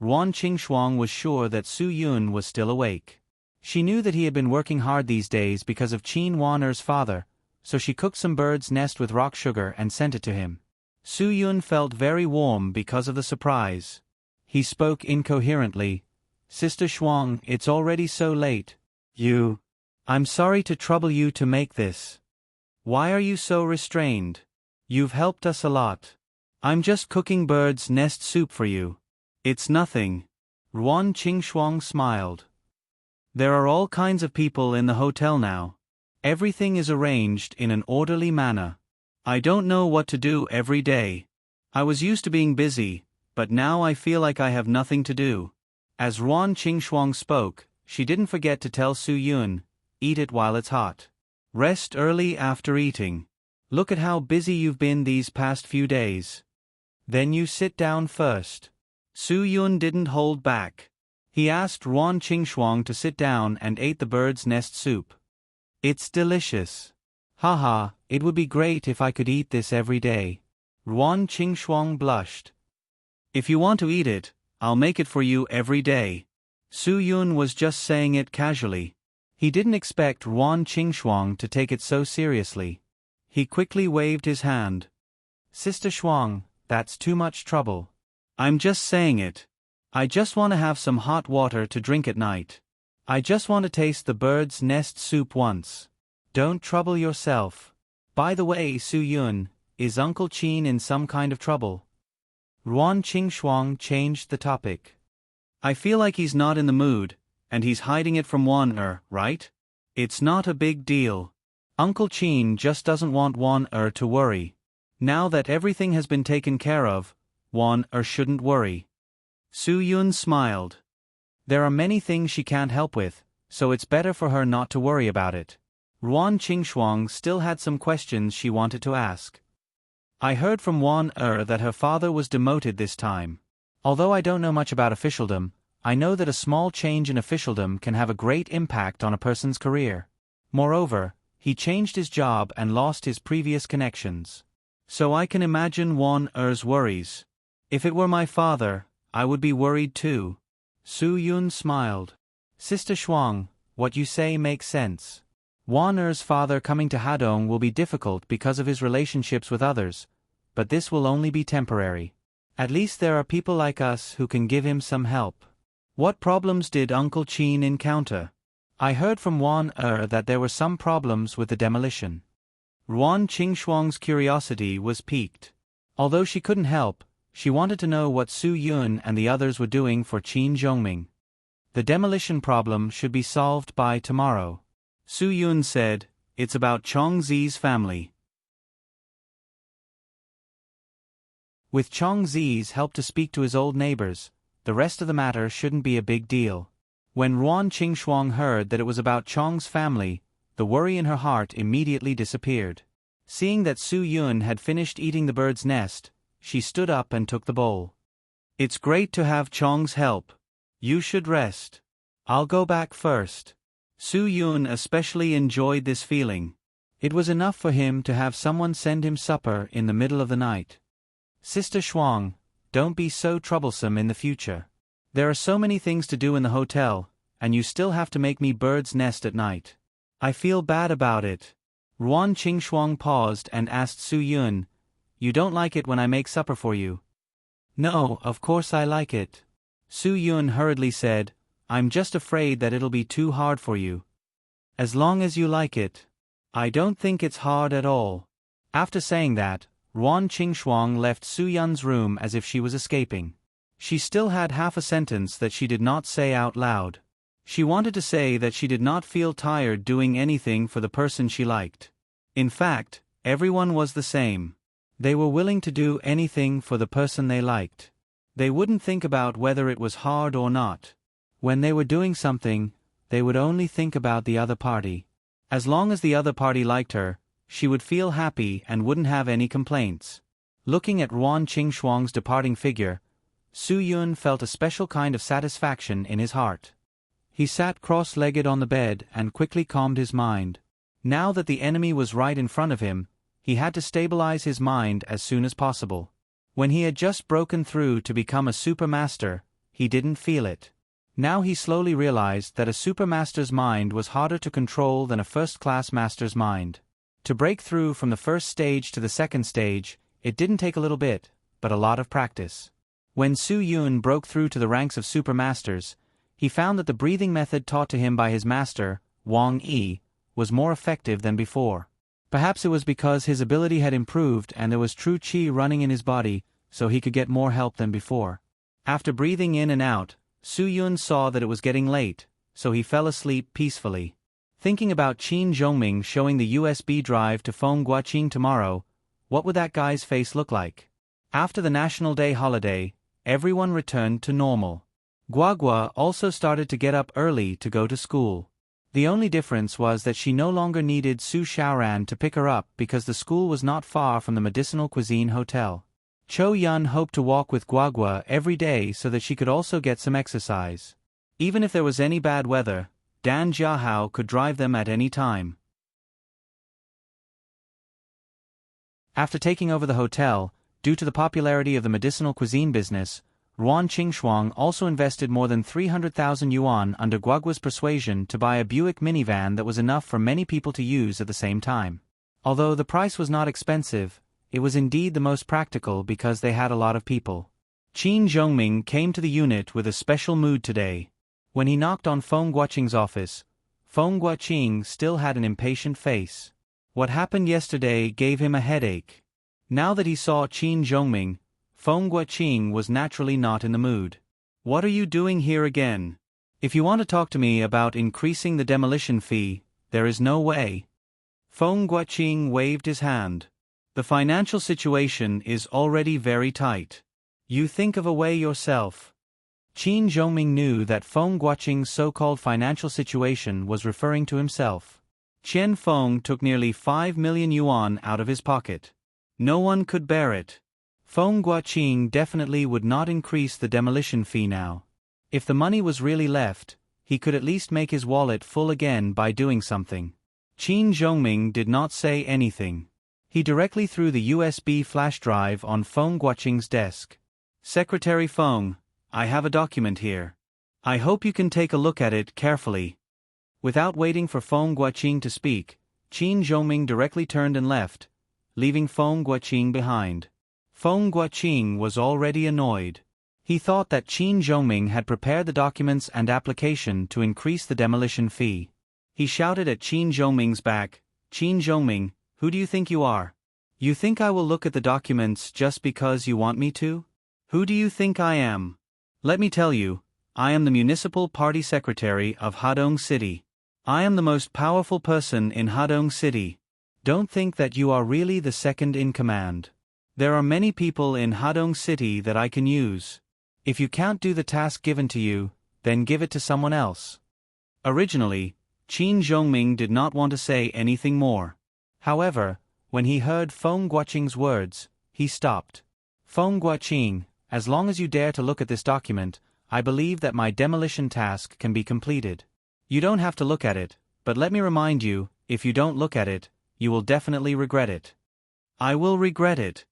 Ruan Qingshuang was sure that Su Yun was still awake. She knew that he had been working hard these days because of Qin Wan-er's father, so she cooked some bird's nest with rock sugar and sent it to him. Su Yun felt very warm because of the surprise. He spoke incoherently. "Sister Shuang, it's already so late. I'm sorry to trouble you to make this. Why are you so restrained? You've helped us a lot. I'm just cooking bird's nest soup for you. It's nothing." Ruan Qingshuang smiled. "There are all kinds of people in the hotel now. Everything is arranged in an orderly manner. I don't know what to do every day. I was used to being busy, but now I feel like I have nothing to do." As Ruan Qingshuang spoke, she didn't forget to tell Su Yun, "Eat it while it's hot. Rest early after eating. Look at how busy you've been these past few days. Then you sit down first." Su Yun didn't hold back. He asked Ruan Qingshuang to sit down and ate the bird's nest soup. It's delicious. Haha, it would be great if I could eat this every day. Ruan Qingxuang blushed. If you want to eat it, I'll make it for you every day. Su Yun was just saying it casually. He didn't expect Ruan Qingxuang to take it so seriously. He quickly waved his hand. Sister Shuang, that's too much trouble. I'm just saying it. I just want to have some hot water to drink at night. I just want to taste the bird's nest soup once. Don't trouble yourself. By the way, Su Yun, is Uncle Qin in some kind of trouble? Ruan Qingxuang changed the topic. I feel like he's not in the mood, and he's hiding it from Wan right? It's not a big deal. Uncle Qin just doesn't want Wan to worry. Now that everything has been taken care of, Wan shouldn't worry. Su Yun smiled. There are many things she can't help with, so it's better for her not to worry about it. Ruan Qingxuang still had some questions she wanted to ask. I heard from Wan that her father was demoted this time. Although I don't know much about officialdom, I know that a small change in officialdom can have a great impact on a person's career. Moreover, he changed his job and lost his previous connections. So I can imagine Wan worries. If it were my father, I would be worried too. Su Yun smiled. Sister Shuang, what you say makes sense. Wan father coming to Hadong will be difficult because of his relationships with others, but this will only be temporary. At least there are people like us who can give him some help. What problems did Uncle Qin encounter? I heard from Wan that there were some problems with the demolition. Ruan Qingxuang's curiosity was piqued. Although she couldn't help, she wanted to know what Su Yun and the others were doing for Qin Zhongming. The demolition problem should be solved by tomorrow. Su Yun said, it's about Chong Zi's family. With Chong Zi's help to speak to his old neighbors, the rest of the matter shouldn't be a big deal. When Ruan Qingxuang heard that it was about Chong's family, the worry in her heart immediately disappeared. Seeing that Su Yun had finished eating the bird's nest, she stood up and took the bowl. It's great to have Chong's help. You should rest. I'll go back first. Su Yun especially enjoyed this feeling. It was enough for him to have someone send him supper in the middle of the night. Sister Shuang, don't be so troublesome in the future. There are so many things to do in the hotel, and you still have to make me bird's nest at night. I feel bad about it. Ruan Qingxuang paused and asked Su Yun, you don't like it when I make supper for you? No, of course I like it. Su Yun hurriedly said, I'm just afraid that it'll be too hard for you. As long as you like it. I don't think it's hard at all. After saying that, Ruan Qingxuang left Su Yun's room as if she was escaping. She still had half a sentence that she did not say out loud. She wanted to say that she did not feel tired doing anything for the person she liked. In fact, everyone was the same. They were willing to do anything for the person they liked. They wouldn't think about whether it was hard or not. When they were doing something, they would only think about the other party. As long as the other party liked her, she would feel happy and wouldn't have any complaints. Looking at Ruan Qingxuang's departing figure, Su Yun felt a special kind of satisfaction in his heart. He sat cross-legged on the bed and quickly calmed his mind. Now that the enemy was right in front of him, he had to stabilize his mind as soon as possible. When he had just broken through to become a supermaster, he didn't feel it. Now he slowly realized that a supermaster's mind was harder to control than a first-class master's mind. To break through from the first stage to the second stage, it didn't take a little bit, but a lot of practice. When Su Yun broke through to the ranks of supermasters, he found that the breathing method taught to him by his master, Wang Yi, was more effective than before. Perhaps it was because his ability had improved and there was true qi running in his body, so he could get more help than before. After breathing in and out, Su Yun saw that it was getting late, so he fell asleep peacefully. Thinking about Qin Zhongming showing the USB drive to Feng Guaqing tomorrow, what would that guy's face look like? After the National Day holiday, everyone returned to normal. Guagua also started to get up early to go to school. The only difference was that she no longer needed Su Xiaoran to pick her up because the school was not far from the Medicinal Cuisine Hotel. Chou Yun hoped to walk with Guagua every day so that she could also get some exercise. Even if there was any bad weather, Dan Jiahao could drive them at any time. After taking over the hotel, due to the popularity of the medicinal cuisine business, Ruan Qingshuang also invested more than 300,000 yuan under Guogua's persuasion to buy a Buick minivan that was enough for many people to use at the same time. Although the price was not expensive, it was indeed the most practical because they had a lot of people. Qin Zhongming came to the unit with a special mood today. When he knocked on Feng Guoqing's office, Feng Guoqing still had an impatient face. What happened yesterday gave him a headache. Now that he saw Qin Zhongming, Feng Guoqing was naturally not in the mood. "What are you doing here again? If you want to talk to me about increasing the demolition fee, there is no way." Feng Guoqing waved his hand. "The financial situation is already very tight. You think of a way yourself." Qin Zhongming knew that Feng Guoqing's so-called financial situation was referring to himself. Qian Feng took nearly 5 million yuan out of his pocket. No one could bear it. Feng Guoqing definitely would not increase the demolition fee now. If the money was really left, he could at least make his wallet full again by doing something. Qin Zhongming did not say anything. He directly threw the USB flash drive on Feng Guoqing's desk. "Secretary Feng, I have a document here. I hope you can take a look at it carefully." Without waiting for Feng Guoqing to speak, Qin Zhongming directly turned and left, leaving Feng Guoqing behind. Feng Guoqing was already annoyed. He thought that Qin Zhongming had prepared the documents and application to increase the demolition fee. He shouted at Qin Zhongming's back, "Qin Zhongming, who do you think you are? You think I will look at the documents just because you want me to? Who do you think I am? Let me tell you, I am the municipal party secretary of Hadong City. I am the most powerful person in Hadong City. Don't think that you are really the second in command. There are many people in Hadong City that I can use. If you can't do the task given to you, then give it to someone else." Originally, Qin Zhongming did not want to say anything more. However, when he heard Feng Guoqing's words, he stopped. "Feng Guoqing, as long as you dare to look at this document, I believe that my demolition task can be completed. You don't have to look at it, but let me remind you, if you don't look at it, you will definitely regret it." "I will regret it."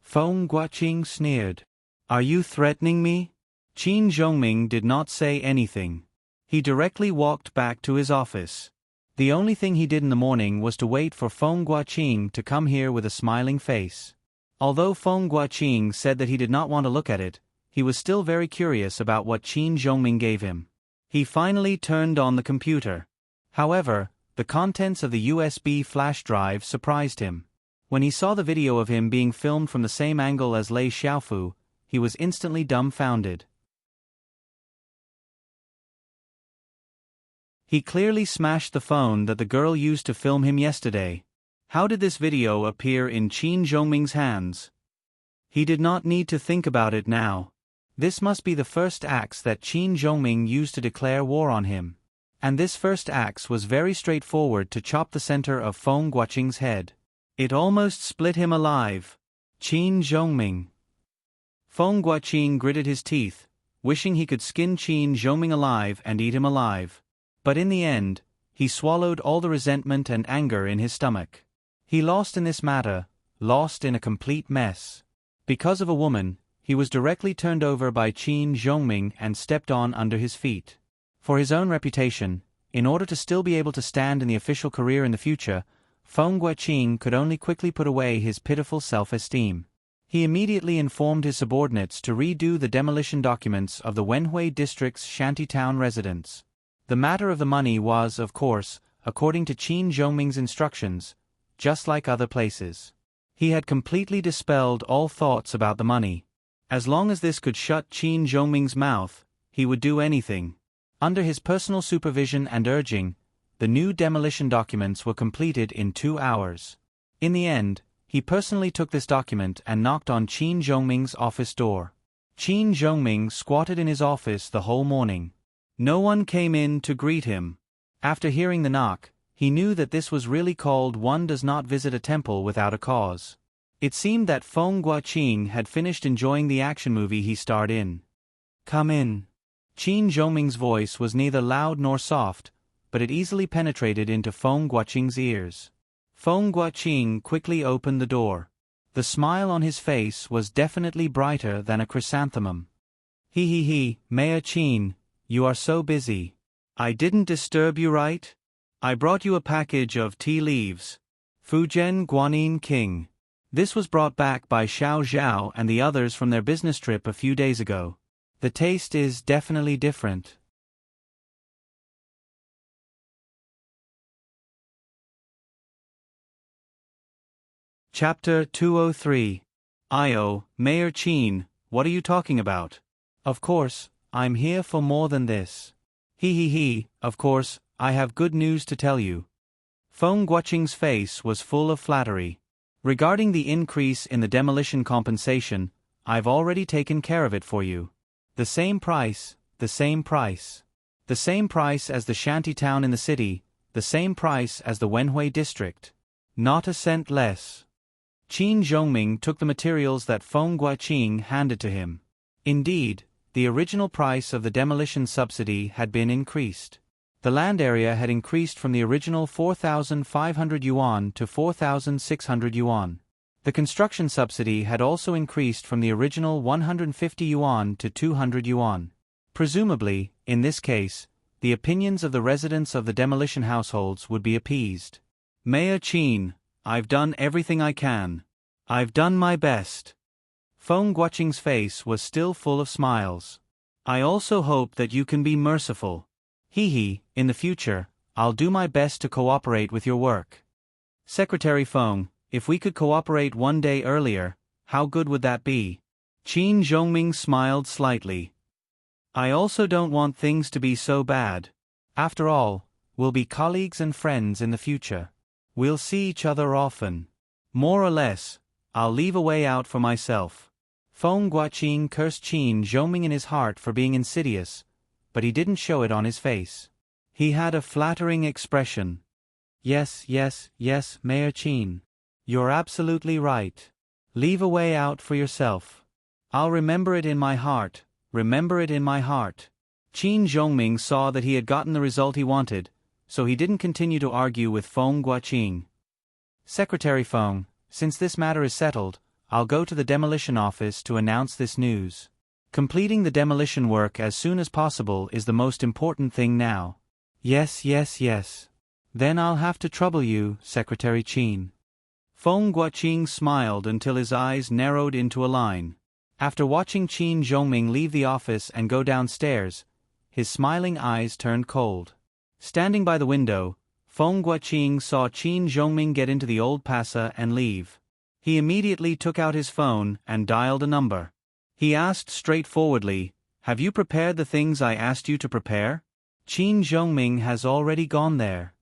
Feng Guoqing sneered. "Are you threatening me?" Qin Zhongming did not say anything. He directly walked back to his office. The only thing he did in the morning was to wait for Feng Guoqing to come here with a smiling face. Although Feng Guoqing said that he did not want to look at it, he was still very curious about what Qin Zhongming gave him. He finally turned on the computer. However, the contents of the USB flash drive surprised him. When he saw the video of him being filmed from the same angle as Lei Xiaofu, he was instantly dumbfounded. He clearly smashed the phone that the girl used to film him yesterday. How did this video appear in Qin Zhongming's hands? He did not need to think about it now. This must be the first axe that Qin Zhongming used to declare war on him. And this first axe was very straightforward to chop the center of Feng Guoqing's head. It almost split him alive. Qin Zhongming. Feng Guoqing gritted his teeth, wishing he could skin Qin Zhongming alive and eat him alive. But in the end, he swallowed all the resentment and anger in his stomach. He lost in this matter, lost in a complete mess. Because of a woman, he was directly turned over by Qin Zhongming and stepped on under his feet. For his own reputation, in order to still be able to stand in the official career in the future, Feng Guoqing could only quickly put away his pitiful self-esteem. He immediately informed his subordinates to redo the demolition documents of the Wenhui district's shantytown residents. The matter of the money was, of course, according to Qin Zhongming's instructions, just like other places. He had completely dispelled all thoughts about the money. As long as this could shut Qin Zhongming's mouth, he would do anything. Under his personal supervision and urging, the new demolition documents were completed in 2 hours. In the end, he personally took this document and knocked on Qin Zhongming's office door. Qin Zhongming squatted in his office the whole morning. No one came in to greet him. After hearing the knock, he knew that this was really called "one does not visit a temple without a cause." It seemed that Feng Guoqing had finished enjoying the action movie he starred in. "Come in." Qin Zhongming's voice was neither loud nor soft, but it easily penetrated into Feng Guoqing's ears. Feng Guoqing quickly opened the door. The smile on his face was definitely brighter than a chrysanthemum. He, Mayor Qin, you are so busy. I didn't disturb you, right? I brought you a package of tea leaves. Fujian Guanyin King. This was brought back by Xiao Zhao and the others from their business trip a few days ago. The taste is definitely different. Chapter 203. Io, Mayor Qin, what are you talking about? Of course, I'm here for more than this. He, of course, I have good news to tell you. Feng Guoqing's face was full of flattery. Regarding the increase in the demolition compensation, I've already taken care of it for you. The same price, the same price. The same price as the shanty town in the city, the same price as the Wenhui district. Not a cent less. Qin Zhongming took the materials that Feng Guoqing handed to him. Indeed, the original price of the demolition subsidy had been increased. The land area had increased from the original 4,500 yuan to 4,600 yuan. The construction subsidy had also increased from the original 150 yuan to 200 yuan. Presumably, in this case, the opinions of the residents of the demolition households would be appeased. Mayor Qin, I've done everything I can. I've done my best. Feng Guoqing's face was still full of smiles. I also hope that you can be merciful. In the future, I'll do my best to cooperate with your work. Secretary Feng, if we could cooperate one day earlier, how good would that be? Qin Zhongming smiled slightly. I also don't want things to be so bad. After all, we'll be colleagues and friends in the future. We'll see each other often. More or less, I'll leave a way out for myself. Feng Guoqing cursed Qin Zhongming in his heart for being insidious, but he didn't show it on his face. He had a flattering expression. Yes, Mayor Qin. You're absolutely right. Leave a way out for yourself. I'll remember it in my heart, remember it in my heart. Qin Zhongming saw that he had gotten the result he wanted, so he didn't continue to argue with Feng Guoqing. Secretary Feng, since this matter is settled, I'll go to the demolition office to announce this news. Completing the demolition work as soon as possible is the most important thing now. Yes. Then I'll have to trouble you, Secretary Qin. Feng Guoqing smiled until his eyes narrowed into a line. After watching Qin Zhongming leave the office and go downstairs, his smiling eyes turned cold. Standing by the window, Feng Guoqing saw Qin Zhongming get into the old Pasa and leave. He immediately took out his phone and dialed a number. He asked straightforwardly, "Have you prepared the things I asked you to prepare?" Qin Zhongming has already gone there.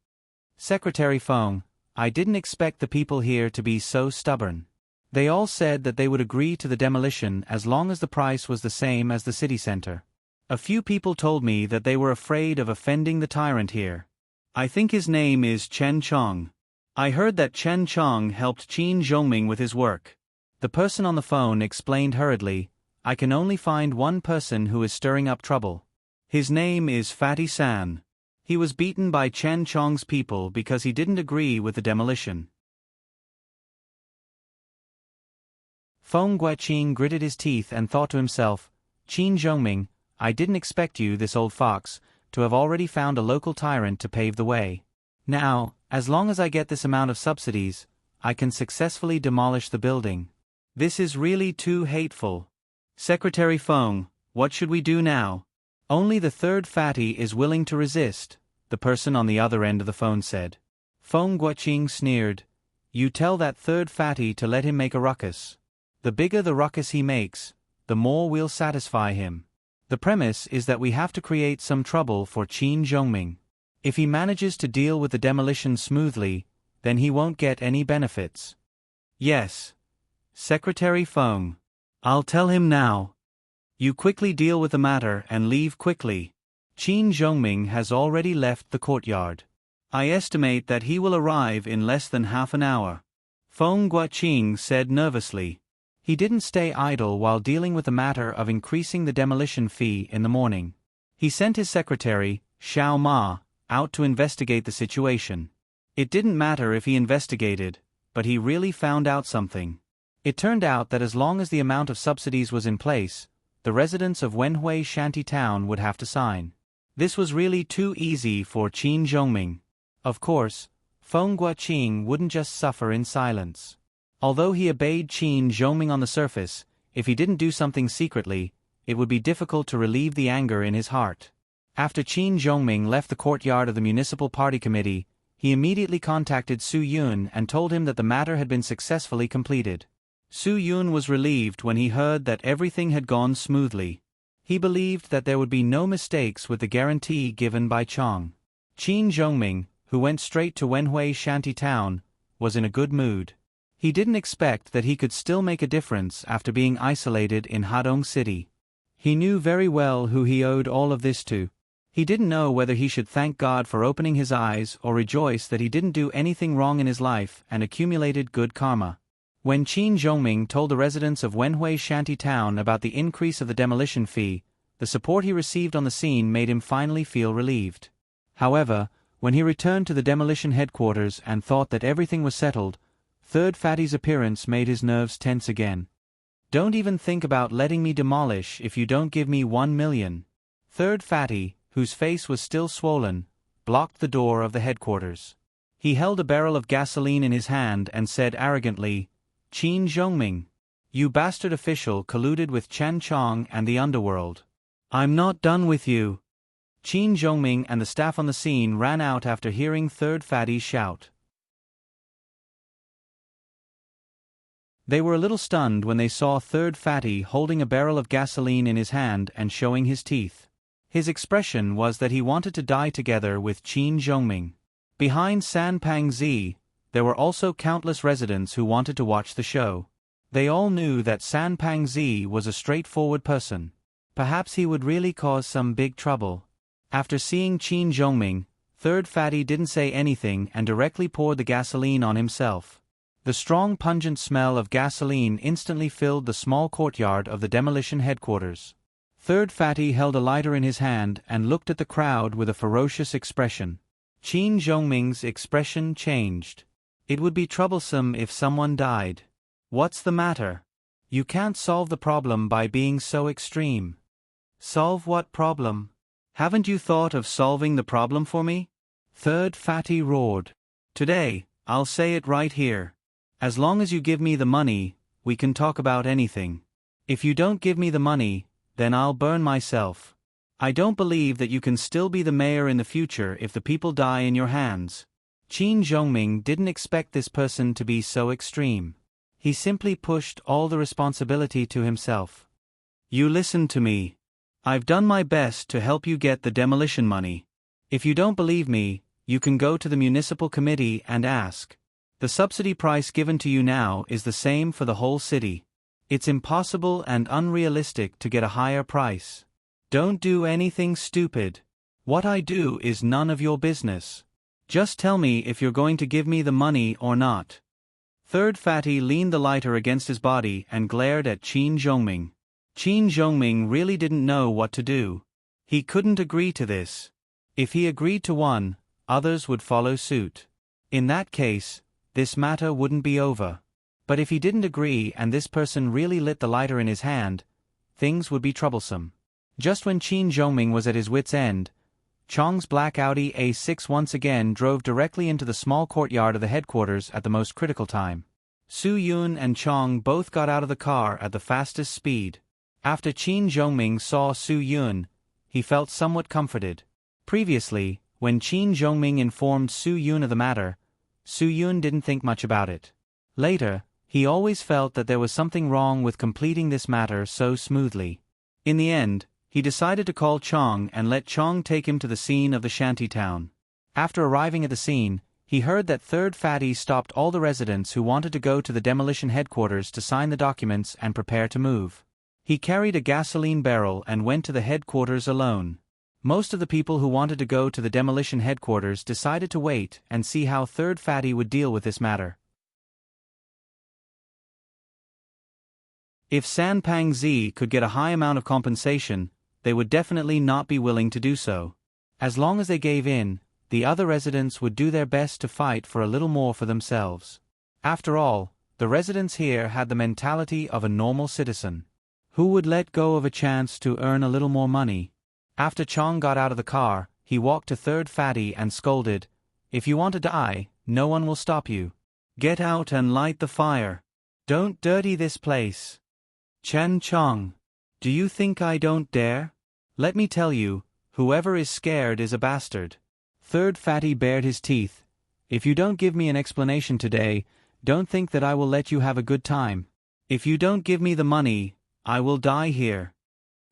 Secretary Feng, I didn't expect the people here to be so stubborn. They all said that they would agree to the demolition as long as the price was the same as the city center. A few people told me that they were afraid of offending the tyrant here. I think his name is Chen Chong. I heard that Chen Chong helped Qin Zhongming with his work. The person on the phone explained hurriedly, I can only find one person who is stirring up trouble. His name is Fatty San. He was beaten by Chen Chong's people because he didn't agree with the demolition. Feng Guoqing gritted his teeth and thought to himself, Qin Zhongming, I didn't expect you, this old fox, to have already found a local tyrant to pave the way. Now, as long as I get this amount of subsidies, I can successfully demolish the building. This is really too hateful. Secretary Feng, what should we do now? Only the third fatty is willing to resist, the person on the other end of the phone said. Feng Guoqing sneered. You tell that third fatty to let him make a ruckus. The bigger the ruckus he makes, the more we'll satisfy him. The premise is that we have to create some trouble for Qin Zhongming. If he manages to deal with the demolition smoothly, then he won't get any benefits. Yes. Secretary Feng. I'll tell him now. You quickly deal with the matter and leave quickly. Qin Zhongming has already left the courtyard. I estimate that he will arrive in less than half an hour. Feng Guoqing said nervously. He didn't stay idle while dealing with the matter of increasing the demolition fee in the morning. He sent his secretary, Xiao Ma, out to investigate the situation. It didn't matter if he investigated, but he really found out something. It turned out that as long as the amount of subsidies was in place, the residents of Wenhui shanty town would have to sign. This was really too easy for Qin Zhongming. Of course, Feng Guoqing wouldn't just suffer in silence. Although he obeyed Qin Zhongming on the surface, if he didn't do something secretly, it would be difficult to relieve the anger in his heart. After Qin Zhongming left the courtyard of the municipal party committee, he immediately contacted Su Yun and told him that the matter had been successfully completed. Su Yun was relieved when he heard that everything had gone smoothly. He believed that there would be no mistakes with the guarantee given by Chang. Qin Zhongming, who went straight to Wenhui shanty town, was in a good mood. He didn't expect that he could still make a difference after being isolated in Hadong City. He knew very well who he owed all of this to. He didn't know whether he should thank God for opening his eyes or rejoice that he didn't do anything wrong in his life and accumulated good karma. When Qin Zhongming told the residents of Wenhui shanty town about the increase of the demolition fee, the support he received on the scene made him finally feel relieved. However, when he returned to the demolition headquarters and thought that everything was settled, Third Fatty's appearance made his nerves tense again. "Don't even think about letting me demolish if you don't give me 1 million. Third Fatty, whose face was still swollen, blocked the door of the headquarters. He held a barrel of gasoline in his hand and said arrogantly, "Qin Zhongming, you bastard official colluded with Chen Chong and the underworld. I'm not done with you." Qin Zhongming and the staff on the scene ran out after hearing Third Fatty shout. They were a little stunned when they saw Third Fatty holding a barrel of gasoline in his hand and showing his teeth. His expression was that he wanted to die together with Qin Zhongming. Behind San Pangzi, there were also countless residents who wanted to watch the show. They all knew that San Pangzi was a straightforward person. Perhaps he would really cause some big trouble. After seeing Qin Zhongming, Third Fatty didn't say anything and directly poured the gasoline on himself. The strong pungent smell of gasoline instantly filled the small courtyard of the demolition headquarters. Third Fatty held a lighter in his hand and looked at the crowd with a ferocious expression. Qin Zhongming's expression changed. It would be troublesome if someone died. What's the matter? You can't solve the problem by being so extreme. Solve what problem? Haven't you thought of solving the problem for me? Third Fatty roared. Today, I'll say it right here. As long as you give me the money, we can talk about anything. If you don't give me the money, then I'll burn myself. I don't believe that you can still be the mayor in the future if the people die in your hands. Qin Zhongming didn't expect this person to be so extreme. He simply pushed all the responsibility to himself. You listen to me. I've done my best to help you get the demolition money. If you don't believe me, you can go to the municipal committee and ask. The subsidy price given to you now is the same for the whole city. It's impossible and unrealistic to get a higher price. Don't do anything stupid. What I do is none of your business. Just tell me if you're going to give me the money or not. Third Fatty leaned the lighter against his body and glared at Qin Zhongming. Qin Zhongming really didn't know what to do. He couldn't agree to this. If he agreed to one, others would follow suit. In that case, this matter wouldn't be over. But if he didn't agree and this person really lit the lighter in his hand, things would be troublesome. Just when Qin Zhongming was at his wit's end, Chong's black Audi A6 once again drove directly into the small courtyard of the headquarters at the most critical time. Su Yun and Chong both got out of the car at the fastest speed. After Qin Zhongming saw Su Yun, he felt somewhat comforted. Previously, when Qin Zhongming informed Su Yun of the matter, Su Yun didn't think much about it. Later, he always felt that there was something wrong with completing this matter so smoothly. In the end, he decided to call Chong and let Chong take him to the scene of the shanty town. After arriving at the scene, he heard that Third Fatty stopped all the residents who wanted to go to the demolition headquarters to sign the documents and prepare to move. He carried a gasoline barrel and went to the headquarters alone. Most of the people who wanted to go to the demolition headquarters decided to wait and see how Third Fatty would deal with this matter. If San Pangzi could get a high amount of compensation, they would definitely not be willing to do so. As long as they gave in, the other residents would do their best to fight for a little more for themselves. After all, the residents here had the mentality of a normal citizen. Who would let go of a chance to earn a little more money? After Chong got out of the car, he walked to Third Fatty and scolded, "If you want to die, no one will stop you. Get out and light the fire. Don't dirty this place." "Chen Chong, do you think I don't dare? Let me tell you, whoever is scared is a bastard." Third Fatty bared his teeth. "If you don't give me an explanation today, don't think that I will let you have a good time. If you don't give me the money, I will die here."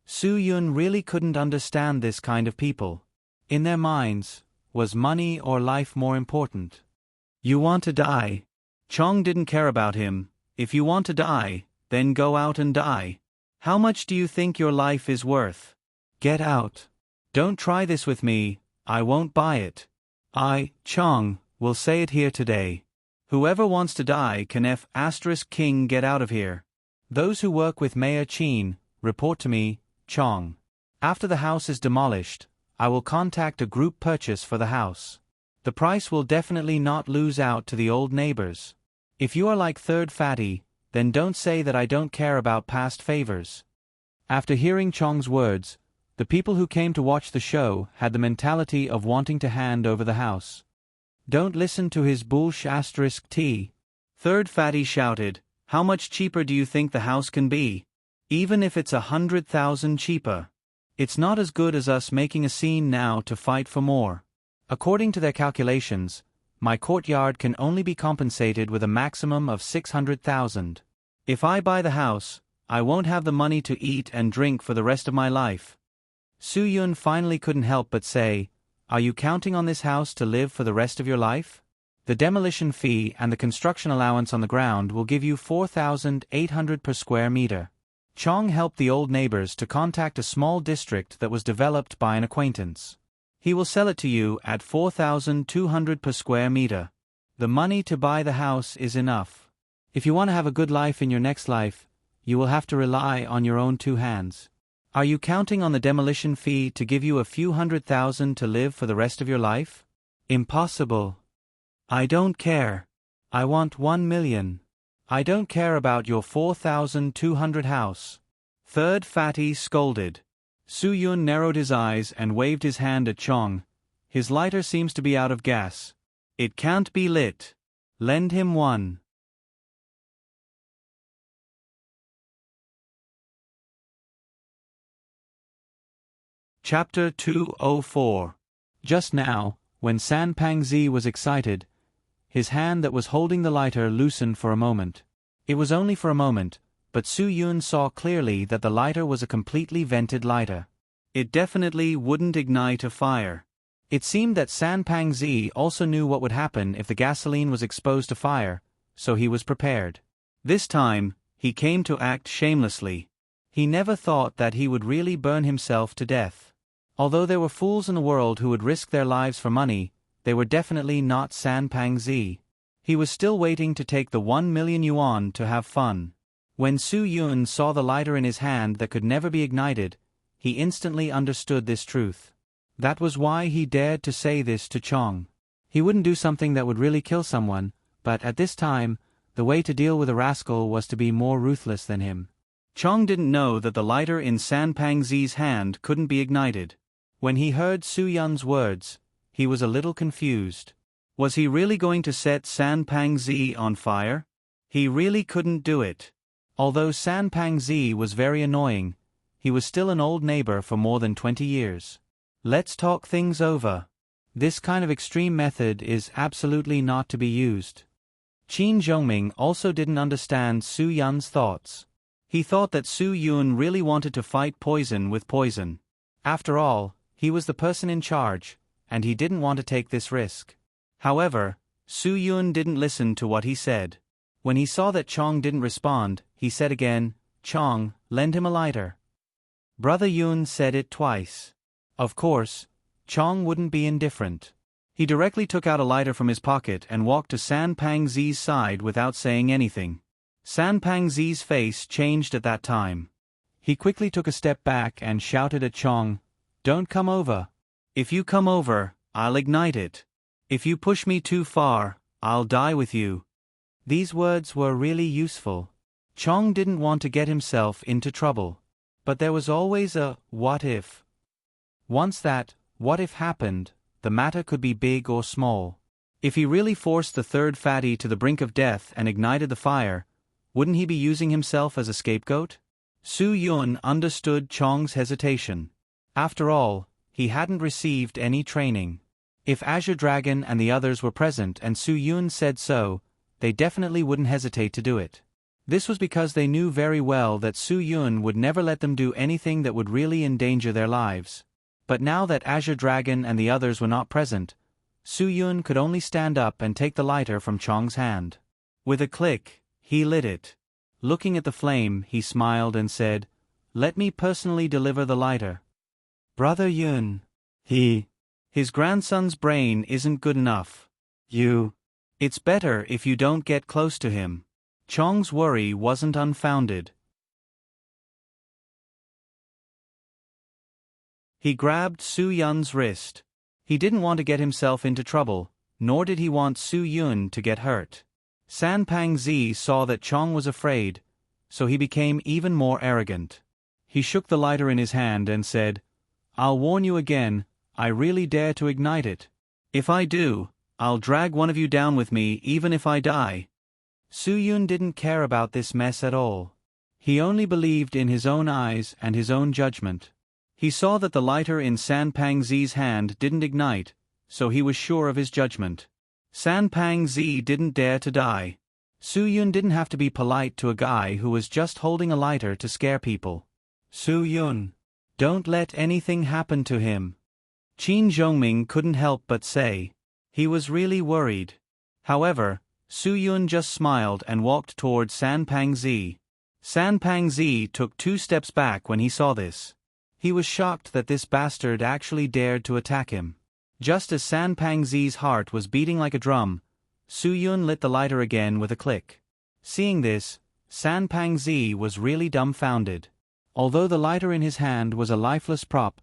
Su Yun really couldn't understand this kind of people. In their minds, was money or life more important? You want to die? Chong didn't care about him. If you want to die, then go out and die. How much do you think your life is worth? Get out. Don't try this with me, I won't buy it. I, Chong, will say it here today. Whoever wants to die can King get out of here. Those who work with Mayor Chin, report to me, Chong. After the house is demolished, I will contact a group purchase for the house. The price will definitely not lose out to the old neighbors. If you are like Third Fatty, then don't say that I don't care about past favors. After hearing Chong's words, the people who came to watch the show had the mentality of wanting to hand over the house. Don't listen to his bullsh*t. Third Fatty shouted, "How much cheaper do you think the house can be? Even if it's 100,000 cheaper. It's not as good as us making a scene now to fight for more. According to their calculations, my courtyard can only be compensated with a maximum of 600,000. If I buy the house, I won't have the money to eat and drink for the rest of my life." Su Yun finally couldn't help but say, "Are you counting on this house to live for the rest of your life? The demolition fee and the construction allowance on the ground will give you 4,800 per square meter." Chong helped the old neighbors to contact a small district that was developed by an acquaintance. He will sell it to you at 4,200 per square meter. The money to buy the house is enough. If you want to have a good life in your next life, you will have to rely on your own two hands. Are you counting on the demolition fee to give you a few 100,000 to live for the rest of your life? Impossible. I don't care. I want 1 million. I don't care about your 4,200 house. Third Fatty scolded. Su Yun narrowed his eyes and waved his hand at Chong. His lighter seems to be out of gas. It can't be lit. Lend him one. Chapter 204. Just now, when San Pangzi was excited, his hand that was holding the lighter loosened for a moment. It was only for a moment, but Su Yun saw clearly that the lighter was a completely vented lighter. It definitely wouldn't ignite a fire. It seemed that San Pangzi also knew what would happen if the gasoline was exposed to fire, so he was prepared. This time, he came to act shamelessly. He never thought that he would really burn himself to death. Although there were fools in the world who would risk their lives for money, they were definitely not San Pangzi. He was still waiting to take the 1 million yuan to have fun. When Su Yun saw the lighter in his hand that could never be ignited, he instantly understood this truth. That was why he dared to say this to Chong. He wouldn't do something that would really kill someone, but at this time, the way to deal with a rascal was to be more ruthless than him. Chong didn't know that the lighter in San Pangzi's hand couldn't be ignited. When he heard Su Yun's words, he was a little confused. Was he really going to set San Pangzi on fire? He really couldn't do it. Although San Pangzi was very annoying, he was still an old neighbor for more than 20 years. Let's talk things over. This kind of extreme method is absolutely not to be used. Qin Zhongming also didn't understand Su Yun's thoughts. He thought that Su Yun really wanted to fight poison with poison. After all, he was the person in charge, and he didn't want to take this risk. However, Su Yun didn't listen to what he said. When he saw that Chong didn't respond, he said again, "Chong, lend him a lighter." Brother Yun said it twice. Of course, Chong wouldn't be indifferent. He directly took out a lighter from his pocket and walked to San Pangzi's side without saying anything. San Pangzi's face changed at that time. He quickly took a step back and shouted at Chong, "Don't come over. If you come over, I'll ignite it. If you push me too far, I'll die with you. These words were really useful. Chong didn't want to get himself into trouble. But there was always a what if. Once that what if happened, the matter could be big or small. If he really forced the third fatty to the brink of death and ignited the fire, wouldn't he be using himself as a scapegoat? Su Yun understood Chong's hesitation. After all, he hadn't received any training. If Azure Dragon and the others were present and Su Yun said so, they definitely wouldn't hesitate to do it. This was because they knew very well that Su Yun would never let them do anything that would really endanger their lives. But now that Azure Dragon and the others were not present, Su Yun could only stand up and take the lighter from Chong's hand. With a click, he lit it. Looking at the flame, he smiled and said, "Let me personally deliver the lighter." "Brother Yun." His grandson's brain isn't good enough. It's better if you don't get close to him. Chong's worry wasn't unfounded. He grabbed Su Yun's wrist. He didn't want to get himself into trouble, nor did he want Su Yun to get hurt. San Pang Zi saw that Chong was afraid, so he became even more arrogant. He shook the lighter in his hand and said, "I'll warn you again, I really dare to ignite it. If I do, I'll drag one of you down with me even if I die." Su Yun didn't care about this mess at all. He only believed in his own eyes and his own judgment. He saw that the lighter in San Pang Zi's hand didn't ignite, so he was sure of his judgment. San Pang Zi didn't dare to die. Su Yun didn't have to be polite to a guy who was just holding a lighter to scare people. "Su Yun, don't let anything happen to him." Qin Zhongming couldn't help but say. He was really worried. However, Su Yun just smiled and walked toward San Pang Zi. San Pang Zi took 2 steps back when he saw this. He was shocked that this bastard actually dared to attack him. Just as San Pang Zi's heart was beating like a drum, Su Yun lit the lighter again with a click. Seeing this, San Pang Zi was really dumbfounded. Although the lighter in his hand was a lifeless prop,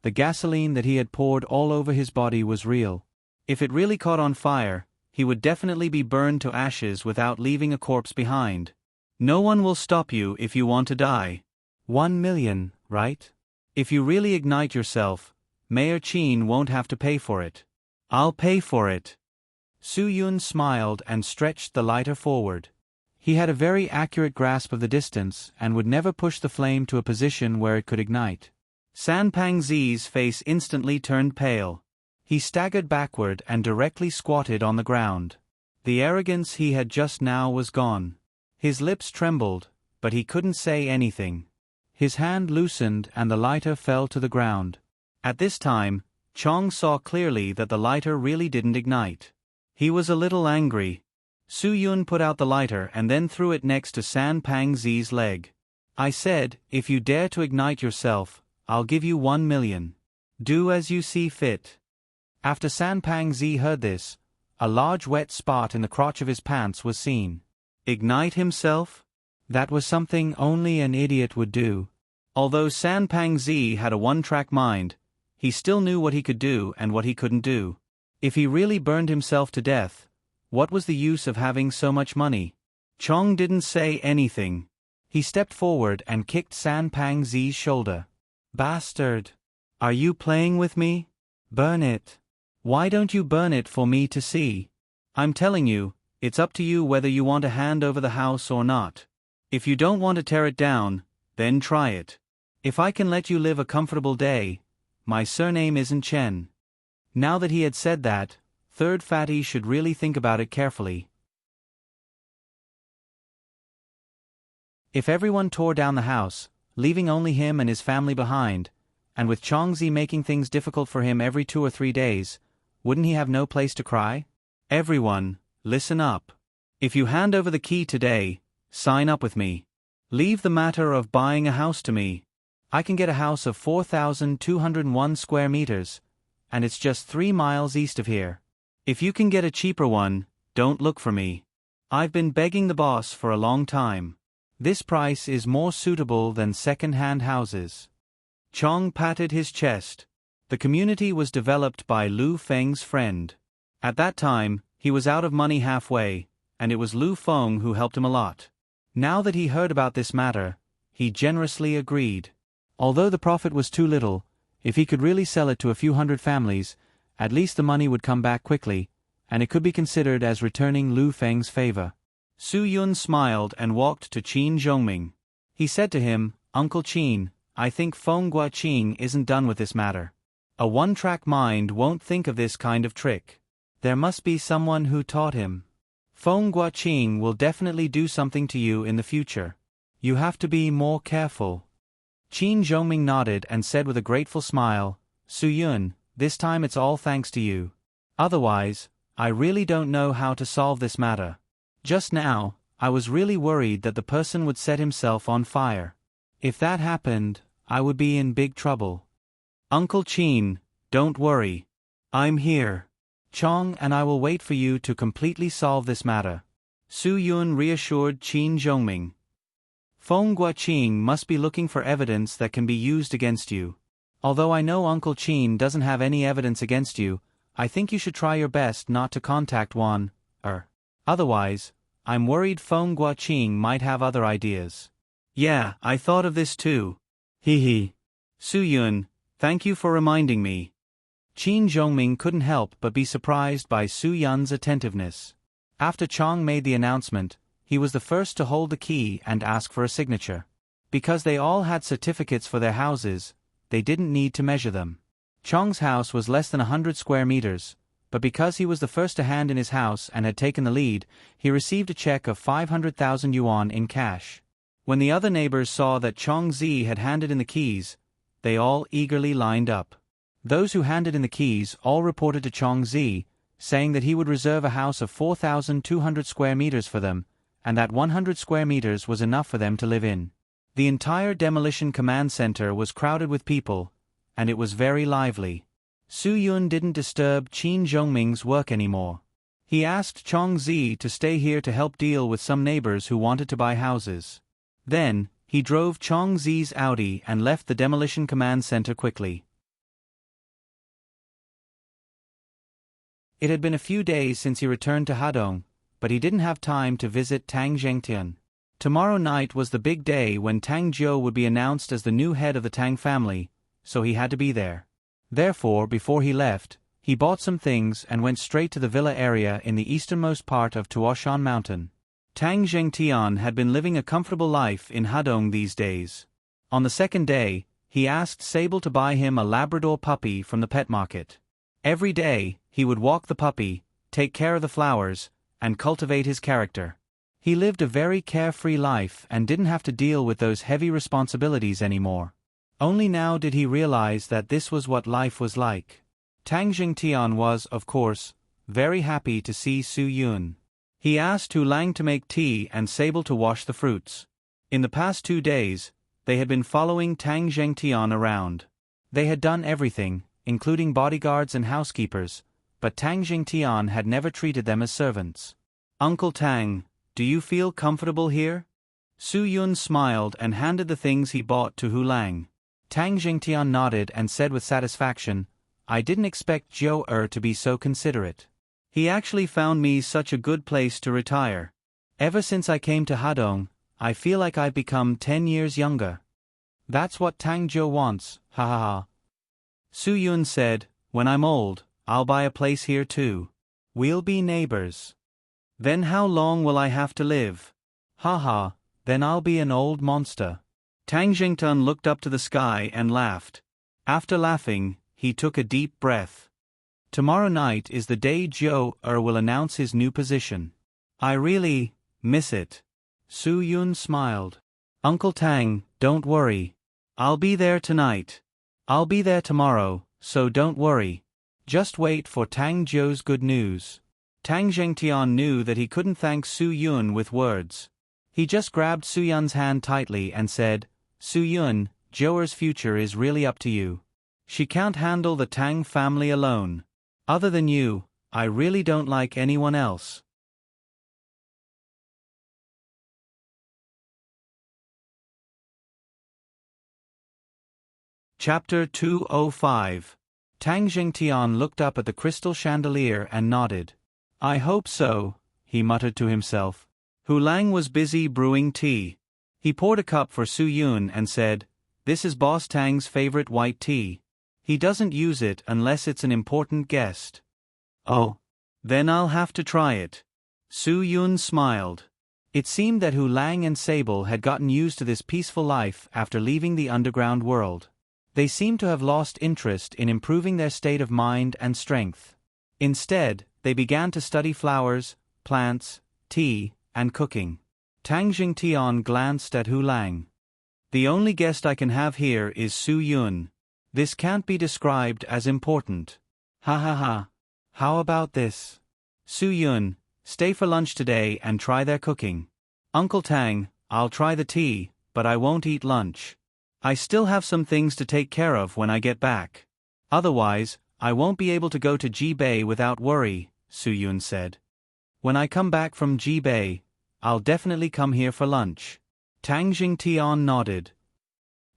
the gasoline that he had poured all over his body was real. If it really caught on fire, he would definitely be burned to ashes without leaving a corpse behind. No one will stop you if you want to die. 1 million, right? If you really ignite yourself, Mayor Qin won't have to pay for it. I'll pay for it. Su Yun smiled and stretched the lighter forward. He had a very accurate grasp of the distance and would never push the flame to a position where it could ignite. San Pang Zi's face instantly turned pale. He staggered backward and directly squatted on the ground. The arrogance he had just now was gone. His lips trembled, but he couldn't say anything. His hand loosened and the lighter fell to the ground. At this time, Chong saw clearly that the lighter really didn't ignite. He was a little angry. Su Yun put out the lighter and then threw it next to San Pang Zi's leg. "I said, if you dare to ignite yourself, I'll give you 1 million. Do as you see fit." After San Pang Zi heard this, a large wet spot in the crotch of his pants was seen. Ignite himself? That was something only an idiot would do. Although San Pang Zi had a one-track mind, he still knew what he could do and what he couldn't do. If he really burned himself to death, what was the use of having so much money? Chong didn't say anything. He stepped forward and kicked San Pang Zi's shoulder. "Bastard! Are you playing with me? Burn it. Why don't you burn it for me to see? I'm telling you, it's up to you whether you want to hand over the house or not. If you don't want to tear it down, then try it. If I can let you live a comfortable day, my surname isn't Chen." Now that he had said that, Third Fatty should really think about it carefully. If everyone tore down the house, leaving only him and his family behind, and with Chongzi making things difficult for him every 2 or 3 days, wouldn't he have no place to cry? Everyone, listen up. If you hand over the key today, sign up with me. Leave the matter of buying a house to me. I can get a house of 4,201 square meters, and it's just 3 miles east of here. If you can get a cheaper one, don't look for me. I've been begging the boss for a long time. This price is more suitable than second-hand houses. Chong patted his chest. The community was developed by Lu Feng's friend. At that time, he was out of money halfway, and it was Lu Feng who helped him a lot. Now that he heard about this matter, he generously agreed. Although the profit was too little, if he could really sell it to a few hundred families, at least the money would come back quickly, and it could be considered as returning Lu Feng's favor. Su Yun smiled and walked to Qin Zhongming. He said to him, "Uncle Qin, I think Feng Guaqing isn't done with this matter. A one-track mind won't think of this kind of trick. There must be someone who taught him. Feng Guaqing will definitely do something to you in the future. You have to be more careful." Qin Zhongming nodded and said with a grateful smile, "Su Yun, this time it's all thanks to you. Otherwise, I really don't know how to solve this matter. Just now, I was really worried that the person would set himself on fire. If that happened, I would be in big trouble. Uncle Qin, don't worry. I'm here. Chong and I will wait for you to completely solve this matter." Su Yun reassured Qin Zhongming. "Feng Guaqing must be looking for evidence that can be used against you. Although I know Uncle Qin doesn't have any evidence against you, I think you should try your best not to contact one. Otherwise, I'm worried Feng Guaqing might have other ideas." "Yeah, I thought of this too. Hee. Su Yun, thank you for reminding me." Qin Zhongming couldn't help but be surprised by Su Yun's attentiveness. After Chong made the announcement, he was the first to hold the key and ask for a signature. Because they all had certificates for their houses, they didn't need to measure them. Chong's house was less than 100 square meters, but because he was the first to hand in his house and had taken the lead, he received a check of 500,000 yuan in cash. When the other neighbors saw that Chong Zi had handed in the keys, they all eagerly lined up. Those who handed in the keys all reported to Chong Zi, saying that he would reserve a house of 4,200 square meters for them, and that 100 square meters was enough for them to live in. The entire demolition command center was crowded with people, and it was very lively. Su Yun didn't disturb Qin Zhongming's work anymore. He asked Chong Zi to stay here to help deal with some neighbors who wanted to buy houses. Then, he drove Chong Zi's Audi and left the demolition command center quickly. It had been a few days since he returned to Hadong, but he didn't have time to visit Tang Zhengtian. Tomorrow night was the big day when Tang Jiu would be announced as the new head of the Tang family, so he had to be there. Therefore, before he left, he bought some things and went straight to the villa area in the easternmost part of Tuoshan Mountain. Tang Zhengtian had been living a comfortable life in Hadong these days. On the second day, he asked Sable to buy him a Labrador puppy from the pet market. Every day, he would walk the puppy, take care of the flowers, and cultivate his character. He lived a very carefree life and didn't have to deal with those heavy responsibilities anymore. Only now did he realize that this was what life was like. Tang Zhengtian was, of course, very happy to see Su Yun. He asked Tu Lang to make tea and Sable to wash the fruits. In the past 2 days, they had been following Tang Zhengtian around. They had done everything, including bodyguards and housekeepers, but Tang Zhengtian had never treated them as servants. "Uncle Tang, do you feel comfortable here?" Su Yun smiled and handed the things he bought to Hu Lang. Tang Zhengtian nodded and said with satisfaction, "I didn't expect Jiu to be so considerate. He actually found me such a good place to retire. Ever since I came to Hadong, I feel like I've become 10 years younger." "That's what Tang Jiu wants, ha ha ha." Su Yun said, "When I'm old, I'll buy a place here too. We'll be neighbors. Then how long will I have to live? Ha ha, then I'll be an old monster." Tang Zhengtian looked up to the sky and laughed. After laughing, he took a deep breath. "Tomorrow night is the day Jiu will announce his new position. I really miss it." Su Yun smiled. "Uncle Tang, don't worry. I'll be there tonight. I'll be there tomorrow, so don't worry. Just wait for Tang Jiu's good news." Tang Zhengtian knew that he couldn't thank Su Yun with words. He just grabbed Su Yun's hand tightly and said, "Su Yun, Jiu's future is really up to you. She can't handle the Tang family alone. Other than you, I really don't like anyone else." Chapter 205 Tang Jingtian looked up at the crystal chandelier and nodded. I hope so, he muttered to himself. Hu Lang was busy brewing tea. He poured a cup for Su Yun and said, This is Boss Tang's favorite white tea. He doesn't use it unless it's an important guest. Oh. Then I'll have to try it. Su Yun smiled. It seemed that Hu Lang and Sable had gotten used to this peaceful life after leaving the underground world. They seemed to have lost interest in improving their state of mind and strength. Instead, they began to study flowers, plants, tea, and cooking. Tang Jingtian glanced at Hu Lang. The only guest I can have here is Su Yun. This can't be described as important. Ha ha ha. How about this? Su Yun, stay for lunch today and try their cooking. Uncle Tang, I'll try the tea, but I won't eat lunch. I still have some things to take care of when I get back. Otherwise, I won't be able to go to Jibei without worry, Su Yun said. When I come back from Jibei, I'll definitely come here for lunch. Tang Jingtian nodded.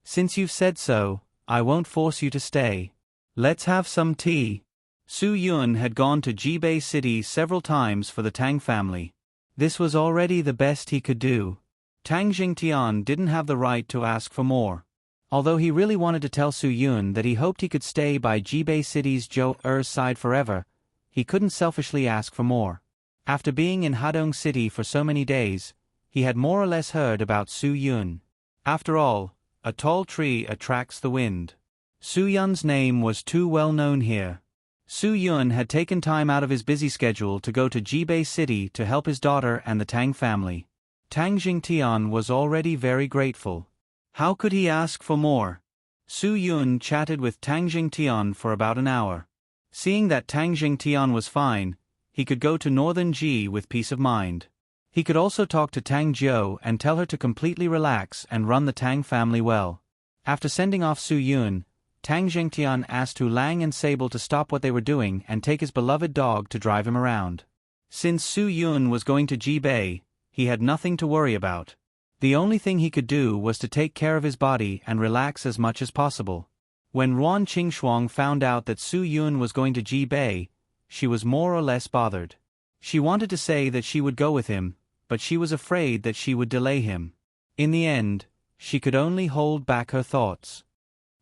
Since you've said so, I won't force you to stay. Let's have some tea. Su Yun had gone to Jibei City several times for the Tang family. This was already the best he could do. Tang Jingtian didn't have the right to ask for more. Although he really wanted to tell Su Yun that he hoped he could stay by Jibei City's Zhou-Er's side forever, he couldn't selfishly ask for more. After being in Hadong City for so many days, he had more or less heard about Su Yun. After all, a tall tree attracts the wind. Su Yun's name was too well known here. Su Yun had taken time out of his busy schedule to go to Jibei City to help his daughter and the Tang family. Tang Jingtian was already very grateful. How could he ask for more? Su Yun chatted with Tang Jingtian for about an hour. Seeing that Tang Jingtian was fine, he could go to Northern Ji with peace of mind. He could also talk to Tang Jiu and tell her to completely relax and run the Tang family well. After sending off Su Yun, Tang Jingtian asked Hu Lang and Sable to stop what they were doing and take his beloved dog to drive him around. Since Su Yun was going to Jibei, he had nothing to worry about. The only thing he could do was to take care of his body and relax as much as possible. When Ruan Qingshuang found out that Su Yun was going to Jibei, she was more or less bothered. She wanted to say that she would go with him, but she was afraid that she would delay him. In the end, she could only hold back her thoughts.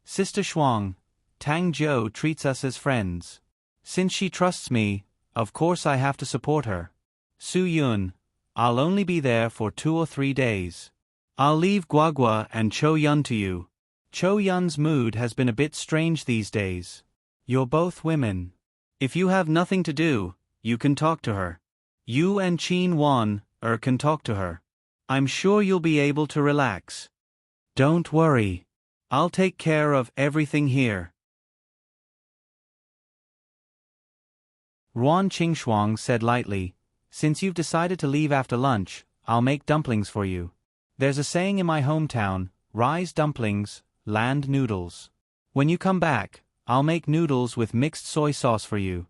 Sister Shuang, Tang Jiu treats us as friends. Since she trusts me, of course I have to support her. Su Yun, I'll only be there for 2 or 3 days. I'll leave Guagua and Cho Yun to you. Cho Yun's mood has been a bit strange these days. You're both women. If you have nothing to do, you can talk to her. You and Qin Wan can talk to her. I'm sure you'll be able to relax. Don't worry. I'll take care of everything here. Ruan Qingshuang said lightly, Since you've decided to leave after lunch, I'll make dumplings for you. There's a saying in my hometown, Rise dumplings, land noodles. When you come back, I'll make noodles with mixed soy sauce for you.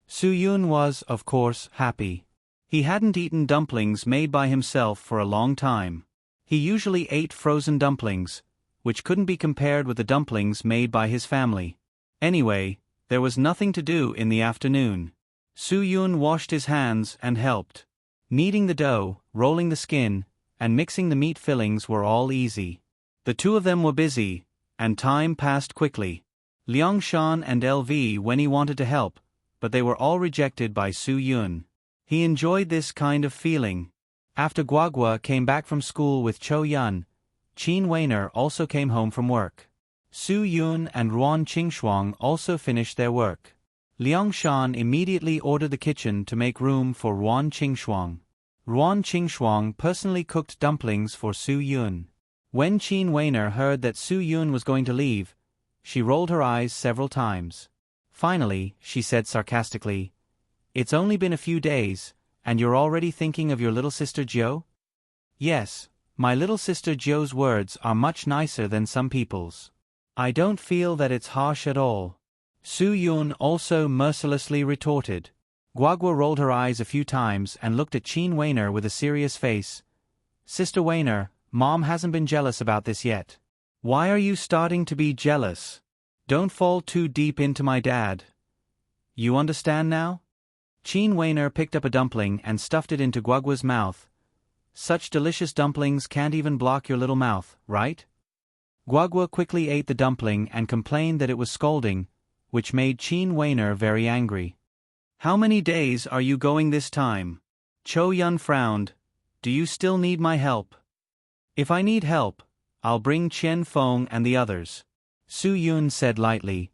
Su Yun was, of course, happy. He hadn't eaten dumplings made by himself for a long time. He usually ate frozen dumplings, which couldn't be compared with the dumplings made by his family. Anyway, there was nothing to do in the afternoon. Su Yun washed his hands and helped. Kneading the dough, rolling the skin, and mixing the meat fillings were all easy. The two of them were busy, and time passed quickly. Liang Shan and LV when he wanted to help, but they were all rejected by Su Yun. He enjoyed this kind of feeling. After Guagua came back from school with Cho Yun, Qin Weiner also came home from work. Su Yun and Ruan Qingshuang also finished their work. Liang Shan immediately ordered the kitchen to make room for Ruan Qingshuang. Ruan Qingshuang personally cooked dumplings for Su Yun. When Qin Weiner heard that Su Yun was going to leave, she rolled her eyes several times. Finally, she said sarcastically, It's only been a few days, and you're already thinking of your little sister Jiu? Yes, my little sister Jiu's words are much nicer than some people's. I don't feel that it's harsh at all. Su Yun also mercilessly retorted. Guagua rolled her eyes a few times and looked at Qin Weiner with a serious face. Sister Weiner, Mom hasn't been jealous about this yet. Why are you starting to be jealous? Don't fall too deep into my dad. You understand now? Qin Weiner picked up a dumpling and stuffed it into Guagua's mouth. Such delicious dumplings can't even block your little mouth, right? Guagua quickly ate the dumpling and complained that it was scalding, which made Qin Weiner very angry. How many days are you going this time? Cho Yun frowned. Do you still need my help? If I need help, I'll bring Chen Feng and the others. Su Yun said lightly,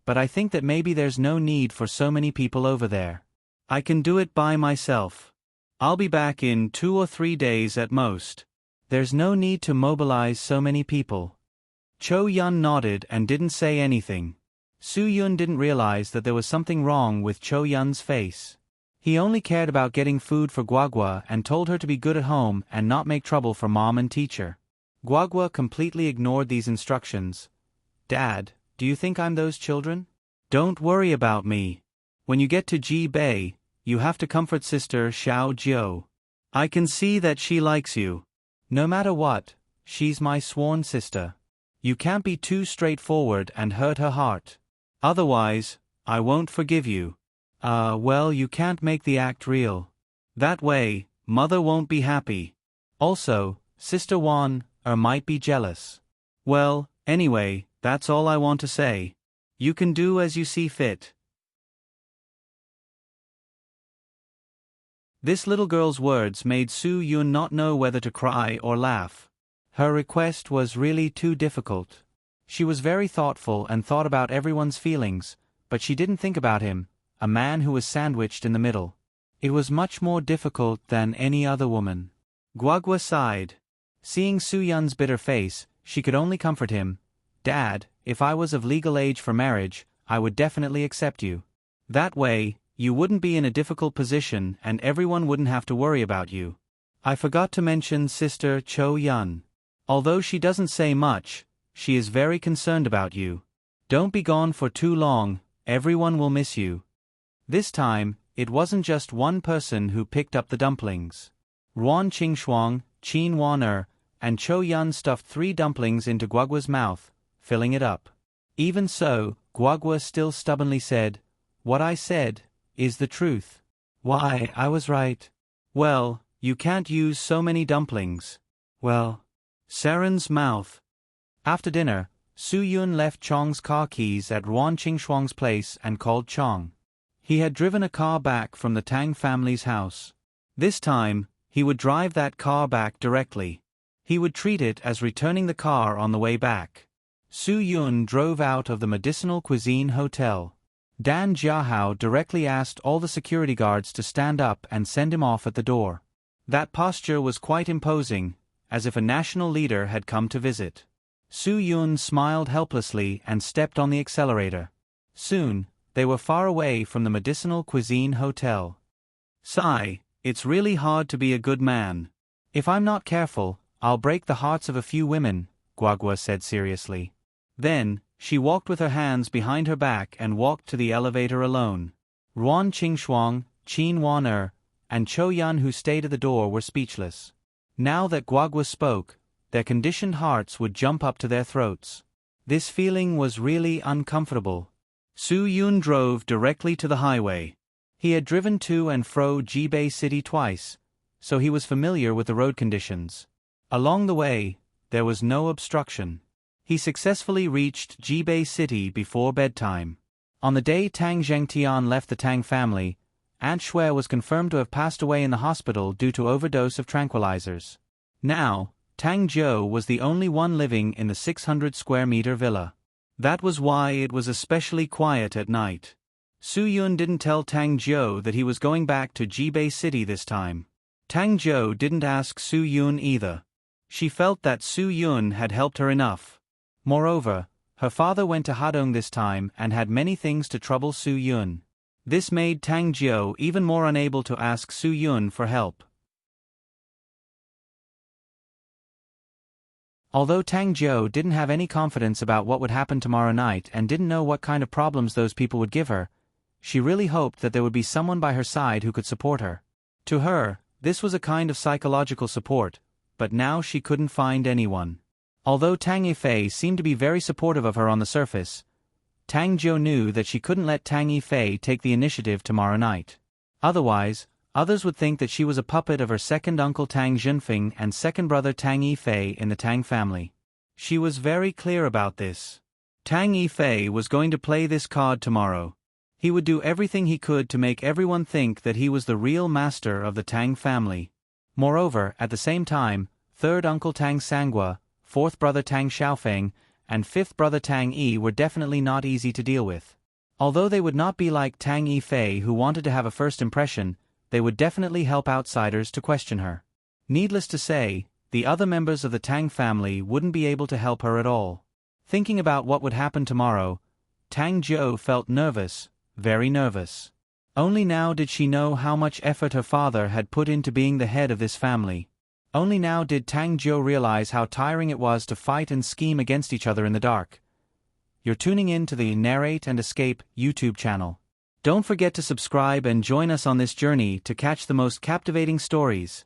but I think that maybe there's no need for so many people over there. I can do it by myself. I'll be back in 2 or 3 days at most. There's no need to mobilize so many people. Cho Yun nodded and didn't say anything. Su Yun didn't realize that there was something wrong with Cho Yun's face. He only cared about getting food for Guagua and told her to be good at home and not make trouble for mom and teacher. Guagua completely ignored these instructions. Dad, do you think I'm those children? Don't worry about me. When you get to Ji Bei, you have to comfort sister Xiao Jiu. I can see that she likes you. No matter what, she's my sworn sister. You can't be too straightforward and hurt her heart. Otherwise, I won't forgive you. Well, you can't make the act real. That way, mother won't be happy. Also, Sister Wan might be jealous. Well, anyway, that's all I want to say. You can do as you see fit. This little girl's words made Su Yun not know whether to cry or laugh. Her request was really too difficult. She was very thoughtful and thought about everyone's feelings, but she didn't think about him, a man who was sandwiched in the middle. It was much more difficult than any other woman. Guagua sighed. Seeing Su Yun's bitter face, she could only comfort him. Dad, if I was of legal age for marriage, I would definitely accept you. That way, you wouldn't be in a difficult position and everyone wouldn't have to worry about you. I forgot to mention Sister Cho Yun. Although she doesn't say much, she is very concerned about you. Don't be gone for too long, everyone will miss you. This time, it wasn't just one person who picked up the dumplings. Ruan Qingxuang, Qin Wan and Cho Yun stuffed 3 dumplings into Guagua's mouth, filling it up. Even so, Guagua still stubbornly said, "What I said is the truth. Why, I was right." Well, you can't use so many dumplings. Well, Seren's mouth. After dinner, Su Yun left Chong's car keys at Ruan Qingxuang's place and called Chong. He had driven a car back from the Tang family's house. This time, he would drive that car back directly. He would treat it as returning the car on the way back. Su Yun drove out of the Medicinal Cuisine Hotel. Dan Jiahao directly asked all the security guards to stand up and send him off at the door. That posture was quite imposing, as if a national leader had come to visit. Su Yun smiled helplessly and stepped on the accelerator. Soon, they were far away from the Medicinal Cuisine Hotel. Sigh, it's really hard to be a good man. If I'm not careful, I'll break the hearts of a few women, Guagua said seriously. Then, she walked with her hands behind her back and walked to the elevator alone. Ruan Qingxuang, Qin Wan and Cho Yun who stayed at the door were speechless. Now that Guagua spoke, their conditioned hearts would jump up to their throats. This feeling was really uncomfortable. Su Yun drove directly to the highway. He had driven to and fro Jibei City twice, so he was familiar with the road conditions. Along the way, there was no obstruction. He successfully reached Jibei City before bedtime. On the day Tang Zhengtian left the Tang family, Aunt Shui was confirmed to have passed away in the hospital due to overdose of tranquilizers. Now, Tang Zhou was the only one living in the 600-square-meter villa. That was why it was especially quiet at night. Su Yun didn't tell Tang Zhou that he was going back to Jibei City this time. Tang Zhou didn't ask Su Yun either. She felt that Su Yun had helped her enough. Moreover, her father went to Hadong this time and had many things to trouble Su Yun. This made Tang Zhou even more unable to ask Su Yun for help. Although Tang Zhou didn't have any confidence about what would happen tomorrow night and didn't know what kind of problems those people would give her, she really hoped that there would be someone by her side who could support her. To her, this was a kind of psychological support, but now she couldn't find anyone. Although Tang Yifei seemed to be very supportive of her on the surface, Tang Jiu knew that she couldn't let Tang Yifei take the initiative tomorrow night. Otherwise, others would think that she was a puppet of her second uncle Tang Jinfeng and second brother Tang Yifei in the Tang family. She was very clear about this. Tang Yifei was going to play this card tomorrow. He would do everything he could to make everyone think that he was the real master of the Tang family. Moreover, at the same time, third uncle Tang Sangua, fourth brother Tang Xiaofeng, and fifth brother Tang Yi were definitely not easy to deal with. Although they would not be like Tang Yifei who wanted to have a first impression, they would definitely help outsiders to question her. Needless to say, the other members of the Tang family wouldn't be able to help her at all. Thinking about what would happen tomorrow, Tang Jiu felt nervous, very nervous. Only now did she know how much effort her father had put into being the head of this family. Only now did Tang Jiu realize how tiring it was to fight and scheme against each other in the dark. You're tuning in to the Narrate and Escape YouTube channel. Don't forget to subscribe and join us on this journey to catch the most captivating stories.